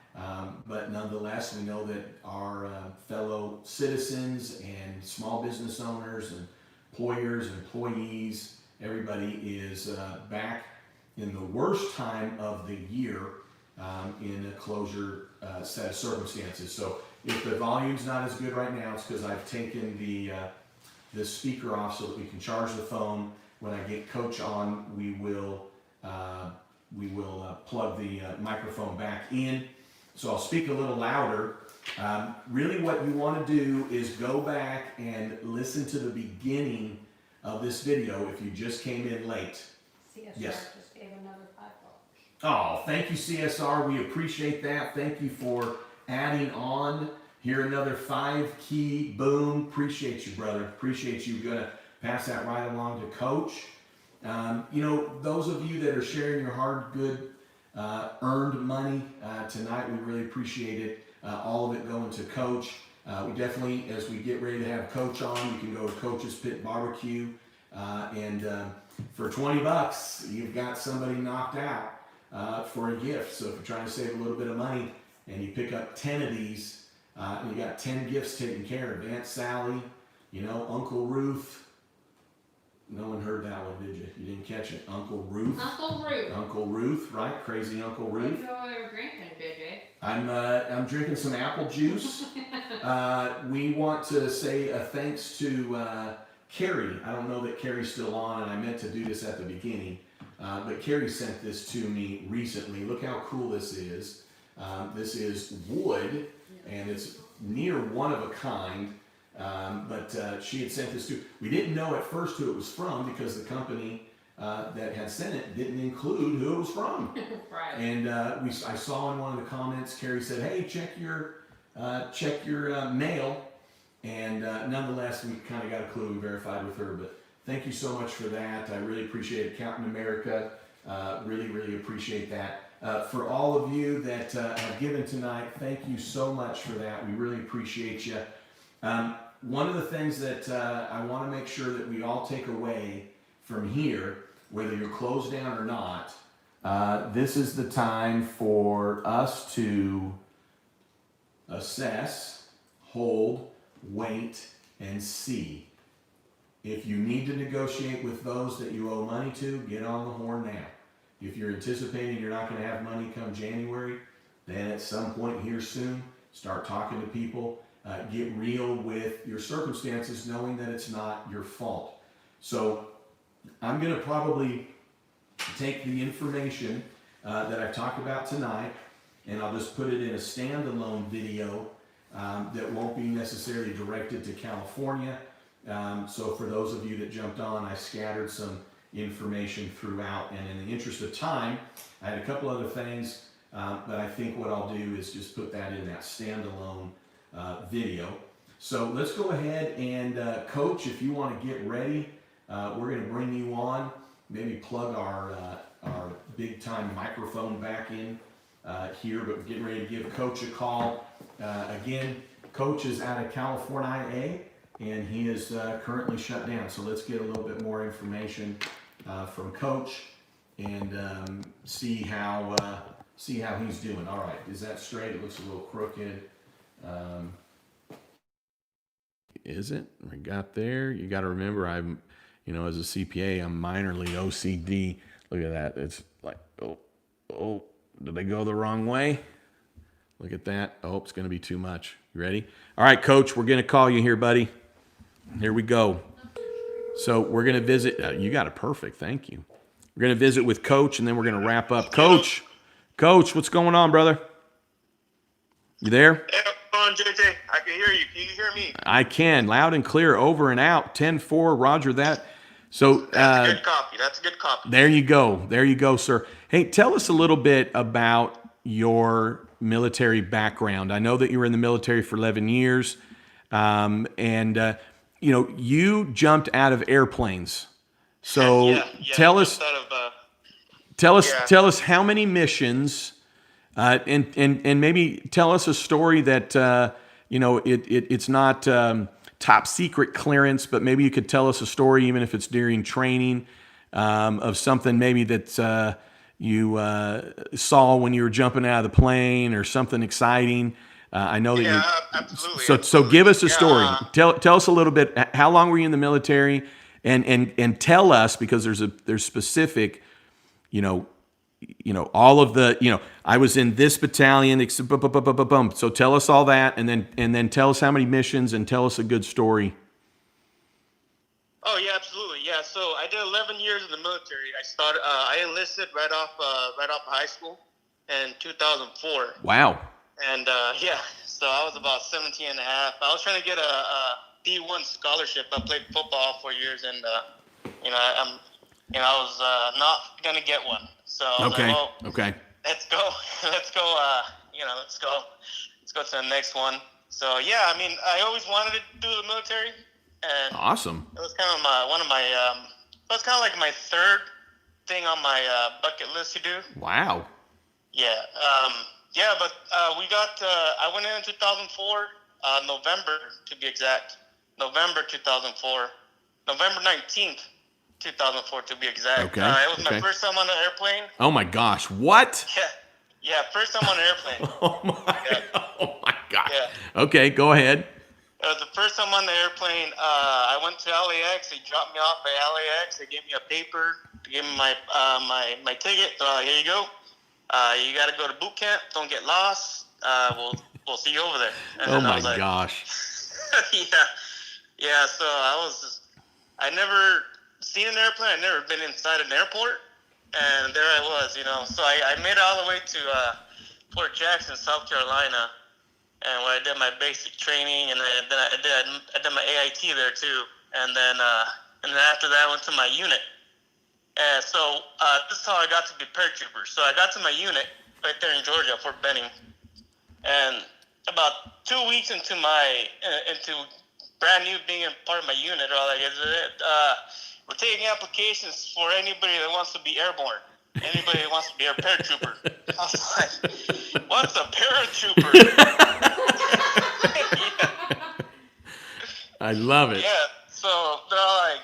but nonetheless, we know that our fellow citizens and small business owners and employers and employees, everybody is back in the worst time of the year in a closure set of circumstances. So if the volume's not as good right now, it's because I've taken the speaker off so that we can charge the phone. When I get Coach on, we will plug the microphone back in. So I'll speak a little louder. Really what you want to do is go back and listen to the beginning of this video if you just came in late. CSR Yes. just gave another $5. Oh, thank you, CSR. We appreciate that. Thank you for adding on. Here another 5 key, boom. Appreciate you, brother. Appreciate you. Gonna pass that right along to Coach. You know, those of you that are sharing your hard, good, earned money tonight, we really appreciate it. All of it going to Coach. We definitely, as we get ready to have Coach on, you can go to Coach's Pit Barbecue, and for $20, you've got somebody knocked out for a gift. So if you're trying to save a little bit of money and you pick up 10 of these, and you got 10 gifts taken care of. Aunt Sally, you know, Uncle Ruth. No one heard that one, did you? You didn't catch it. Uncle Ruth. Uncle Ruth. Uncle Ruth, right? Crazy Uncle What Ruth. are you over there drinking, JJ? I'm drinking some apple juice. We want to say a thanks to Carrie. I don't know that Carrie's still on, and I meant to do this at the beginning, but Carrie sent this to me recently. Look how cool this is. This is wood, and it's near one of a kind, but she had sent this to. We didn't know at first who it was from because the company that had sent it didn't include who it was from. Right. And I saw in one of the comments, Carrie said, "Hey, check your mail." And nonetheless, we kind of got a clue and verified with her. But thank you so much for that. I really appreciate it, Captain America. Really, really appreciate that. For all of you that have given tonight, thank you so much for that. We really appreciate you. One of the things that I want to make sure that we all take away from here, whether you're closed down or not, this is the time for us to assess, hold, wait, and see. If you need to negotiate with those that you owe money to, get on the horn now. If you're anticipating you're not going to have money come January, then at some point here soon, start talking to people. Get real with your circumstances, knowing that it's not your fault. So I'm going to probably take the information that I've talked about tonight, and I'll just put it in a standalone video that won't be necessarily directed to California. So for those of you that jumped on, I scattered some information throughout, and in the interest of time, I had a couple other things, but I think what I'll do is just put that in that standalone video. So let's go ahead and Coach, if you want to get ready, we're going to bring you on. Maybe plug our big time microphone back in here, but we're getting ready to give Coach a call. Again, Coach is out of California, and he is currently shut down. So let's get a little bit more information from Coach and see how he's doing. All right, is that straight? It looks a little crooked. Is it? We got there. You got to remember, I'm, as a CPA, I'm minorly OCD. Look at that. It's like, Oh, did they go the wrong way? Look at that. Oh, it's going to be too much. You ready? All right, Coach, we're going to call you here, buddy. Here we go. So we're going to visit. You got it perfect. Thank you. We're going to visit with Coach, and then we're going to wrap up. Coach, what's going on, brother? You there? Hey, come on, JJ. I can hear you. Can you hear me? I can. Loud and clear. Over and out. 10-4. Roger that. So That's a good copy. That's a good copy. there you go. There you go, sir. Hey, tell us a little bit about your military background. I know that you were in the military for 11 years, and you jumped out of airplanes. So Yeah, tell us, instead of, tell us how many missions, and maybe tell us a story that it's not top secret clearance, but maybe you could tell us a story, even if it's during training, of something maybe that you saw when you were jumping out of the plane, or something exciting. I know that absolutely. So give us a story. Tell us a little bit. How long were you in the military, and tell us, because there's specific, all of the, I was in this battalion. So tell us all that, and then tell us how many missions, and tell us a good story. Oh yeah, absolutely. Yeah, so I did 11 years in the military. I enlisted right off high school in 2004. Wow. And so I was about 17 and a half. I was trying to get a D1 scholarship. I played football for years, and I was not gonna get one. So I was Okay. like, well, Okay. let's go. Let's go to the next one. So yeah, I mean, I always wanted to do the military, and Awesome. it was kind of it was kind of like my third thing on my bucket list to do. Wow. Yeah. But I went in 2004, November to be exact. November 2004. November 19th, 2004 to be exact. Okay. It was Okay. my first time on an airplane. Oh my gosh. What? Yeah, first time on an airplane. Oh my gosh. Yeah. Okay, go ahead. It was the first time on the airplane. I went to LAX. They dropped me off at LAX. They gave me a paper. They gave me my ticket. Here you go. You got to go to boot camp. Don't get lost. We'll see you over there. And Oh then I my was gosh. Yeah. So I never seen an airplane. I'd never been inside an airport, and there I was. So I made it all the way to Fort Jackson, South Carolina, and when I did my basic training, and then I did my AIT there too, and then after that I went to my unit. And so this is how I got to be paratrooper. So I got to my unit right there in Georgia, Fort Benning, and about 2 weeks into brand new being a part of my unit, or like, we're taking applications for anybody that wants to be airborne, anybody that wants to be a paratrooper. I was like, what's a paratrooper? I love it. Yeah, so they're all like,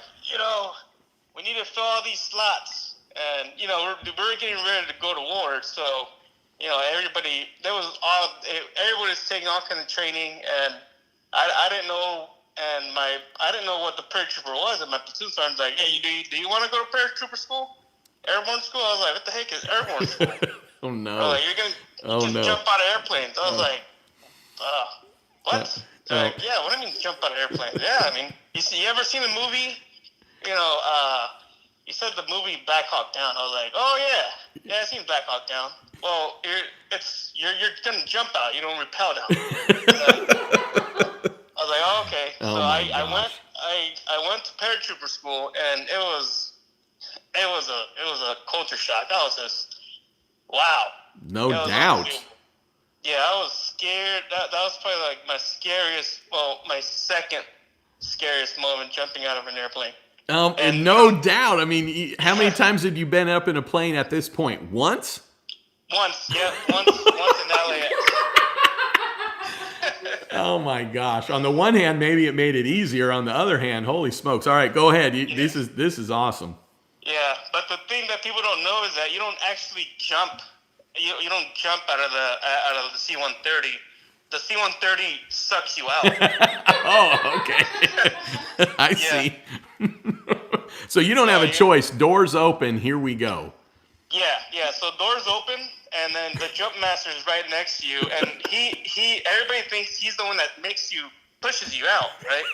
we need to fill all these slots, and we're getting ready to go to war, so everybody was taking all kinds of training, and I didn't know, and I didn't know what the paratrooper was, and my platoon sergeant was like, hey, do you want to go to paratrooper school, airborne school? I was like, what the heck is airborne school? Oh no. They're like, you're gonna jump out of airplanes. I was like, what? They're like, yeah, what do you mean jump out of airplanes? Yeah, I mean, you ever seen the movie? You said the movie Black Hawk Down. I was like, oh yeah, I've seen Black Hawk Down. Well, you're gonna jump out. You don't rappel down. I was like, oh, okay. Oh so my I went to paratrooper school, and it was a culture shock. I was just wow. No doubt. Yeah, I was scared. That was probably like my second scariest moment, jumping out of an airplane. And no doubt. I mean, how many times had you been up in a plane at this point? Once? Once in LAX. Oh my gosh. On the one hand, maybe it made it easier. On the other hand, holy smokes. All right, go ahead. This is awesome. Yeah, but the thing that people don't know is that you don't actually jump. You don't jump out of the C-130. The C-130 sucks you out. Oh, okay. I see. So you don't have a choice. Doors open. Here we go. Yeah. So doors open, and then the jump master is right next to you, and everybody thinks he's the one that pushes you out, right?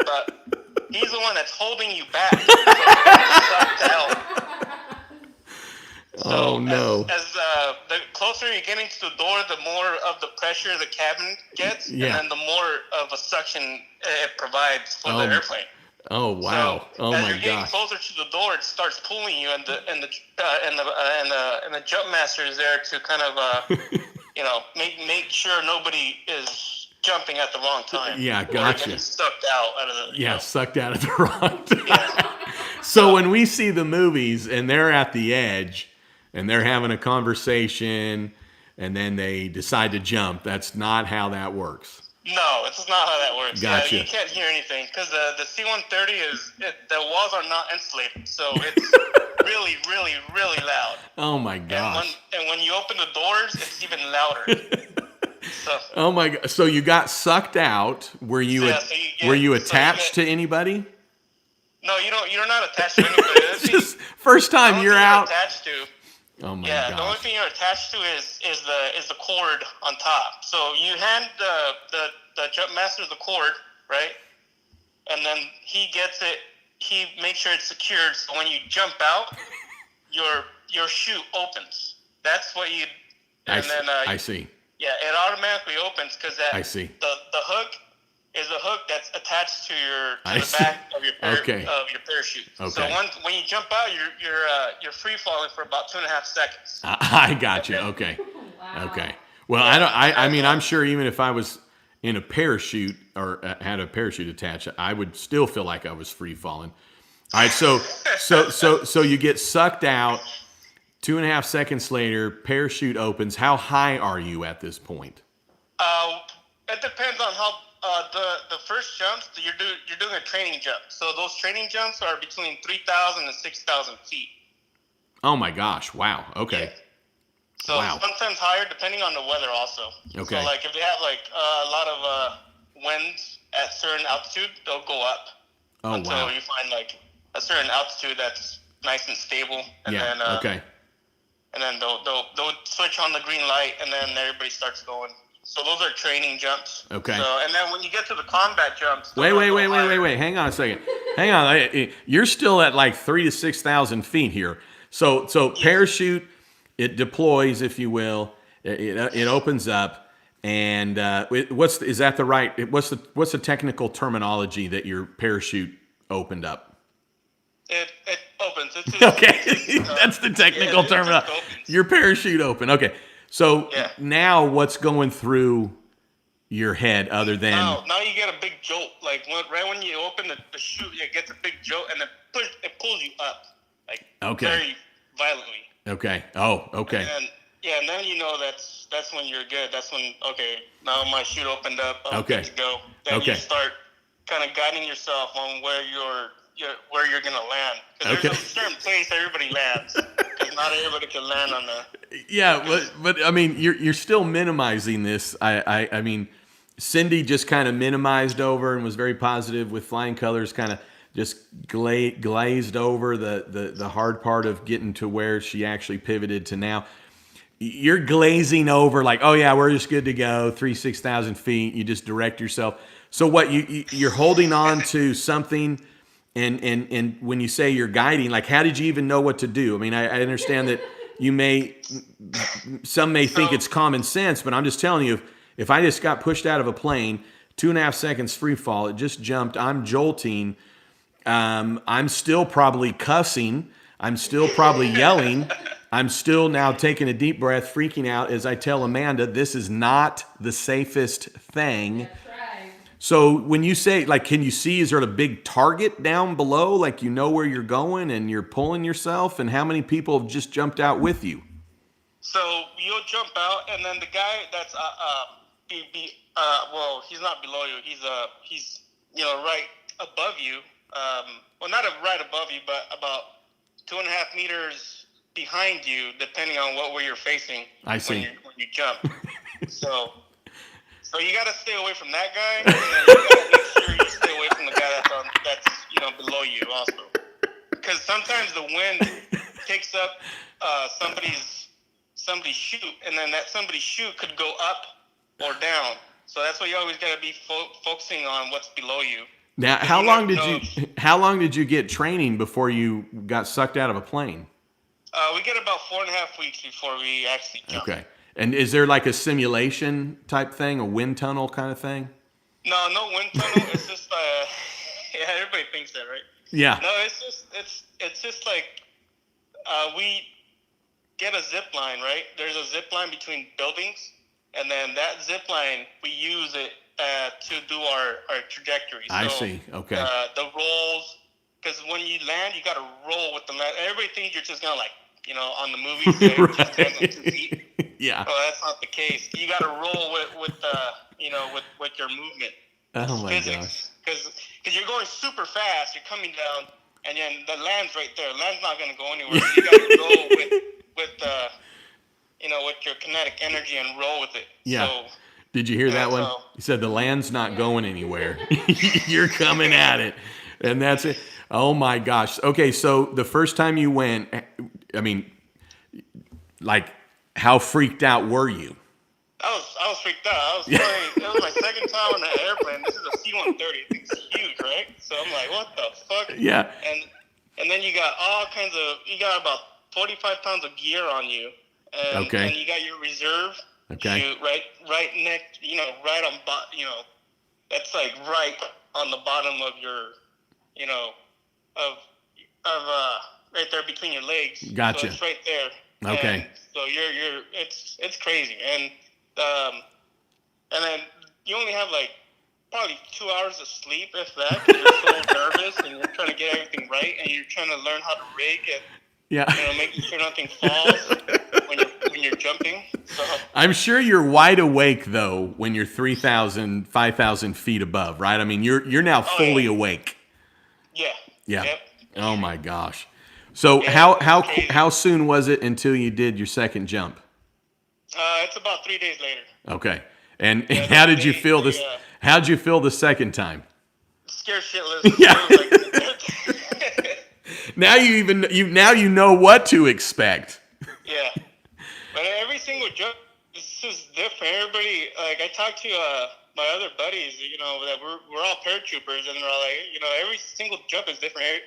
But he's the one that's holding you back. So you're sucked out. Oh, no. As the closer you're getting to the door, the more of the pressure the cabin gets, and then the more of a suction it provides for the airplane. Oh, wow. So as you're getting closer to the door, it starts pulling you, and the jump master is there to kind of make sure nobody is jumping at the wrong time. Yeah, gotcha. Getting sucked out of the sucked out at the wrong time. So when we see the movies and they're at the edge and they're having a conversation and then they decide to jump, that's not how that works. No, it's not how that works. Gotcha. Yeah, you can't hear anything because the C-130 the walls are not insulated, so it's really, really, really loud. Oh my gosh! And when you open the doors, it's even louder. So. Oh my god! So you got sucked out? Were you attached to anybody? No, you're not attached to anybody. Just first time you're out. Attached to. Oh my gosh. gosh. The only thing you're attached to is the cord on top. So you hand the jump master the cord, right? And then he gets it. He makes sure it's secured. So when you jump out, your chute opens. That's what you. I see. Yeah, it automatically opens because I see. The hook is a hook that's attached to the back of your parachute. Okay. So when you jump out, you're free falling for about 2.5 seconds. I got you. Okay. Wow. Okay. Well, I mean, I'm sure even if I was in a parachute or had a parachute attached, I would still feel like I was free falling. All right. So you get sucked out. 2.5 seconds later, parachute opens. How high are you at this point? It depends on how the first jumps. You're doing a training jump. So those training jumps are between 3,000 and 6,000 feet. Oh my gosh! Wow. Okay. Yeah. So sometimes higher, depending on the weather, also. Okay. So like if they have like a lot of winds at certain altitude, they'll go up until you find like a certain altitude that's nice and stable, and then and then they'll switch on the green light, and then everybody starts going. So those are training jumps. Okay. So and then when you get to the combat jumps, wait. Hang on a second. Hang on. You're still at like 3,000 to 6,000 feet here. So parachute, it deploys, if you will. It opens up, and what's the technical terminology that your parachute opened up? It opens. Okay, that's the technical terminology. Your parachute open. Okay, so now what's going through your head other than? Now you get a big jolt. Like right when you open the chute, it gets a big jolt, and it pulls you up, like very violently. Okay. Oh, okay. And then you know that's when you're good. That's when now my chute opened up. I'm good to go. Then you start kind of guiding yourself on where you're gonna land. Because there's a certain place everybody lands. Because not everybody can land on the. Yeah, but I mean, you're still minimizing this. I mean, Cindy just kind of minimized over and was very positive with flying colors, kind of just glazed over the hard part of getting to where she actually pivoted to now. You're glazing over like, oh yeah, we're just good to go, 6,000 feet. You just direct yourself. So what you're holding on to something, and when you say you're guiding, like how did you even know what to do? I mean, I understand that some may think it's common sense, but I'm just telling you, if I just got pushed out of a plane, 2.5 seconds free fall, it just jumped, I'm jolting. I'm still probably cussing. I'm still probably yelling. I'm still now taking a deep breath, freaking out as I tell Amanda, this is not the safest thing. That's right. So when you say, like, can you see, is there a big target down below? Like, you know where you're going and you're pulling yourself? And how many people have just jumped out with you? So you'll jump out, and then the guy that's well, he's not below you. He's right above you. Well, not right above you, but about 2.5 meters behind you, depending on what way you're facing. I see. When you jump. so you got to stay away from that guy, and then you got to make sure you stay away from the guy that's below you also. Because sometimes the wind takes up somebody's chute, and then that somebody's chute could go up or down. So that's why you always got to be focusing on what's below you. Now, how long did you get training before you got sucked out of a plane? We get about 4.5 weeks before we actually jump. Okay. And is there like a simulation type thing, a wind tunnel kind of thing? No wind tunnel. It's just yeah, everybody thinks that, right? Yeah. No, it's just like we get a zip line, right? There's a zip line between buildings, and then that zip line we use it to do our trajectory. I see. Okay. The rolls, because when you land, you got to roll with the land. Everybody thinks you're just gonna on the movies, just land on 2 feet. Yeah. Oh, that's not the case. You got to roll with your movement. Oh my physics. gosh. Because you're going super fast. You're coming down, and then the land's right there. Land's not going to go anywhere. So you got to go with your kinetic energy and roll with it. Yeah. So, did you hear that one? He said the land's not going anywhere. You're coming at it. And that's it. Oh my gosh. Okay, so the first time you went, I mean, like, how freaked out were you? I was freaked out. It was my second time on the airplane. This is a C-130. It's huge, right? So I'm like, what the fuck? Yeah. And then you got you got about 45 pounds of gear on you. And, okay. And you got your reserve. Okay. Chute right next, right on, that's like right on the bottom of your, right there between your legs. Gotcha. So it's right there. Okay. And so it's crazy. And then you only have like probably 2 hours of sleep, if that, 'cause you're so nervous and you're trying to get everything right and you're trying to learn how to rig and, making sure nothing falls when you're jumping. So I'm sure you're wide awake though when you're 3,000, 5,000 feet above, right? I mean, you're now fully awake. Yeah. Yeah. Yep. Oh my gosh. So how soon was it until you did your second jump? It's about 3 days later. Okay. And how did you feel this? How'd you feel the second time? Scared shitless. Yeah. Now you know what to expect. Yeah. But every single jump is just different. Everybody, like, I talked to my other buddies, that we're all paratroopers, and they're all like, every single jump is different.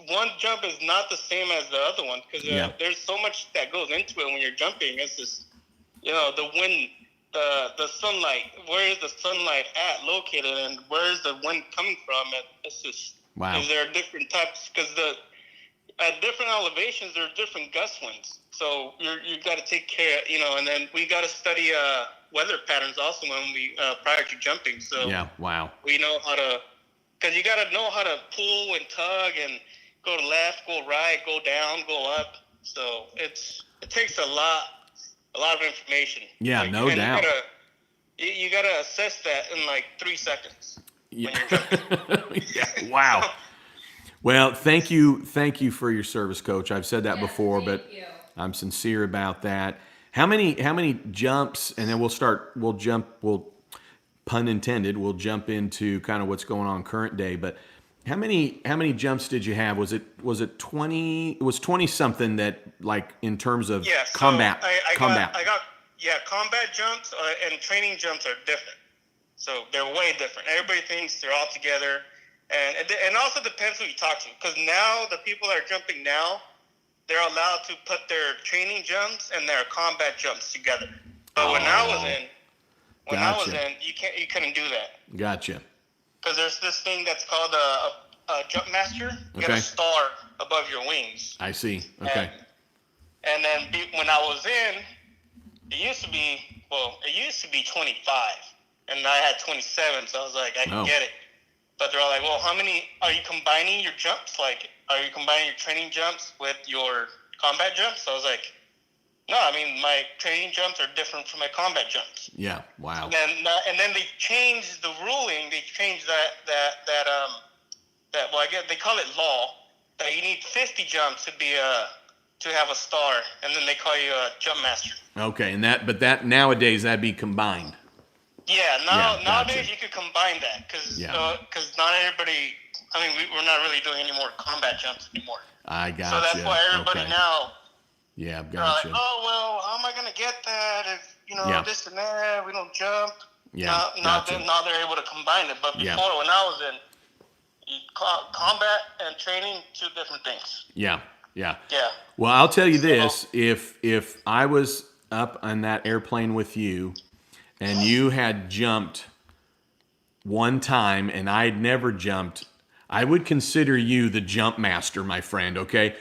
One jump is not the same as the other one because there's so much that goes into it when you're jumping. It's just, the wind, the sunlight. Where is the sunlight located, and where is the wind coming from? It's just, wow. Is there different types? Because at different elevations, there are different gust winds. So you got to take care, and then we got to study weather patterns also when we prior to jumping. So yeah, wow. We know how to. Because you got to know how to pull and tug and go to left, go right, go down, go up. So it takes a lot of information. Yeah, no doubt. You got to assess that in like 3 seconds. Yeah. Yeah. Wow. Well, thank you for your service, Coach. I've said that before, but I'm sincere about that. How many jumps, and then we'll pun intended, we'll jump into kind of what's going on current day, but how many jumps did you have? Was it 20? It was 20 something that, like, in terms of combat. Combat jumps and training jumps are different. So they're way different. Everybody thinks they're all together. And also depends who you talk to. Because now the people that are jumping now, they're allowed to put their training jumps and their combat jumps together. But when I was in, you couldn't do that. Gotcha. Because there's this thing that's called a jump master. You got a star above your wings. I see. Okay. And then when I was in, it used to be 25, and I had 27, so I was like, I can get it. But they're all like, well, how many are you combining your jumps? Like, are you combining your training jumps with your combat jumps? So I was like, no, I mean, my training jumps are different from my combat jumps. Yeah, wow. And then they changed the ruling. They changed well, I guess they call it law, that you need 50 jumps to have a star, and then they call you a jump master. Okay, but that nowadays that'd be combined. Yeah, nowadays you could combine that because not everybody I mean, we're not really doing any more combat jumps anymore. I got So that's why everybody now, Yeah, they're like, gotcha. oh, well, how am I going to get that if, this and that, we don't jump. Yeah, gotcha. Now they're able to combine it. But before, when I was in combat and training, two different things. Yeah. Yeah. Well, I'll tell you this: if I was up on that airplane with you, and you had jumped one time and I had never jumped, I would consider you the jump master, my friend. Okay,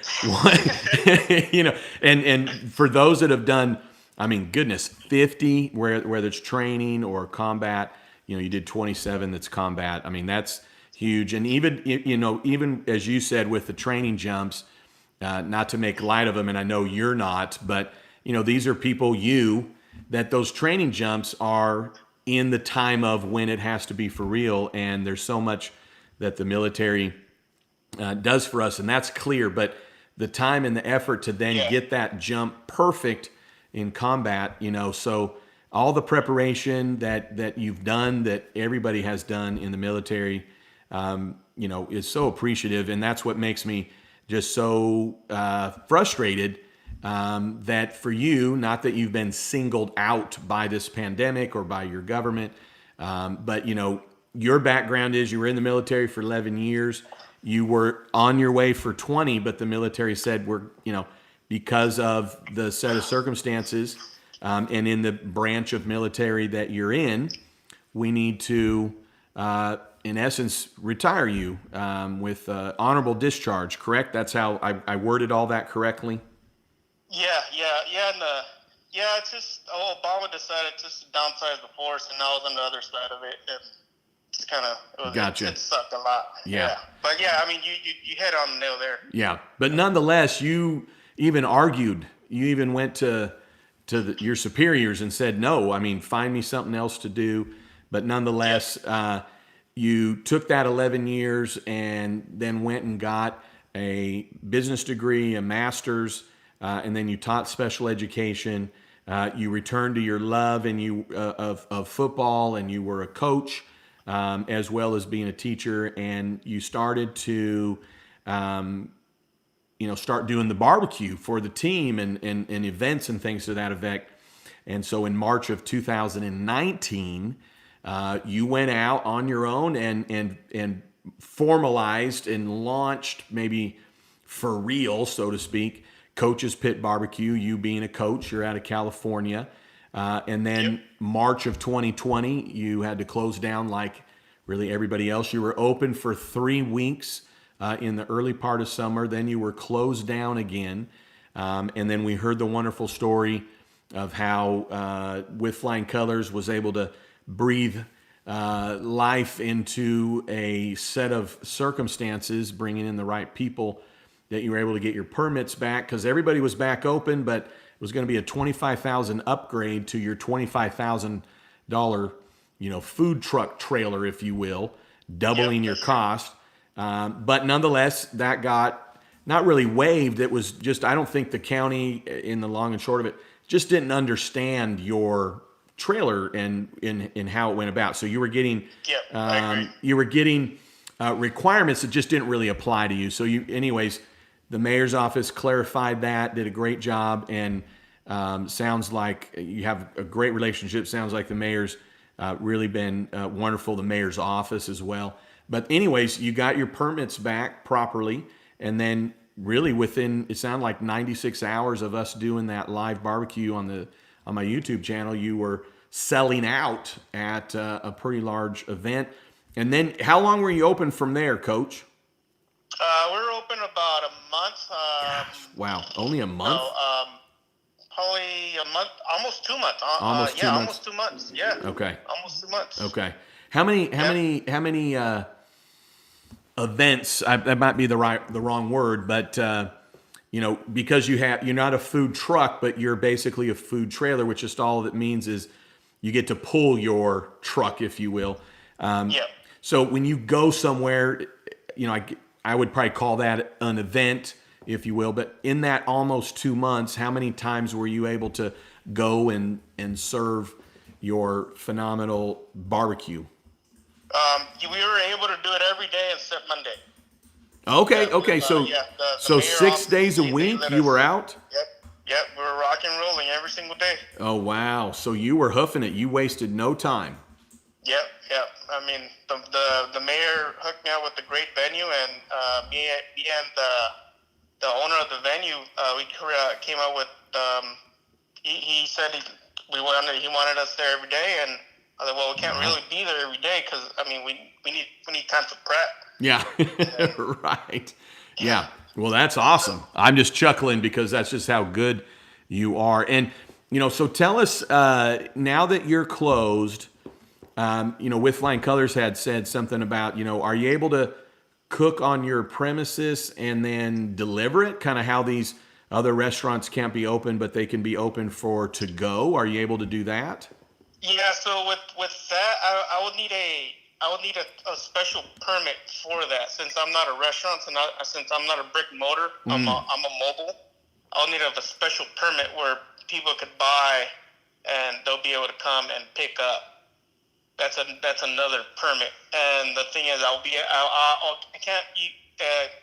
and for those that have done, I mean, goodness, 50, whether it's training or combat, you did 27. That's combat. I mean, that's huge. And even as you said with the training jumps, not to make light of them, and I know you're not, but these are people that those training jumps are in the time of when it has to be for real, and there's so much that the military does for us, and that's clear. But the time and the effort to then get that jump perfect in combat, so all the preparation that you've done, that everybody has done in the military, is so appreciative, and that's what makes me just so frustrated that for you, not that you've been singled out by this pandemic or by your government, but your background is you were in the military for 11 years. You were on your way for 20, but the military said because of the set of circumstances and in the branch of military that you're in, we need to, in essence, retire you with honorable discharge, correct? That's how I worded all that correctly? Yeah, it's just Obama decided just to downsize the force, and I was on the other side of it, and it's kind of gotcha. It sucked a lot. Yeah. But I mean, you hit on the nail there. Yeah, but nonetheless, you even argued. You even went to your superiors and said, no, I mean, find me something else to do. But nonetheless, you took that 11 years and then went and got a business degree, a master's, and then you taught special education. You returned to your love of football, and you were a coach as well as being a teacher, and you started to start doing the barbecue for the team and events and things to that effect. And so in March of 2019, you went out on your own and formalized and launched, maybe for real, so to speak, Coach's Pit Barbecue. You being a coach, you're out of California. And then March of 2020, you had to close down like really everybody else. You were open for 3 weeks in the early part of summer. Then you were closed down again. And then we heard the wonderful story of how With Flying Colors was able to breathe life into a set of circumstances, bringing in the right people, that you were able to get your permits back, because everybody was back open, but it was going to be a $25,000 upgrade to your $25,000, food truck trailer, if you will, doubling your cost. But nonetheless, that got not really waived. It was just, I don't think the county, in the long and short of it, just didn't understand your trailer and how it went about. So you were getting, requirements that just didn't really apply to you. So anyways, the mayor's office clarified that, did a great job, and sounds like you have a great relationship. Sounds like the mayor's really been wonderful, the mayor's office as well. But anyways, you got your permits back properly, and then really within, it sounded like 96 hours of us doing that live barbecue on my YouTube channel, you were selling out at a pretty large event. And then how long were you open from there, Coach? We were open about a month. Gosh, wow, only a month? Probably a month, almost 2 months. Almost 2 months? Almost 2 months. Yeah. Okay. Almost 2 months. Okay. How many events? That might be the wrong word, but because you're not a food truck, but you're basically a food trailer, which just all that means is you get to pull your truck, if you will. So when you go somewhere, I would probably call that an event, if you will. But in that almost 2 months, how many times were you able to go and serve your phenomenal barbecue? We were able to do it every day except Monday. Okay, Yeah, okay. So yeah, the so mayor 6 on days a they week let you were us. out? Yep, we're rock and rolling every single day. Oh wow. So you were hoofing it. You wasted no time. Yep. I mean, the mayor hooked me up with a great venue, and me and the owner of the venue, we came up with. He said he wanted us there every day, and I was like, well, we can't really be there every day because I mean we need time to prep. Yeah. And, Right. Yeah. Well, that's awesome. I'm just chuckling because that's just how good you are. And so tell us now that you're closed. With Flying Colors had said something about, are you able to cook on your premises and then deliver it? Kind of how these other restaurants can't be open, but they can be open for to go. Are you able to do that? yeah, so with that, I would need a special permit for that since I'm not a restaurant, since I'm not a brick and mortar, I'm a mobile. I'll need a special permit where people could buy and they'll be able to come and pick up. That's another permit. And the thing is,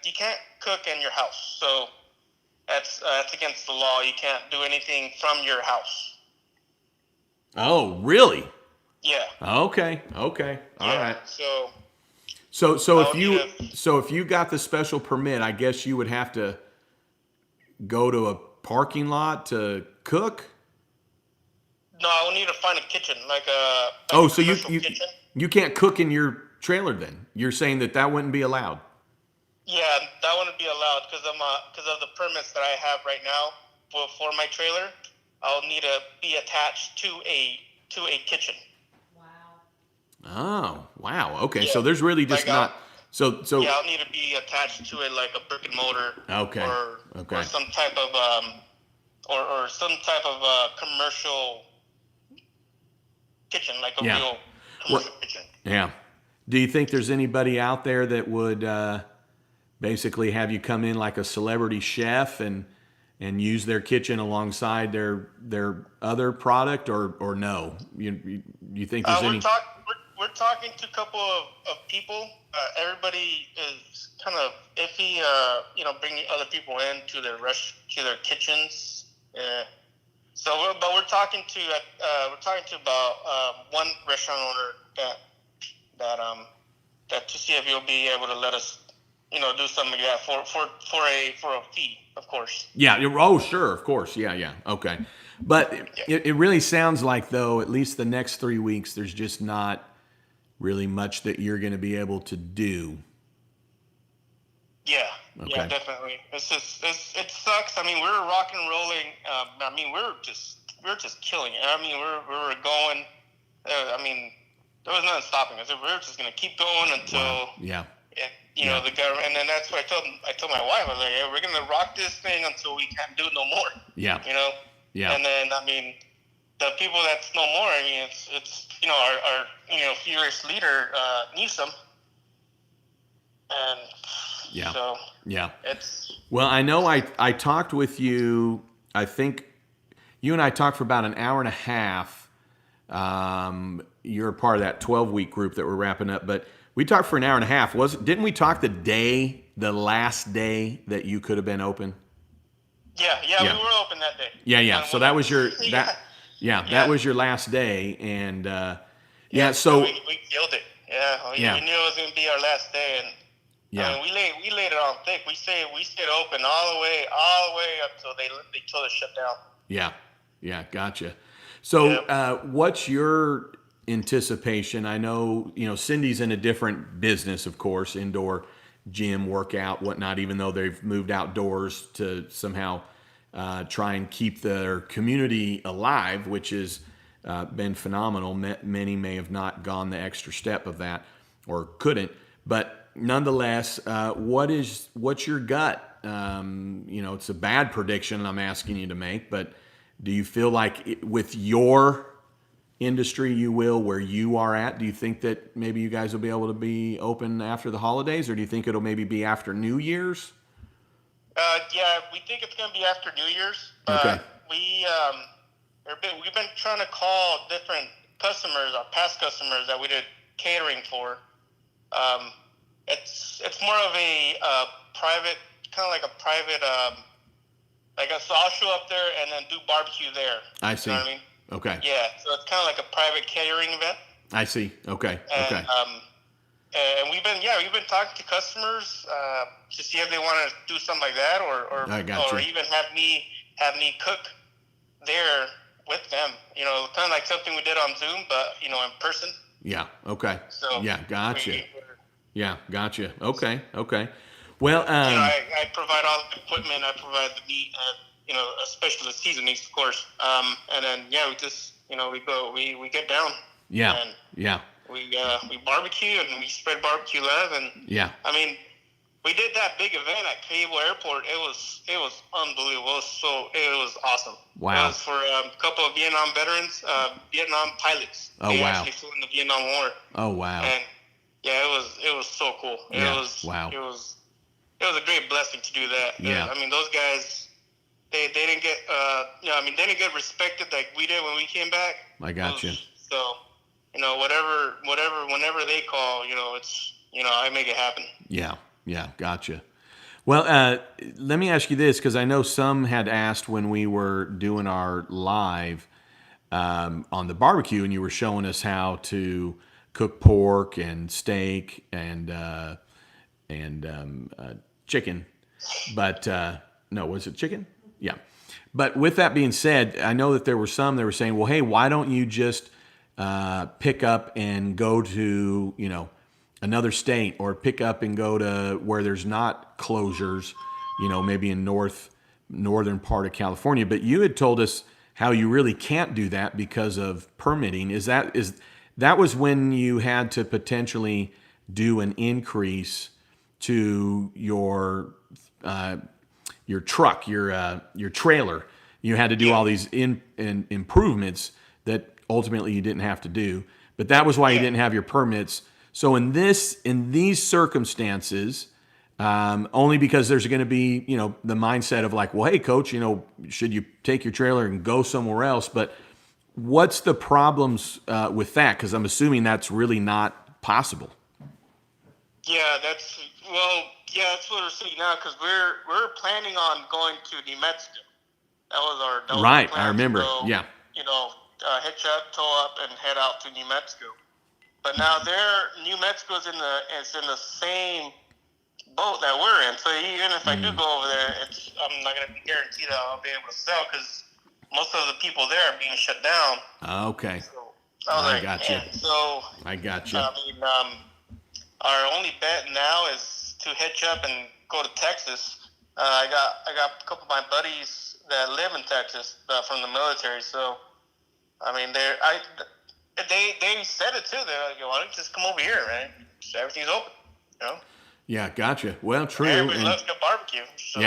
you can't cook in your house. So that's against the law. You can't do anything from your house. Oh, really? Yeah. Okay. All right. So I'll need if you got the special permit, I guess you would have to go to a parking lot to cook. No, I will need to find a kitchen, So kitchen. you can't cook in your trailer then? You're saying that wouldn't be allowed? Yeah, that wouldn't be allowed because of the permits that I have right now for my trailer. I'll need to be attached to a kitchen. Oh, wow. Okay, Yeah. so there's really just not. So Yeah, I'll need to be attached to it like a brick and mortar. Okay. Or some type of commercial kitchen, like a real commercial kitchen. Yeah. Do you think there's anybody out there that would basically have you come in like a celebrity chef and use their kitchen alongside their other product, or no? You think there's any? We're talking to a couple of people. Everybody is kind of iffy. Bringing other people in to their kitchens. But we're talking to about one restaurant owner that to see if he'll be able to let us, do something like that for a fee, of course. Yeah. Oh, sure. Of course. Yeah. Okay. But it really sounds like, though, at least the next 3 weeks, there's just not really much that you're going to be able to do. Yeah. Okay. Yeah, definitely. It sucks. I mean, we're rock and rolling. We're just killing it. I mean, we're going. There was nothing stopping us. We're just going to keep going until the government. And then that's what I told my wife. I was like, hey, we're going to rock this thing until we can't do it no more. Yeah. Yeah. And then the people that's no more. It's our furious leader Newsom. And so Well, I know I talked with you. I think you and I talked for about an hour and a half. You're a part of that 12-week group that we're wrapping up, but we talked for an hour and a half. Didn't we talk the last day that you could have been open? Yeah, we were open that day. Yeah. So that was your that was your last day, and so we killed it. Yeah, we knew it was going to be our last day, and we laid it on thick. We stayed open all the way up until they told us shut down. Yeah, gotcha. So what's your anticipation? I know Cindy's in a different business, of course, indoor gym, workout, whatnot, even though they've moved outdoors to somehow try and keep their community alive, which has been phenomenal. Many may have not gone the extra step of that or couldn't, but nonetheless, what's your gut? It's a bad prediction I'm asking you to make, but do you feel like with your industry, where you are at, do you think that maybe you guys will be able to be open after the holidays, or do you think it'll maybe be after New Year's? We think it's going to be after New Year's. Okay. We've been trying to call different customers, our past customers that we did catering for, it's more of a private, kind of like a private, so I'll show up there and then do barbecue there. I see. You know what I mean? Okay. Yeah, so it's kind of like a private catering event. I see. Okay. And, Okay. And we've been talking to customers to see if they want to do something like that, or even have me cook there with them. You know, kind of like something we did on Zoom, but in person. Yeah. Okay. So yeah. Gotcha. Yeah. Gotcha. Okay. Okay. Well, I provide all the equipment. I provide the meat. Especially the seasonings, of course. And then we just we get down. Yeah. And yeah. We barbecue and we spread barbecue love, and I mean, we did that big event at Cable Airport. It was unbelievable. It was awesome. Wow. It was for a couple of Vietnam veterans, Vietnam pilots. Oh, they wow. actually flew in the Vietnam War. Oh wow. And it was so cool. It was wow. It was a great blessing to do that. Yeah. I mean, those guys, they didn't get they didn't get respected like we did when we came back. I got you. So. Whenever they call, it's, I make it happen. Yeah. Yeah. Gotcha. Well, let me ask you this, because I know some had asked when we were doing our live on the barbecue, and you were showing us how to cook pork and steak and chicken. But no, was it chicken? Yeah. But with that being said, I know that there were some that were saying, well, hey, why don't you just pick up and go to, another state, or pick up and go to where there's not closures, maybe in northern part of California. But you had told us how you really can't do that because of permitting. That was when you had to potentially do an increase to your truck, your trailer. You had to do all these improvements that ultimately you didn't have to do, but that was why you didn't have your permits. So in these circumstances, only because there's going to be, the mindset of like, well, hey coach, should you take your trailer and go somewhere else? But what's the problems with that? Because I'm assuming that's really not possible. Yeah, that's what we're seeing now, because we're planning on going to New Mexico. That was our right. plan I remember. go, yeah. Hitch up, tow up, and head out to New Mexico. But now New Mexico's in the same boat that we're in. So even if I do go over there, I'm not going to guarantee that I'll be able to sell, because most of the people there are being shut down. Okay. So I got you. So I got you. I mean, our only bet now is to hitch up and go to Texas. I got a couple of my buddies that live in Texas from the military. So I mean, they said it too. They're like, why don't you just come over here, man? Everything's open, Yeah, gotcha. Well, true. Everybody loves to barbecue. So.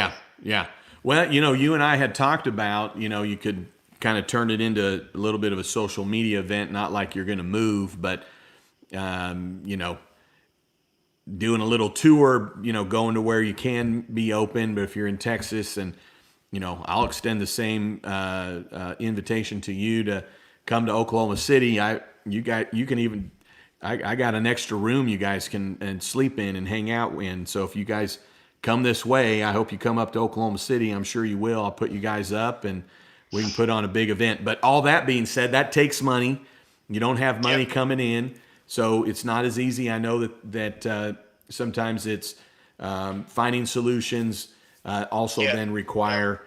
Yeah. Well, you and I had talked about, you could kind of turn it into a little bit of a social media event, not like you're going to move, but, doing a little tour, going to where you can be open. But if you're in Texas, and, I'll extend the same invitation to you to come to Oklahoma City. I got an extra room you guys can sleep in and hang out in. So if you guys come this way, I hope you come up to Oklahoma City. I'm sure you will. I'll put you guys up and we can put on a big event. But all that being said, that takes money. You don't have money coming in, so it's not as easy. I know that sometimes it's finding solutions also then require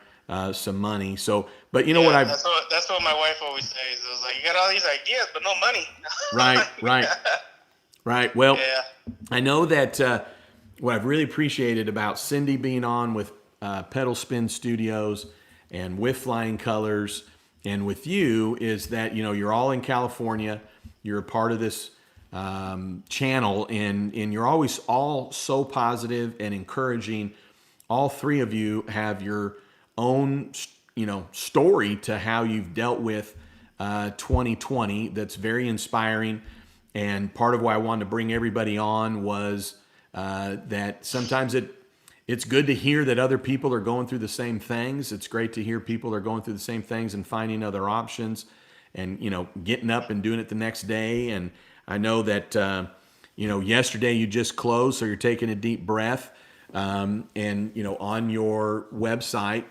some money. So, but what that's what my wife always says. It was like, you got all these ideas, but no money. Right. Well, I know that what I've really appreciated about Cindy being on with Pedal Spin Studios and with Flying Colors and with you is that, you're all in California. You're a part of this channel, and you're always all so positive and encouraging. All three of you have your own, story to how you've dealt with 2020 that's very inspiring. And part of why I wanted to bring everybody on was that sometimes it's good to hear that other people are going through the same things. It's great to hear people are going through the same things and finding other options and, getting up and doing it the next day. And I know that, yesterday you just closed, so you're taking a deep breath. And, on your website,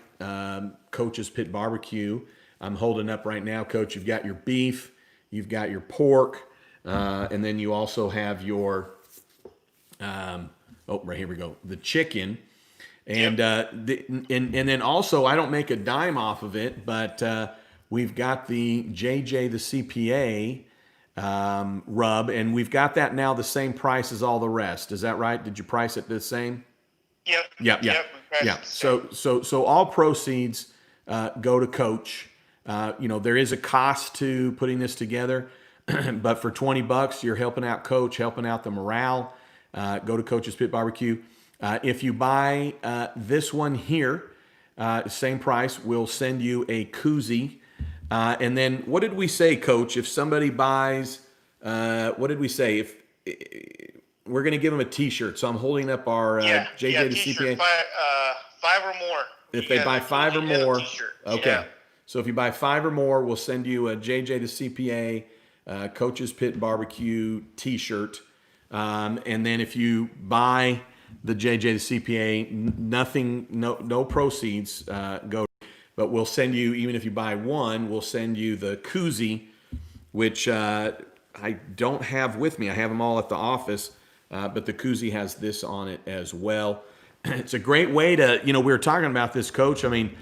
Coach's Pit Barbecue, I'm holding up right now, Coach, you've got your beef, you've got your pork, and then you also have your, right here we go, the chicken. And, and then also, I don't make a dime off of it, but we've got the JJ the CPA rub, and we've got that now the same price as all the rest. Is that right? Did you price it the same? Yep. Yeah. So all proceeds go to Coach. There is a cost to putting this together, but for $20, you're helping out Coach, helping out the morale. Go to Coach's Pit Barbecue. If you buy this one here, same price, we'll send you a koozie. And then what did we say, Coach? If somebody buys, what did we say? If we're going to give them a T-shirt. So I'm holding up our JJ the CPA. Five or more. If they buy 5 or more, okay. Yeah. So if you buy 5 or more, we'll send you a JJ the CPA Coach's Pit Barbecue T-shirt. And then if you buy the JJ the CPA, nothing, no proceeds go. But we'll send you, even if you buy one, we'll send you the koozie, which I don't have with me. I have them all at the office, but the koozie has this on it as well. It's a great way to, we were talking about this, Coach. I mean,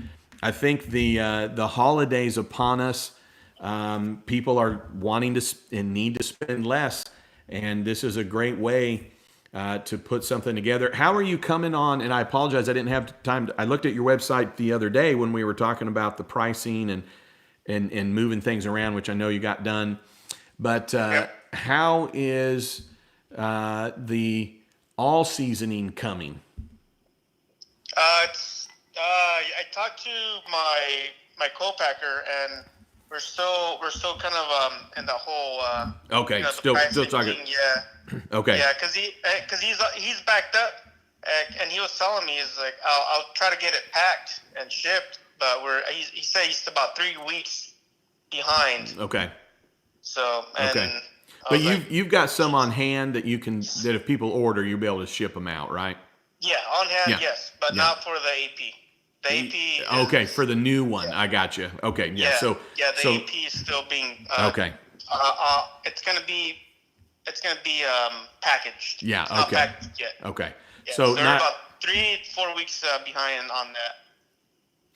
I think the holidays upon us, people are wanting to and need to spend less, and this is a great way to put something together. How are you coming on? And I apologize, I didn't have time. I looked at your website the other day when we were talking about the pricing and moving things around, which I know you got done. But how is the all seasoning coming? I talked to my co-packer, and we're still kind of in the whole okay, still talking. Yeah. Okay. Yeah, because he's backed up, and he was telling me, he's like, I'll try to get it packed and shipped, but he said he's about 3 weeks behind. Okay. So okay. But you've got some on hand that that if people order, you'll be able to ship them out, right? Yeah, on hand, yes, but not for the AP. The AP. Okay, for the new one, I got you. Okay, yeah. So the AP is still being. Okay. It's gonna be packaged. Yeah. It's not Okay. packaged yet. Okay. Yeah, so they're about 3-4 weeks behind on that.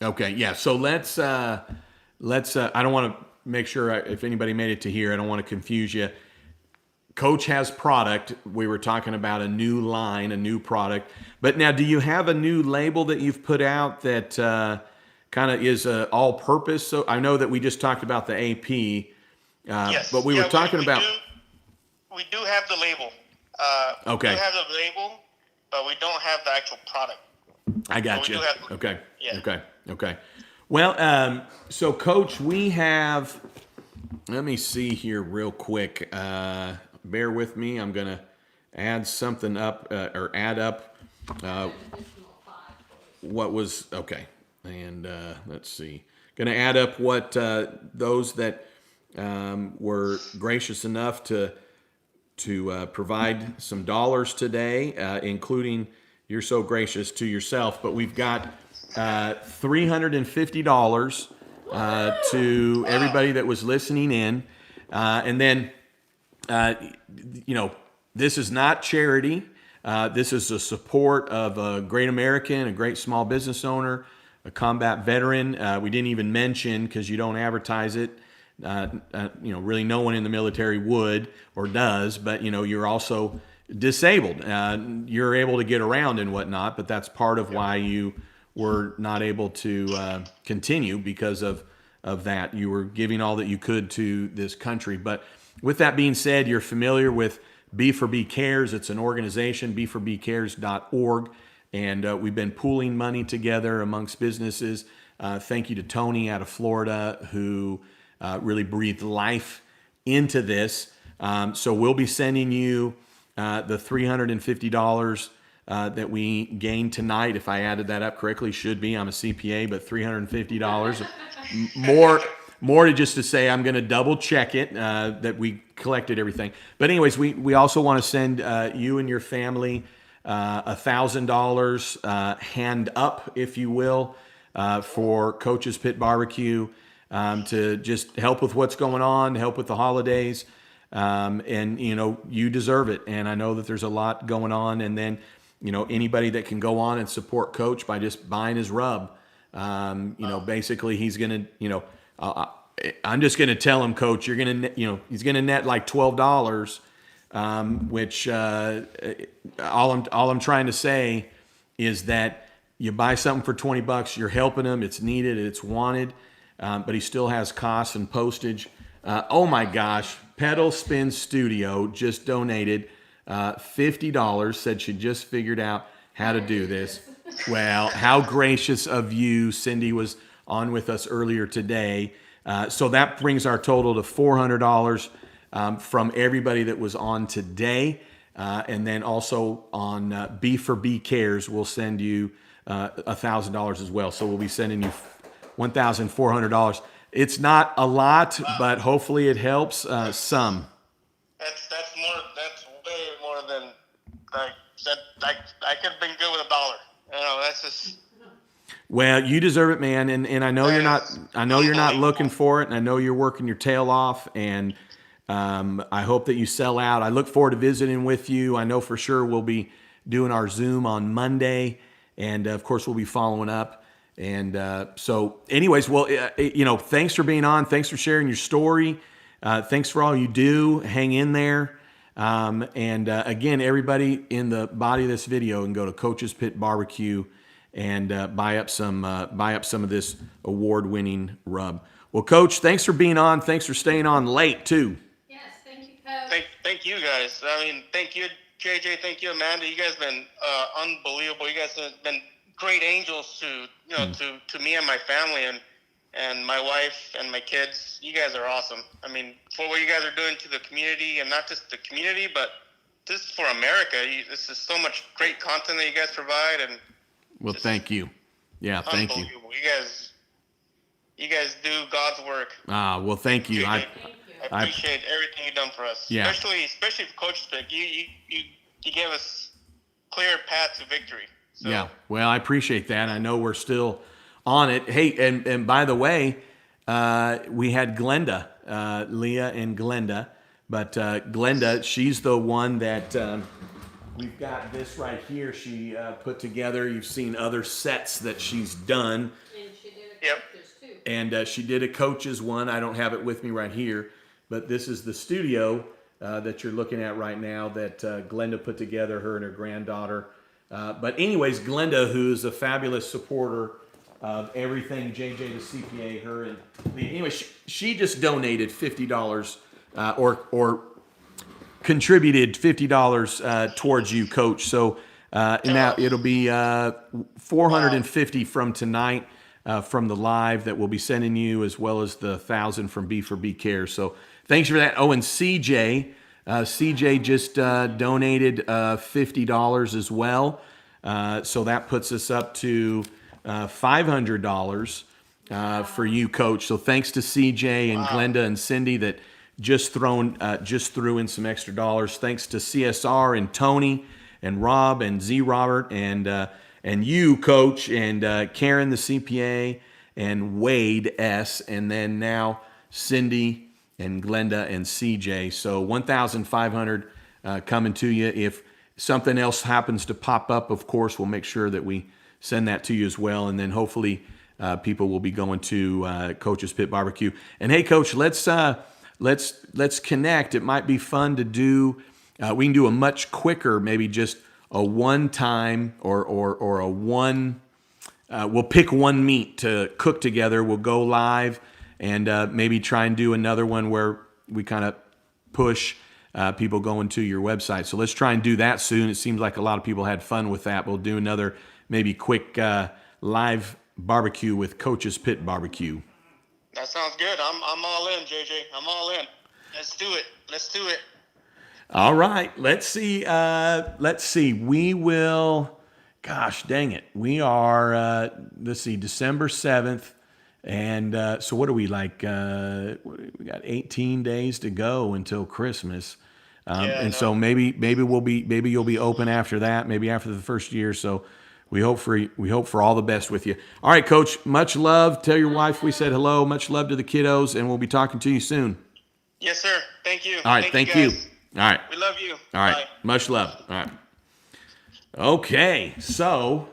Okay. Yeah. So let's. I don't want to make sure if anybody made it to here. I don't want to confuse you. Coach has product. We were talking about a new line, a new product. But now, do you have a new label that you've put out that kind of is all-purpose? So I know that we just talked about the AP, yes. But we were talking about. We do have the label. Okay. We do have the label, but we don't have the actual product. I got you. Okay. Yeah. Okay. Well, so Coach, we have. Let me see here real quick. Bear with me. I'm going to add something up or add up what was okay. And let's see. Going to add up what those that were gracious enough to provide some dollars today, including you're so gracious to yourself. But we've got $350 to everybody that was listening in. And then, this is not charity. This is the support of a great American, a great small business owner, a combat veteran. We didn't even mention, because you don't advertise it. Really no one in the military would or does, but, you're also disabled. You're able to get around and whatnot, but that's part of why you were not able to continue because of that. You were giving all that you could to this country. But with that being said, you're familiar with B4B Cares. It's an organization, b4bcares.org, and we've been pooling money together amongst businesses. Thank you to Tony out of Florida, who really breathed life into this. So we'll be sending you the $350 that we gained tonight. If I added that up correctly, should be. I'm a CPA, but $350 more to just to say I'm going to double check it that we collected everything. But anyways, we also want to send you and your family $1,000 hand up, if you will, for Coach's Pit Barbecue to just help with what's going on, help with the holidays. And, you know, you deserve it. And I know that there's a lot going on. And then, you know, anybody that can go on and support Coach by just buying his rub, you know, basically he's going to, you know, I'm just going to tell him, Coach, you're going to, you know, he's going to net like $12, which all I'm trying to say is that you buy something for $20, you're helping him. It's needed, it's wanted, but he still has costs and postage. Oh my gosh, Pedal Spin Studio just donated $50. Said she just figured out how to do this. Well, how gracious of you. Cindy was on with us earlier today. So that brings our total to $400 from everybody that was on today. And then also on B4B Cares, we'll send you $1,000 as well. So we'll be sending you $1,400. It's not a lot, but hopefully it helps some. That's more. That's way more than I said. I could have been good with $1. You know, that's just. Well, you deserve it, man, and I know you're not. I know you're not looking for it, and I know you're working your tail off, and I hope that you sell out. I look forward to visiting with you. I know for sure we'll be doing our Zoom on Monday, and of course we'll be following up. And so, anyways, well, you know, thanks for being on. Thanks for sharing your story. Thanks for all you do. Hang in there. And again, everybody in the body of this video can go to Coach's Pit Barbecue and buy up some of this award-winning rub. Well, Coach, thanks for being on. Thanks for staying on late too. Yes, thank you, Coach. Thank you guys. I mean, thank you, JJ. Thank you, Amanda. You guys have been unbelievable. You guys have been great angels to to me and my family and my wife and my kids. You guys are awesome. I mean, for what you guys are doing to the community, and not just the community, but just for America. This is so much great content that you guys provide. And well, thank you. Yeah, thank you. You guys do God's work. Well, thank you. I appreciate everything you've done for us. Yeah. Especially for Coach's Pick. You gave us clear path to victory. So. Yeah, well, I appreciate that. I know we're still on it. Hey, and by the way, we had Glenda, Leah and Glenda, but Glenda, she's the one that we've got this right here. She put together. You've seen other sets that she's done. And she did a coach's too. And she did a coach's one. I don't have it with me right here, but this is the studio that you're looking at right now that Glenda put together, her and her granddaughter. But anyways, Glenda, who's a fabulous supporter of everything JJ the CPA, her and anyway, she just donated $50 or contributed $50 towards you, Coach. So now it'll be $450 from tonight from the live that we'll be sending you, as well as the $1,000 from B4B Care. So thanks for that. Oh, and CJ. CJ just donated $50 as well. So that puts us up to $500 for you, Coach. So thanks to CJ and Glenda and Cindy that just threw in some extra dollars. Thanks to CSR and Tony and Rob and Z Robert and you, Coach, and Karen the CPA and Wade S. And then now Cindy and Glenda and CJ. So $1,500 coming to you. If something else happens to pop up, of course, we'll make sure that we send that to you as well. And then hopefully people will be going to Coach's Pit Barbecue. And hey, Coach, let's connect. It might be fun to do. We can do a much quicker, maybe just a one-time or a one. We'll pick one meat to cook together. We'll go live. And maybe try and do another one where we kind of push people going to your website. So let's try and do that soon. It seems like a lot of people had fun with that. We'll do another maybe quick live barbecue with Coach's Pit Barbecue. That sounds good. I'm all in, JJ. I'm all in. Let's do it. All right. Let's see. We will. Gosh, dang it. We are. Let's see. December 7th. And so what are we like? We got 18 days to go until Christmas. And so maybe you'll be open after that, maybe after the first year. So we hope for all the best with you. All right, Coach, much love. Tell your wife we said hello. Much love to the kiddos, and we'll be talking to you soon. Yes, sir. Thank you. All right, thank you. Guys. All right. We love you. All right. Bye. Much love. All right. Okay. So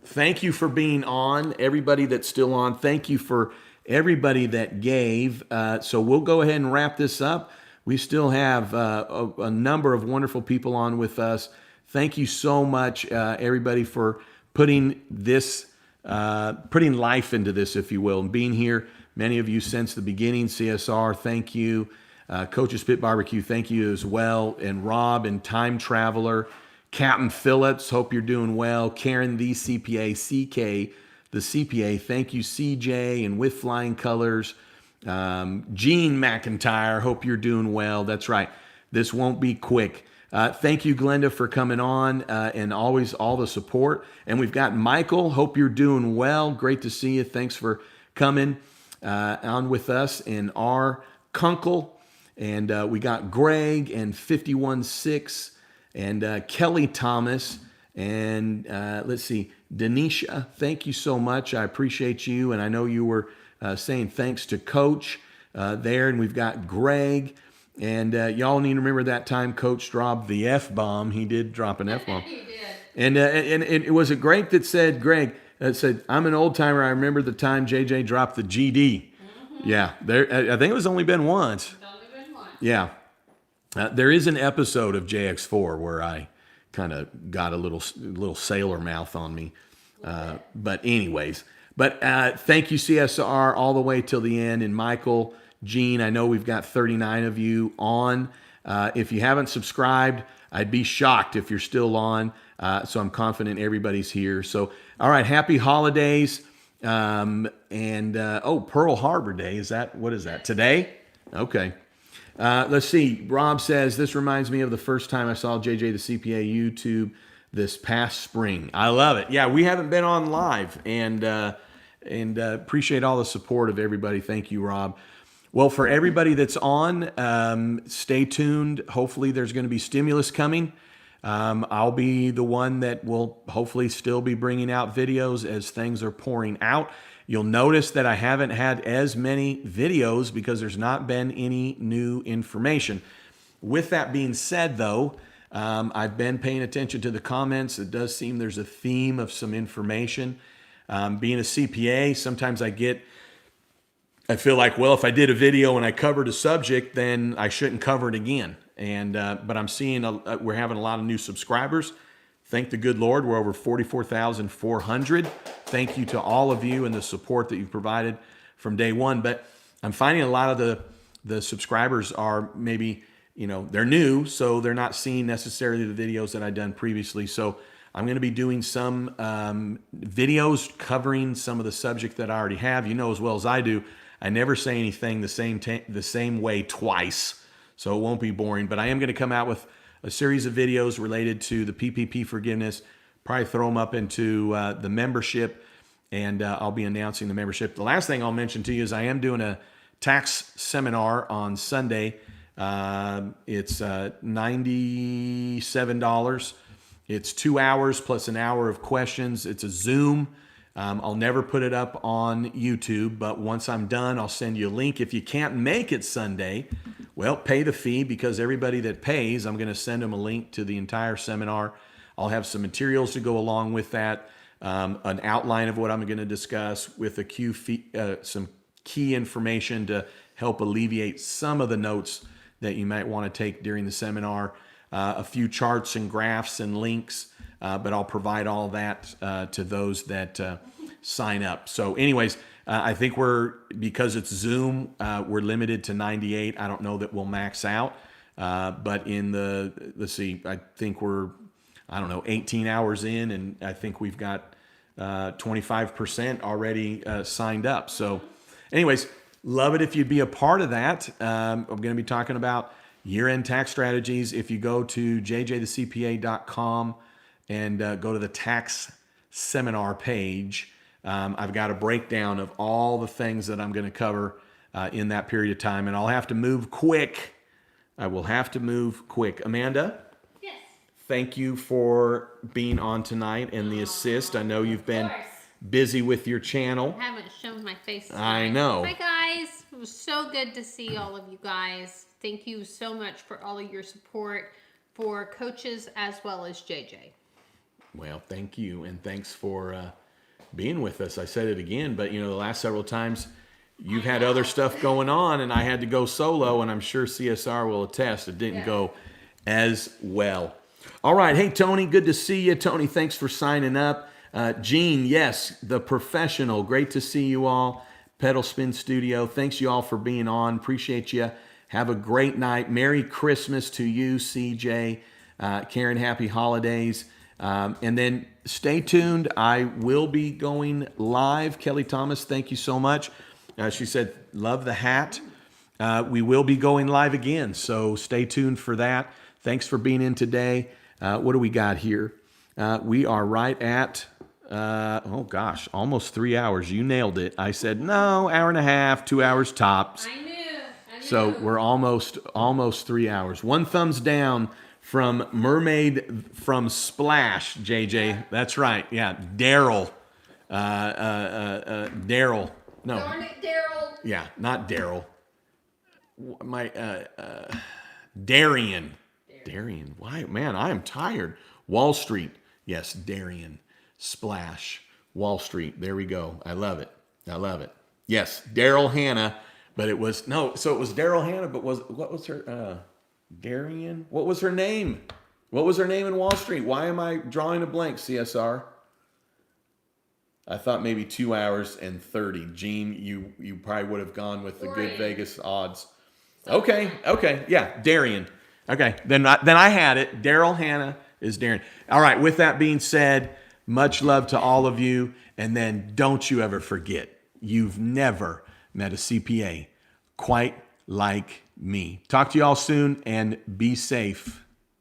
thank you for being on, everybody that's still on. Thank you for everybody that gave. So we'll go ahead and wrap this up. We still have a number of wonderful people on with us. Thank you so much, everybody, for putting life into this, if you will, and being here. Many of you since the beginning. CSR, thank you. Coach's Pit Barbecue, thank you as well. And Rob and Time Traveler, Captain Phillips, hope you're doing well. Karen the CPA, CK the CPA, thank you. CJ and With Flying Colors. Gene McIntyre, hope you're doing well. That's right. This won't be quick. Thank you, Glenda, for coming on and always all the support. And we've got Michael. Hope you're doing well. Great to see you. Thanks for coming on with us. And our Kunkel. And we got Greg and 51-6 and Kelly Thomas. And let's see, Denisha, thank you so much. I appreciate you. And I know you were saying thanks to Coach there. And we've got Greg. And y'all need to remember that time Coach dropped the F-bomb. He did drop an F-bomb. He did. And it was Greg that said, said, I'm an old timer. I remember the time JJ dropped the GD. Mm-hmm. Yeah, I think it was only been once. It's only been once. Yeah. There is an episode of JX4 where I kind of got a little sailor mouth on me. But anyways, thank you, CSR, all the way till the end. And Michael, Gene, I know we've got 39 of you on. If you haven't subscribed, I'd be shocked if you're still on. So I'm confident everybody's here. So, all right, happy holidays. Pearl Harbor Day. What is that? Today? Okay. Let's see. Rob says, this reminds me of the first time I saw JJ the CPA YouTube this past spring. I love it. Yeah, we haven't been on live, and appreciate all the support of everybody. Thank you, Rob. Well, for everybody that's on, stay tuned. Hopefully there's going to be stimulus coming. I'll be the one that will hopefully still be bringing out videos as things are pouring out. You'll notice that I haven't had as many videos because there's not been any new information. With that being said, though, I've been paying attention to the comments. It does seem there's a theme of some information. Being a CPA, sometimes I feel like, well, if I did a video and I covered a subject, then I shouldn't cover it again. But I'm seeing we're having a lot of new subscribers. Thank the good Lord, we're over 44,400. Thank you to all of you and the support that you've provided from day one. But I'm finding a lot of the subscribers are maybe, they're new, so they're not seeing necessarily the videos that I've done previously. So I'm going to be doing some videos covering some of the subject that I already have. You know as well as I do, I never say anything the same way twice, so it won't be boring. But I am going to come out with a series of videos related to the PPP forgiveness, probably throw them up into the membership, and I'll be announcing the membership. The last thing I'll mention to you is I am doing a tax seminar on Sunday. It's $97. It's 2 hours plus an hour of questions. It's a Zoom. I'll never put it up on YouTube, but once I'm done, I'll send you a link. If you can't make it Sunday, well, pay the fee, because everybody that pays, I'm going to send them a link to the entire seminar. I'll have some materials to go along with that, an outline of what I'm going to discuss with some key information to help alleviate some of the notes that you might want to take during the seminar, a few charts and graphs and links, but I'll provide all that to those that sign up. So anyways, I think because it's Zoom, we're limited to 98. I don't know that we'll max out, but let's see, I think we're, 18 hours in, and I think we've got 25% already signed up. So anyways, love it if you'd be a part of that. I'm going to be talking about year-end tax strategies. If you go to jjthecpa.com and go to the tax seminar page, I've got a breakdown of all the things that I'm going to cover in that period of time, and I'll have to move quick. I will have to move quick. Amanda? Yes. Thank you for being on tonight and the assist. I know you've been busy with your channel. I haven't shown my face tonight. I know. Hi, guys. It was so good to see all of you guys. Thank you so much for all of your support for coaches as well as JJ. Well, thank you, and thanks for being with us. I said it again, but, the last several times you've had other stuff going on, and I had to go solo, and I'm sure CSR will attest it didn't go as well. All right. Hey, Tony, good to see you. Tony, thanks for signing up. Gene, yes, the professional. Great to see you all. Pedal Spin Studio. Thanks you all for being on. Appreciate you. Have a great night. Merry Christmas to you, CJ. Karen, happy holidays. And then stay tuned. I will be going live. Kelly Thomas, thank you so much. She said, love the hat. We will be going live again, so stay tuned for that. Thanks for being in today. What do we got here? We are right at, almost 3 hours. You nailed it. I said, no, hour and a half, 2 hours tops. I knew. So we're almost 3 hours. One thumbs down from Mermaid from Splash, JJ. That's right. Yeah, Daryl. Daryl. No. Darn it, Daryl. Yeah, not Daryl. Darian. Darian. Why? Man, I am tired. Wall Street. Yes, Darian. Splash. Wall Street. There we go. I love it. Yes, Daryl Hannah. But it was, so it was Daryl Hannah, but what was her, Darian? What was her name? What was her name in Wall Street? Why am I drawing a blank, CSR? I thought maybe 2 hours and 30. Gene, you probably would have gone with the good Vegas odds. Okay, yeah, Darian. Okay, then I had it. Daryl Hannah is Darian. All right, with that being said, much love to all of you. And then don't you ever forget, you've never met a CPA quite like me. Talk to you all soon and be safe.